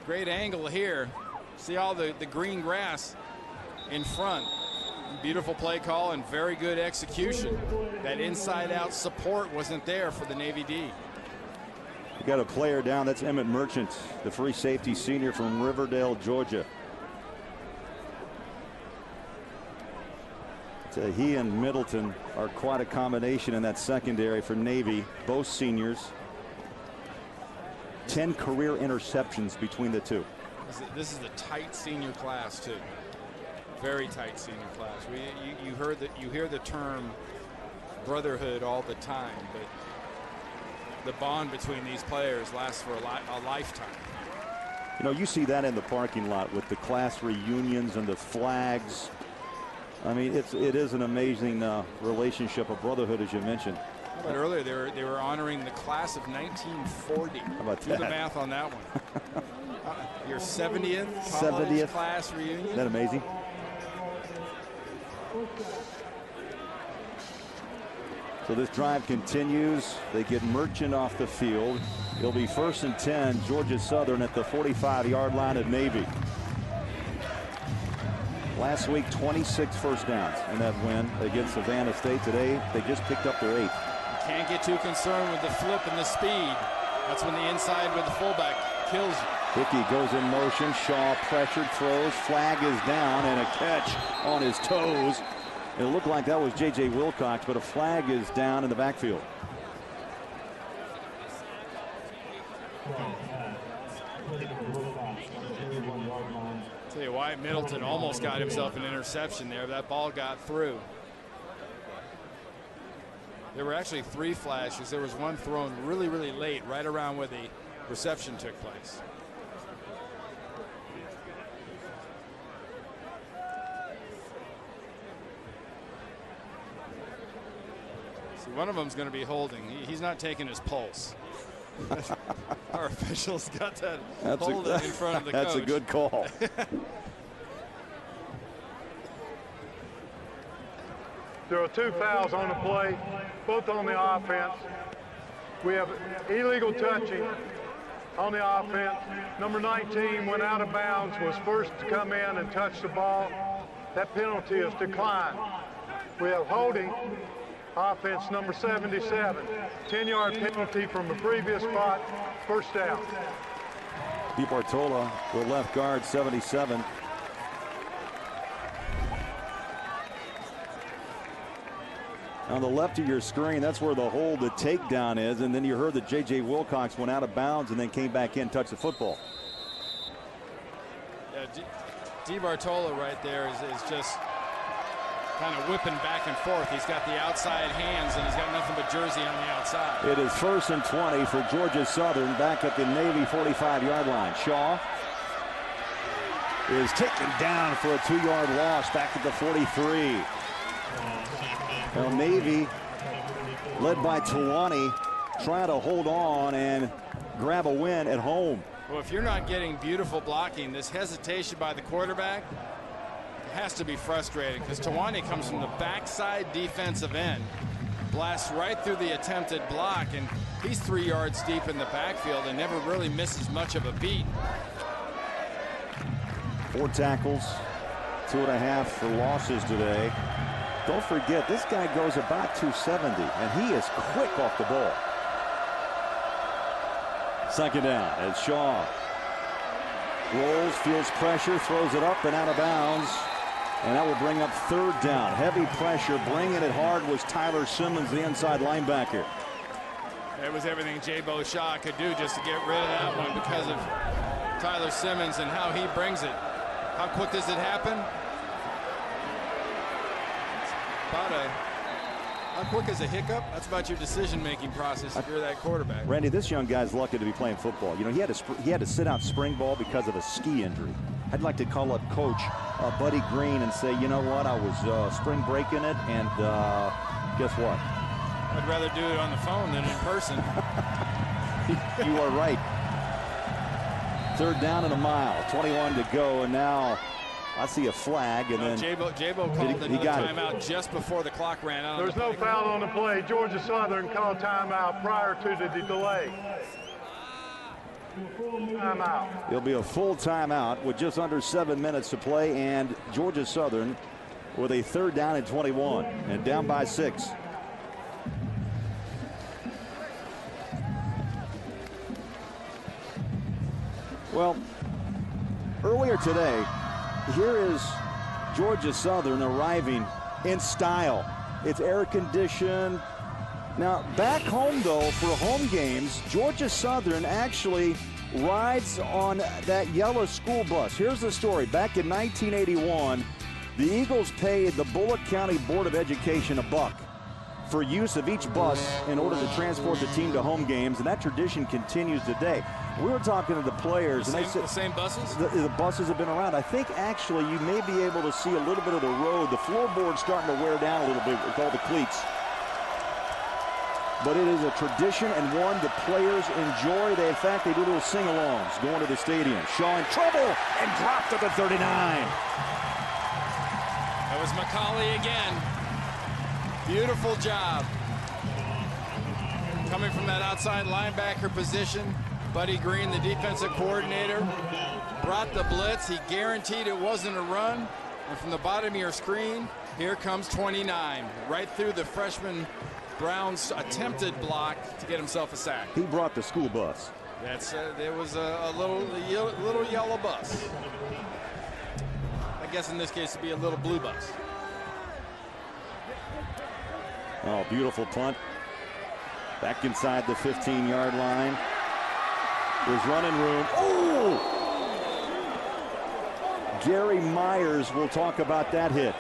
Great angle here. See all the green grass in front. Beautiful play call and very good execution. That inside out support wasn't there for the Navy D. We got a player down. That's Emmett Merchant, the free safety senior from Riverdale, Georgia. So he and Middleton are quite a combination in that secondary for Navy. Both seniors. 10 career interceptions between the two. This is a tight senior class too. Very tight senior class. You hear the term brotherhood all the time, but the bond between these players lasts for a lifetime. You know, you see that in the parking lot with the class reunions and the flags. I mean, it is an amazing relationship, a brotherhood, as you mentioned. But earlier they were honoring the class of 1940. How about Do that? the math on that one. Your 70th class reunion. Isn't that amazing? So this drive continues. They get Merchant off the field. It'll be 1st and 10, Georgia Southern at the 45-yard line at Navy. Last week, 26 1st downs in that win against Savannah State. Today, they just picked up their 8th. Can't get too concerned with the flip and the speed. That's when the inside with the fullback kills you. Hickey goes in motion. Shaw pressured, throws. Flag is down, and a catch on his toes. It looked like that was J.J. Wilcox, but a flag is down in the backfield. Tell you, Wyatt Middleton almost got himself an interception there. That ball got through. There were actually 3 flashes. There was one thrown really, really late, right around where the reception took place. See, one of them's going to be holding. He's not taking his pulse. Our officials got that holding in front of the coach. That's a good call. There are 2 fouls on the play, both on the offense. We have illegal touching on the offense. Number 19 went out of bounds, was first to come in and touch the ball. That penalty is declined. We have holding offense number 77. 10-yard penalty from the previous spot, first down. DiBartolo, the left guard, 77. On the left of your screen, that's where the hold, the takedown is, and then you heard that J.J. Wilcox went out of bounds and then came back in, touched the football. Yeah, DiBartolo right there is just kind of whipping back and forth. He's got the outside hands, and he's got nothing but jersey on the outside. It is 1st and 20 for Georgia Southern back at the Navy 45-yard line. Shaw is taken down for a 2-yard loss back at the 43. Well, Navy, led by Tawani, trying to hold on and grab a win at home. Well, if you're not getting beautiful blocking, this hesitation by the quarterback has to be frustrating, because Tawani comes from the backside defensive end, blasts right through the attempted block, and he's 3 yards deep in the backfield and never really misses much of a beat. 4 tackles, 2.5 for losses today. Don't forget, this guy goes about 270, and he is quick off the ball. 2nd down as Shaw rolls, feels pressure, throws it up and out of bounds. And that will bring up 3rd down. Heavy pressure, bringing it hard was Tyler Simmons, the inside linebacker. It was everything J-Bo Shaw could do just to get rid of that one because of Tyler Simmons and how he brings it. How quick does it happen? How quick is a hiccup? That's about your decision-making process if you're that quarterback. Randy, this young guy's lucky to be playing football. You know, he had to sit out spring ball because of a ski injury. I'd like to call up Coach Buddy Green and say, you know what, I was spring breaking it, and guess what? I'd rather do it on the phone than in person. You are right. 3rd down and a mile, 21 to go, and now I see a flag, and then J-Bo called another timeout just before the clock ran out. There's no foul on the play. Georgia Southern called timeout prior to the delay. Timeout. It'll be a full timeout with just under 7 minutes to play, and Georgia Southern with a 3rd down and 21 and down by 6. Well, earlier today, here is Georgia Southern arriving in style. It's air conditioned. Now, back home, though, for home games, Georgia Southern actually rides on that yellow school bus. Here's the story. Back in 1981, the Eagles paid the Bullock County Board of Education $1 for use of each bus in order to transport the team to home games, and that tradition continues today. We were talking to the players, and they said the same buses? The buses have been around. I think actually you may be able to see a little bit of the road. The floorboard's starting to wear down a little bit with all the cleats. But it is a tradition and one the players enjoy. In fact, they do little sing-alongs going to the stadium. Shaw in trouble and dropped at the 39. That was McCauley again. Beautiful job. Coming from that outside linebacker position, Buddy Green, the defensive coordinator, brought the blitz. He guaranteed it wasn't a run. And from the bottom of your screen, here comes 29, right through the freshman Brown's attempted block to get himself a sack. He brought the school bus. There was a little yellow bus. I guess in this case it'd be a little blue bus. Oh, beautiful punt. Back inside the 15-yard line. There's running room. Oh! Gary Myers will talk about that hit.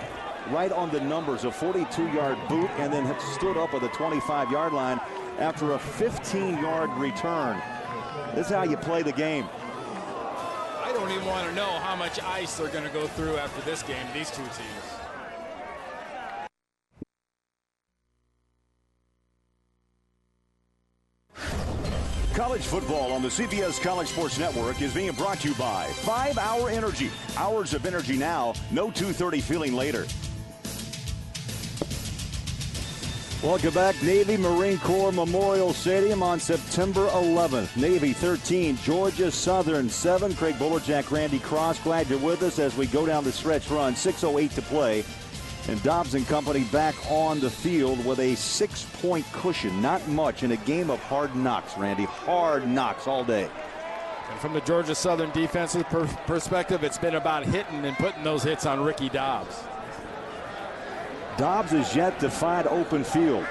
Right on the numbers, a 42-yard boot, and then stood up at the 25-yard line after a 15-yard return. This is how you play the game. I don't even want to know how much ice they're going to go through after this game, these two teams. College football on the CBS College Sports Network is being brought to you by 5 Hour Energy. Hours of energy now, no 2:30 feeling later. Welcome back, Navy Marine Corps Memorial Stadium on September 11th. Navy 13, Georgia Southern 7. Craig Bolerjack, Randy Cross, glad you're with us as we go down the stretch run. 6:08 to play. And Dobbs and company back on the field with a 6-point cushion. Not much in a game of hard knocks, Randy. Hard knocks all day. And from the Georgia Southern defensive perspective, it's been about hitting and putting those hits on Ricky Dobbs. Dobbs is yet to find open field.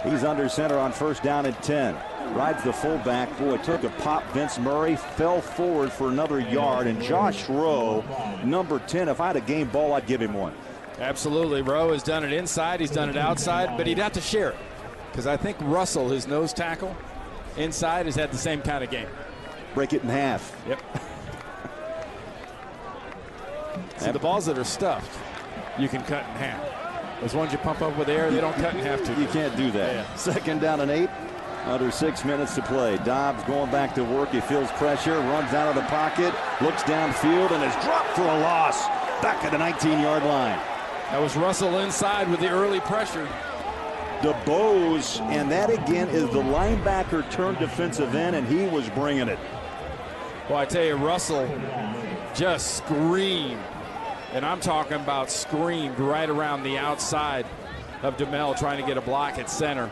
He's under center on 1st down and 10. Rides the fullback. Boy, took a pop. Vince Murray fell forward for another yard. And Josh Rowe, number 10, if I had a game ball, I'd give him one. Absolutely. Rowe has done it inside. He's done it outside. But he'd have to share it. Because I think Russell, his nose tackle, inside has had the same kind of game. Break it in half. Yep. See, the balls that are stuffed, you can cut in half. Those ones you pump up with air, they don't cut in half too. You can't do that. Yeah. 2nd down and 8. Under 6 minutes to play. Dobbs going back to work. He feels pressure, runs out of the pocket, looks downfield, and is dropped for a loss. Back at the 19-yard line. That was Russell inside with the early pressure. DeBose, and that again is the linebacker turned defensive end, and he was bringing it. Well, I tell you, Russell just screamed, and I'm talking about screamed right around the outside of DeMel trying to get a block at center.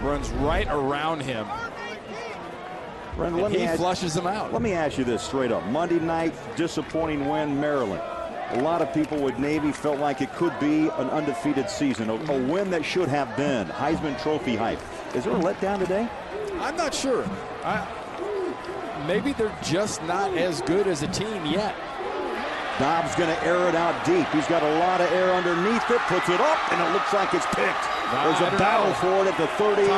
Runs right around him. Brandon, he flushes him out. Let me ask you this straight up. Monday night, disappointing win, Maryland. A lot of people with Navy felt like it could be an undefeated season, a win that should have been. Heisman Trophy hype. Is there a letdown today? I'm not sure. Maybe they're just not as good as a team yet. Dobbs going to air it out deep. He's got a lot of air underneath it, puts it up, and it looks like it's picked. There's a battle for it at the 37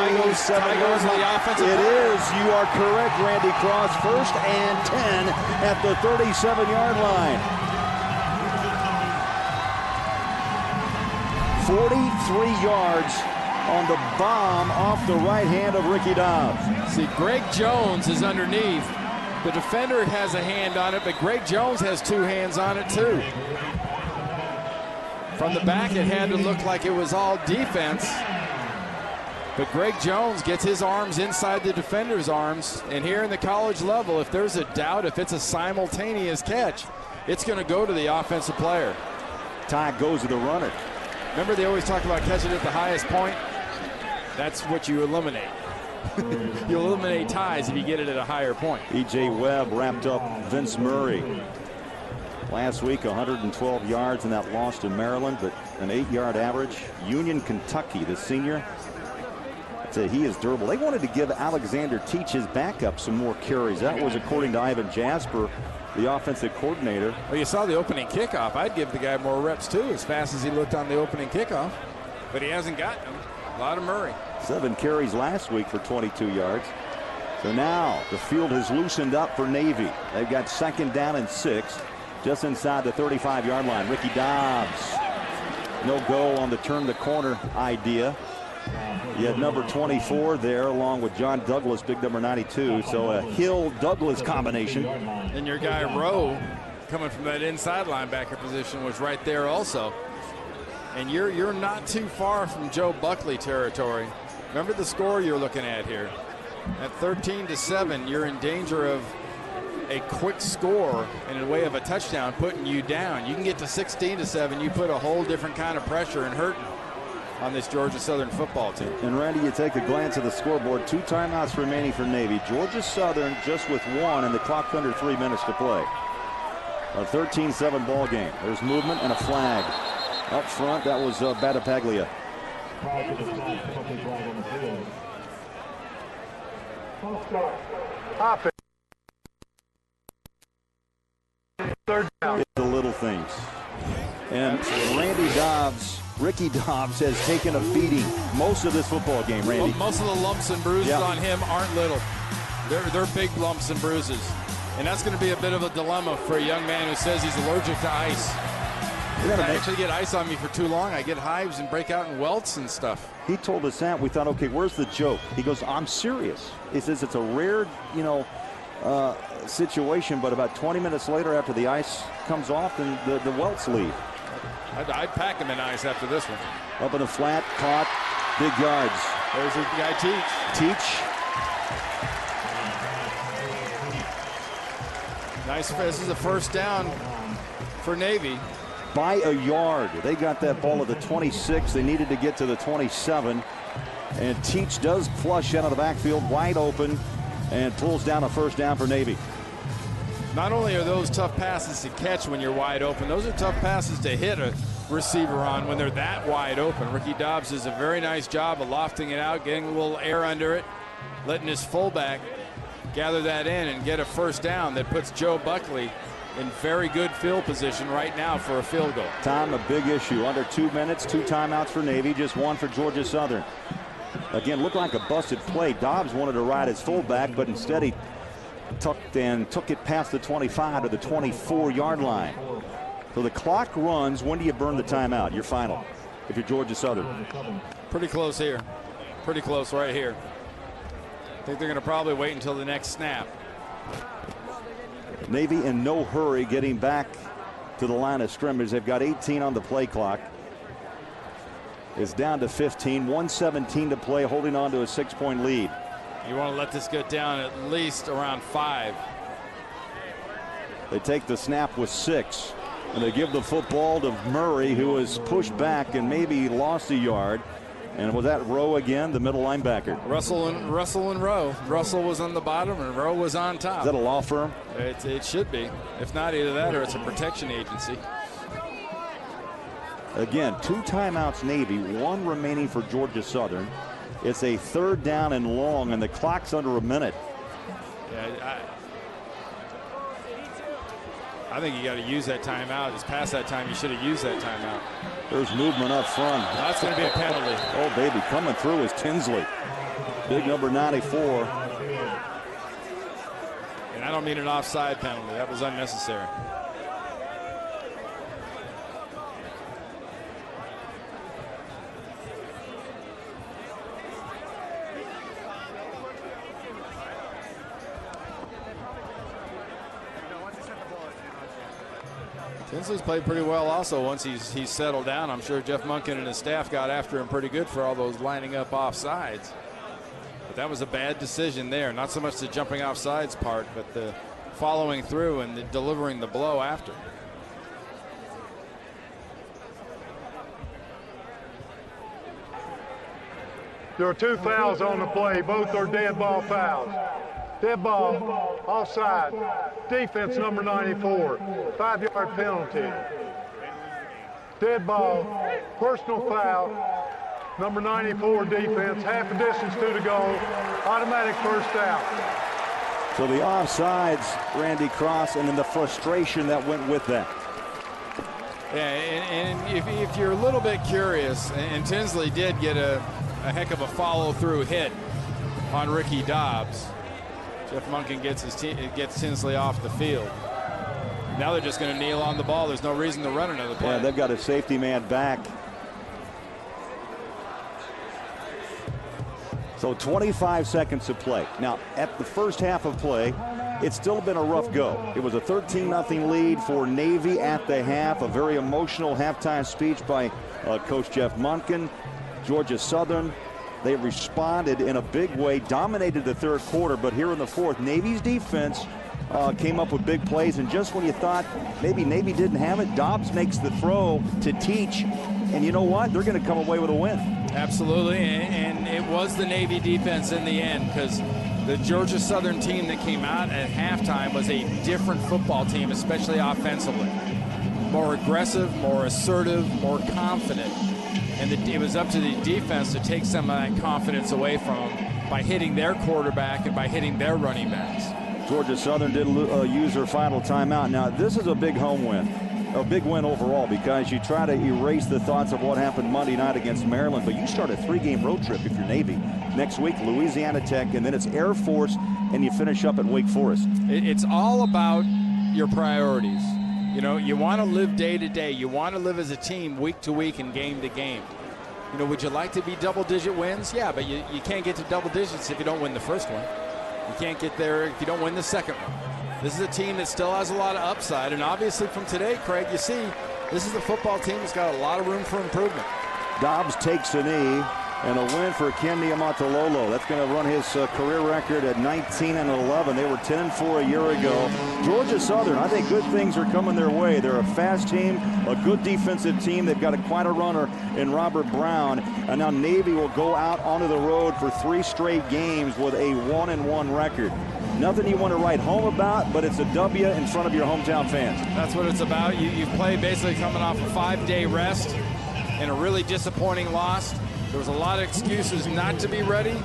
yard line. It is. You are correct, Randy Cross. 1st and 10 at the 37-yard line. 43 yards on the bomb off the right hand of Ricky Dobbs. See, Greg Jones is underneath. The defender has a hand on it, but Greg Jones has 2 hands on it too. From the back, it had to look like it was all defense. But Greg Jones gets his arms inside the defender's arms. And here in the college level, if there's a doubt, if it's a simultaneous catch, it's going to go to the offensive player. Tie goes to the runner. Remember, they always talk about catching at the highest point? That's what you eliminate. You eliminate ties if you get it at a higher point. E.J. Webb wrapped up Vince Murray. Last week, 112 yards in that loss to Maryland, but an 8-yard average. Union Kentucky, the senior. I'd say he is durable. They wanted to give Alexander Teach, his backup, some more carries. That was according to Ivan Jasper, the offensive coordinator. Well, you saw the opening kickoff. I'd give the guy more reps too, as fast as he looked on the opening kickoff. But he hasn't gotten them. A lot of Murray. 7 carries last week for 22 yards. So now the field has loosened up for Navy. They've got 2nd down and 6, just inside the 35-yard line. Ricky Dobbs, no go on the turn the corner idea. You had number 24 there along with John Douglas, big number 92. So a Hill-Douglas combination. And your guy Rowe, coming from that inside linebacker position, was right there also. And you're not too far from Joe Buckley territory. Remember the score you're looking at here. At 13-7, you're in danger of a quick score in a way of a touchdown putting you down. You can get to 16-7, you put a whole different kind of pressure and hurting on this Georgia Southern football team. And Randy, you take a glance at the scoreboard. 2 timeouts remaining for Navy. Georgia Southern just with 1 and the clock under 3 minutes to play. A 13-7 ball game. There's movement and a flag. Up front, that was Battipaglia. Offense. Third down. It's the little things. And Ricky Dobbs has taken a beating most of this football game, Randy. Well, most of the lumps and bruises on him aren't little. They're big lumps and bruises. And that's going to be a bit of a dilemma for a young man who says he's allergic to ice. If I actually get ice on me for too long, I get hives and break out in welts and stuff. He told us that. We thought, okay, where's the joke? He goes, I'm serious. He says it's a rare, situation, but about 20 minutes later after the ice comes off, then the welts leave. I'd pack him in ice after this one. Up in the flat, caught, big yards. There's the guy, Teach. Nice. This is a first down for Navy. By a yard. They got that ball at the 26. They needed to get to the 27. And Teach does flush out of the backfield, wide open, and pulls down a first down for Navy. Not only are those tough passes to catch when you're wide open, those are tough passes to hit a receiver on when they're that wide open. Ricky Dobbs does a very nice job of lofting it out, getting a little air under it, letting his fullback gather that in and get a first down that puts Joe Buckley in very good field position right now for a field goal. Time, a big issue. Under 2 minutes, 2 timeouts for Navy, just 1 for Georgia Southern. Again, looked like a busted play. Dobbs wanted to ride his fullback, but instead he took it past the 25 to the 24-yard line. So the clock runs. When do you burn the timeout? Your final, if you're Georgia Southern. Pretty close here. Pretty close right here. I think they're going to probably wait until the next snap. Navy in no hurry getting back to the line of scrimmage. They've got 18 on the play clock. It's down to 15, 1:17 to play, holding on to a 6-point lead. You want to let this get down at least around 5. They take the snap with 6, and they give the football to Murray, who was pushed back and maybe lost a yard. And was that Rowe again, the middle linebacker? Russell and Rowe. Russell was on the bottom and Rowe was on top. Is that a law firm? It should be. If not either that or it's a protection agency. Again, 2 timeouts Navy, 1 remaining for Georgia Southern. It's a 3rd down and long, and the clock's under a minute. Yeah, I think you got to use that timeout. It's past that time. You should have used that timeout. There's movement up front. That's going to be a penalty. Oh, baby, coming through is Tinsley. Big number 94. And I don't mean an offside penalty. That was unnecessary. Tinsley's played pretty well also once he's settled down. I'm sure Jeff Monken and his staff got after him pretty good for all those lining up offsides. But that was a bad decision there. Not so much the jumping offsides part, but the following through and the delivering the blow after. There are 2 fouls on the play. Both are dead ball fouls. Dead ball, offside, defense number 94, 5-yard penalty. Dead ball, personal foul, number 94 defense, half a distance to the goal, automatic first down. So the offsides, Randy Cross, and then the frustration that went with that. Yeah, and if you're a little bit curious, and Tinsley did get a heck of a follow-through hit on Ricky Dobbs. Jeff Monken gets Tinsley off the field. Now they're just going to kneel on the ball. There's no reason to run another play. Yeah, they've got a safety man back. So 25 seconds to play. Now, at the first half of play, it's still been a rough go. It was a 13-0 lead for Navy at the half. A very emotional halftime speech by Coach Jeff Monken. Georgia Southern, they responded in a big way, dominated the third quarter, but here in the fourth, Navy's defense came up with big plays, and just when you thought maybe Navy didn't have it, Dobbs makes the throw to Teach, and you know what? They're going to come away with a win. Absolutely, and it was the Navy defense in the end, because the Georgia Southern team that came out at halftime was a different football team, especially offensively. More aggressive, more assertive, more confident. And it was up to the defense to take some of that confidence away from them by hitting their quarterback and by hitting their running backs. Georgia Southern did use their final timeout. Now, this is a big home win, a big win overall, because you try to erase the thoughts of what happened Monday night against Maryland, but you start a 3-game road trip if you're Navy. Next week, Louisiana Tech, and then it's Air Force, and you finish up at Wake Forest. It's all about your priorities. You know, you want to live day to day. You want to live as a team week to week and game to game. You know, would you like to be double-digit wins? Yeah, but you can't get to double digits if you don't win the first one. You can't get there if you don't win the second one. This is a team that still has a lot of upside, and obviously from today, Craig, you see, this is a football team that's got a lot of room for improvement. Dobbs takes a knee, and a win for Ken Niumatalolo. That's going to run his career record at 19-11. They were 10-4 a year ago. Georgia Southern, I think good things are coming their way. They're a fast team, a good defensive team. They've got quite a runner in Robert Brown. And now Navy will go out onto the road for 3 straight games with a 1-1 record. Nothing you want to write home about, but it's a W in front of your hometown fans. That's what it's about. You've played basically coming off a 5-day rest and a really disappointing loss. There was a lot of excuses not to be ready.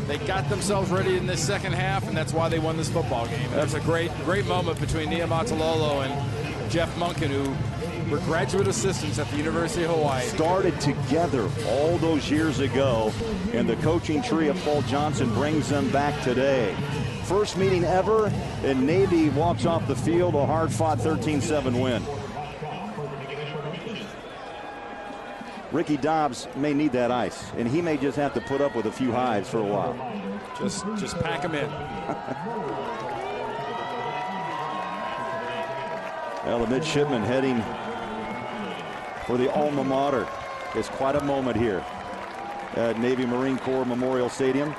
They got themselves ready in this second half, and that's why they won this football game. That's a great moment between Niumatalolo and Jeff Monken, who were graduate assistants at the University of Hawaii. Started together all those years ago, and the coaching tree of Paul Johnson brings them back today. First meeting ever, and Navy walks off the field, a hard-fought 13-7 win. Ricky Dobbs may need that ice, and he may just have to put up with a few highs for a while. Just pack them in. Well, the midshipman heading for the alma mater. It's quite a moment here at Navy Marine Corps Memorial Stadium.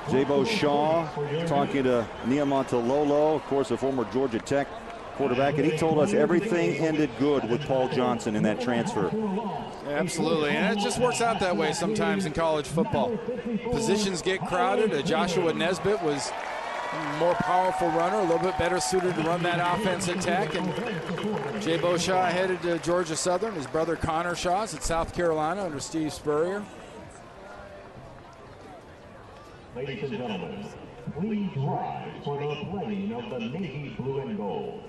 Jabo Shaw talking to Niumatalolo, of course, a former Georgia Tech quarterback, and he told us everything ended good with Paul Johnson in that transfer. Absolutely, and it just works out that way sometimes in college football. Positions get crowded. Joshua Nesbitt was a more powerful runner, a little bit better suited to run that offense attack, and Jabo Shaw headed to Georgia Southern. His brother Connor Shaw is at South Carolina under Steve Spurrier. Ladies and gentlemen, please rise for the playing of the Navy Blue and Gold.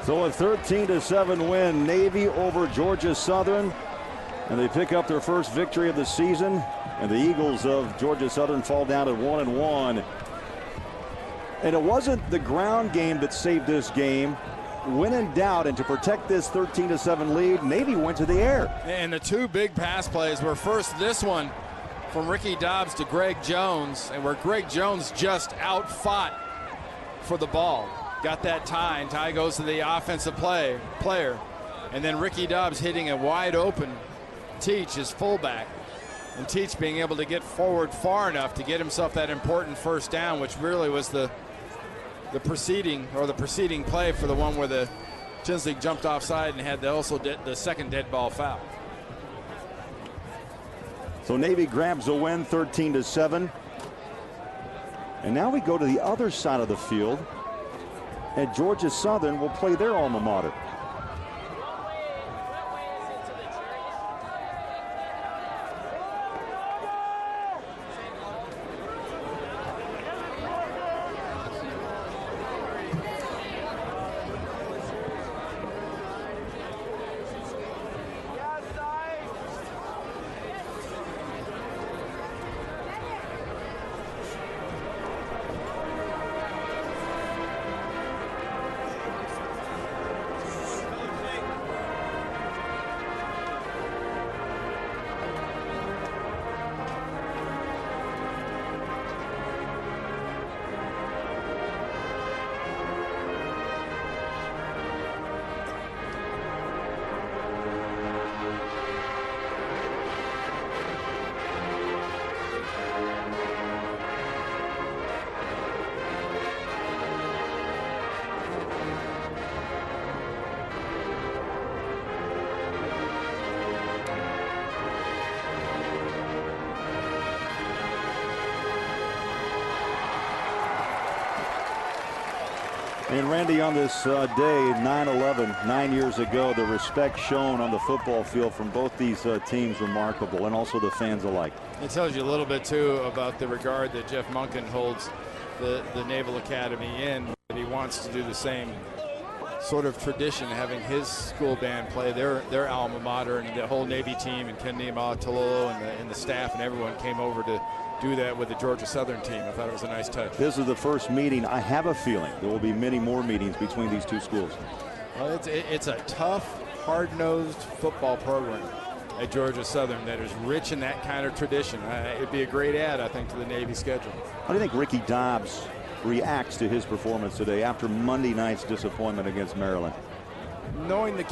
So a 13-7 win, Navy over Georgia Southern, and they pick up their first victory of the season, and the Eagles of Georgia Southern fall down at 1-1. And it wasn't the ground game that saved this game. When in doubt, and to protect this 13-7 lead, Navy went to the air. And the 2 big pass plays were first this one from Ricky Dobbs to Greg Jones, and where Greg Jones just outfought for the ball. Got that tie, and tie goes to the offensive player. And then Ricky Dobbs hitting a wide open Teach, his fullback. And Teach being able to get forward far enough to get himself that important first down, which really was the preceding play for the one where the Tinsley jumped offside and had the second dead ball foul. So Navy grabs a win, 13-7. And now we go to the other side of the field, and Georgia Southern will play their alma mater. And Randy, on this day, 9/11, 9 years ago, the respect shown on the football field from both these teams remarkable, and also the fans alike. It tells you a little bit, too, about the regard that Jeff Monken holds the Naval Academy in. That he wants to do the same sort of tradition, having his school band play their alma mater, and the whole Navy team, and Ken Niumatalolo and the staff and everyone came over to do that with the Georgia Southern team. I thought it was a nice touch. This is the first meeting. I have a feeling there will be many more meetings between these two schools. Well, it's a tough, hard-nosed football program at Georgia Southern that is rich in that kind of tradition. It'd be a great add, I think, to the Navy schedule. How do you think Ricky Dobbs reacts to his performance today after Monday night's disappointment against Maryland? Knowing the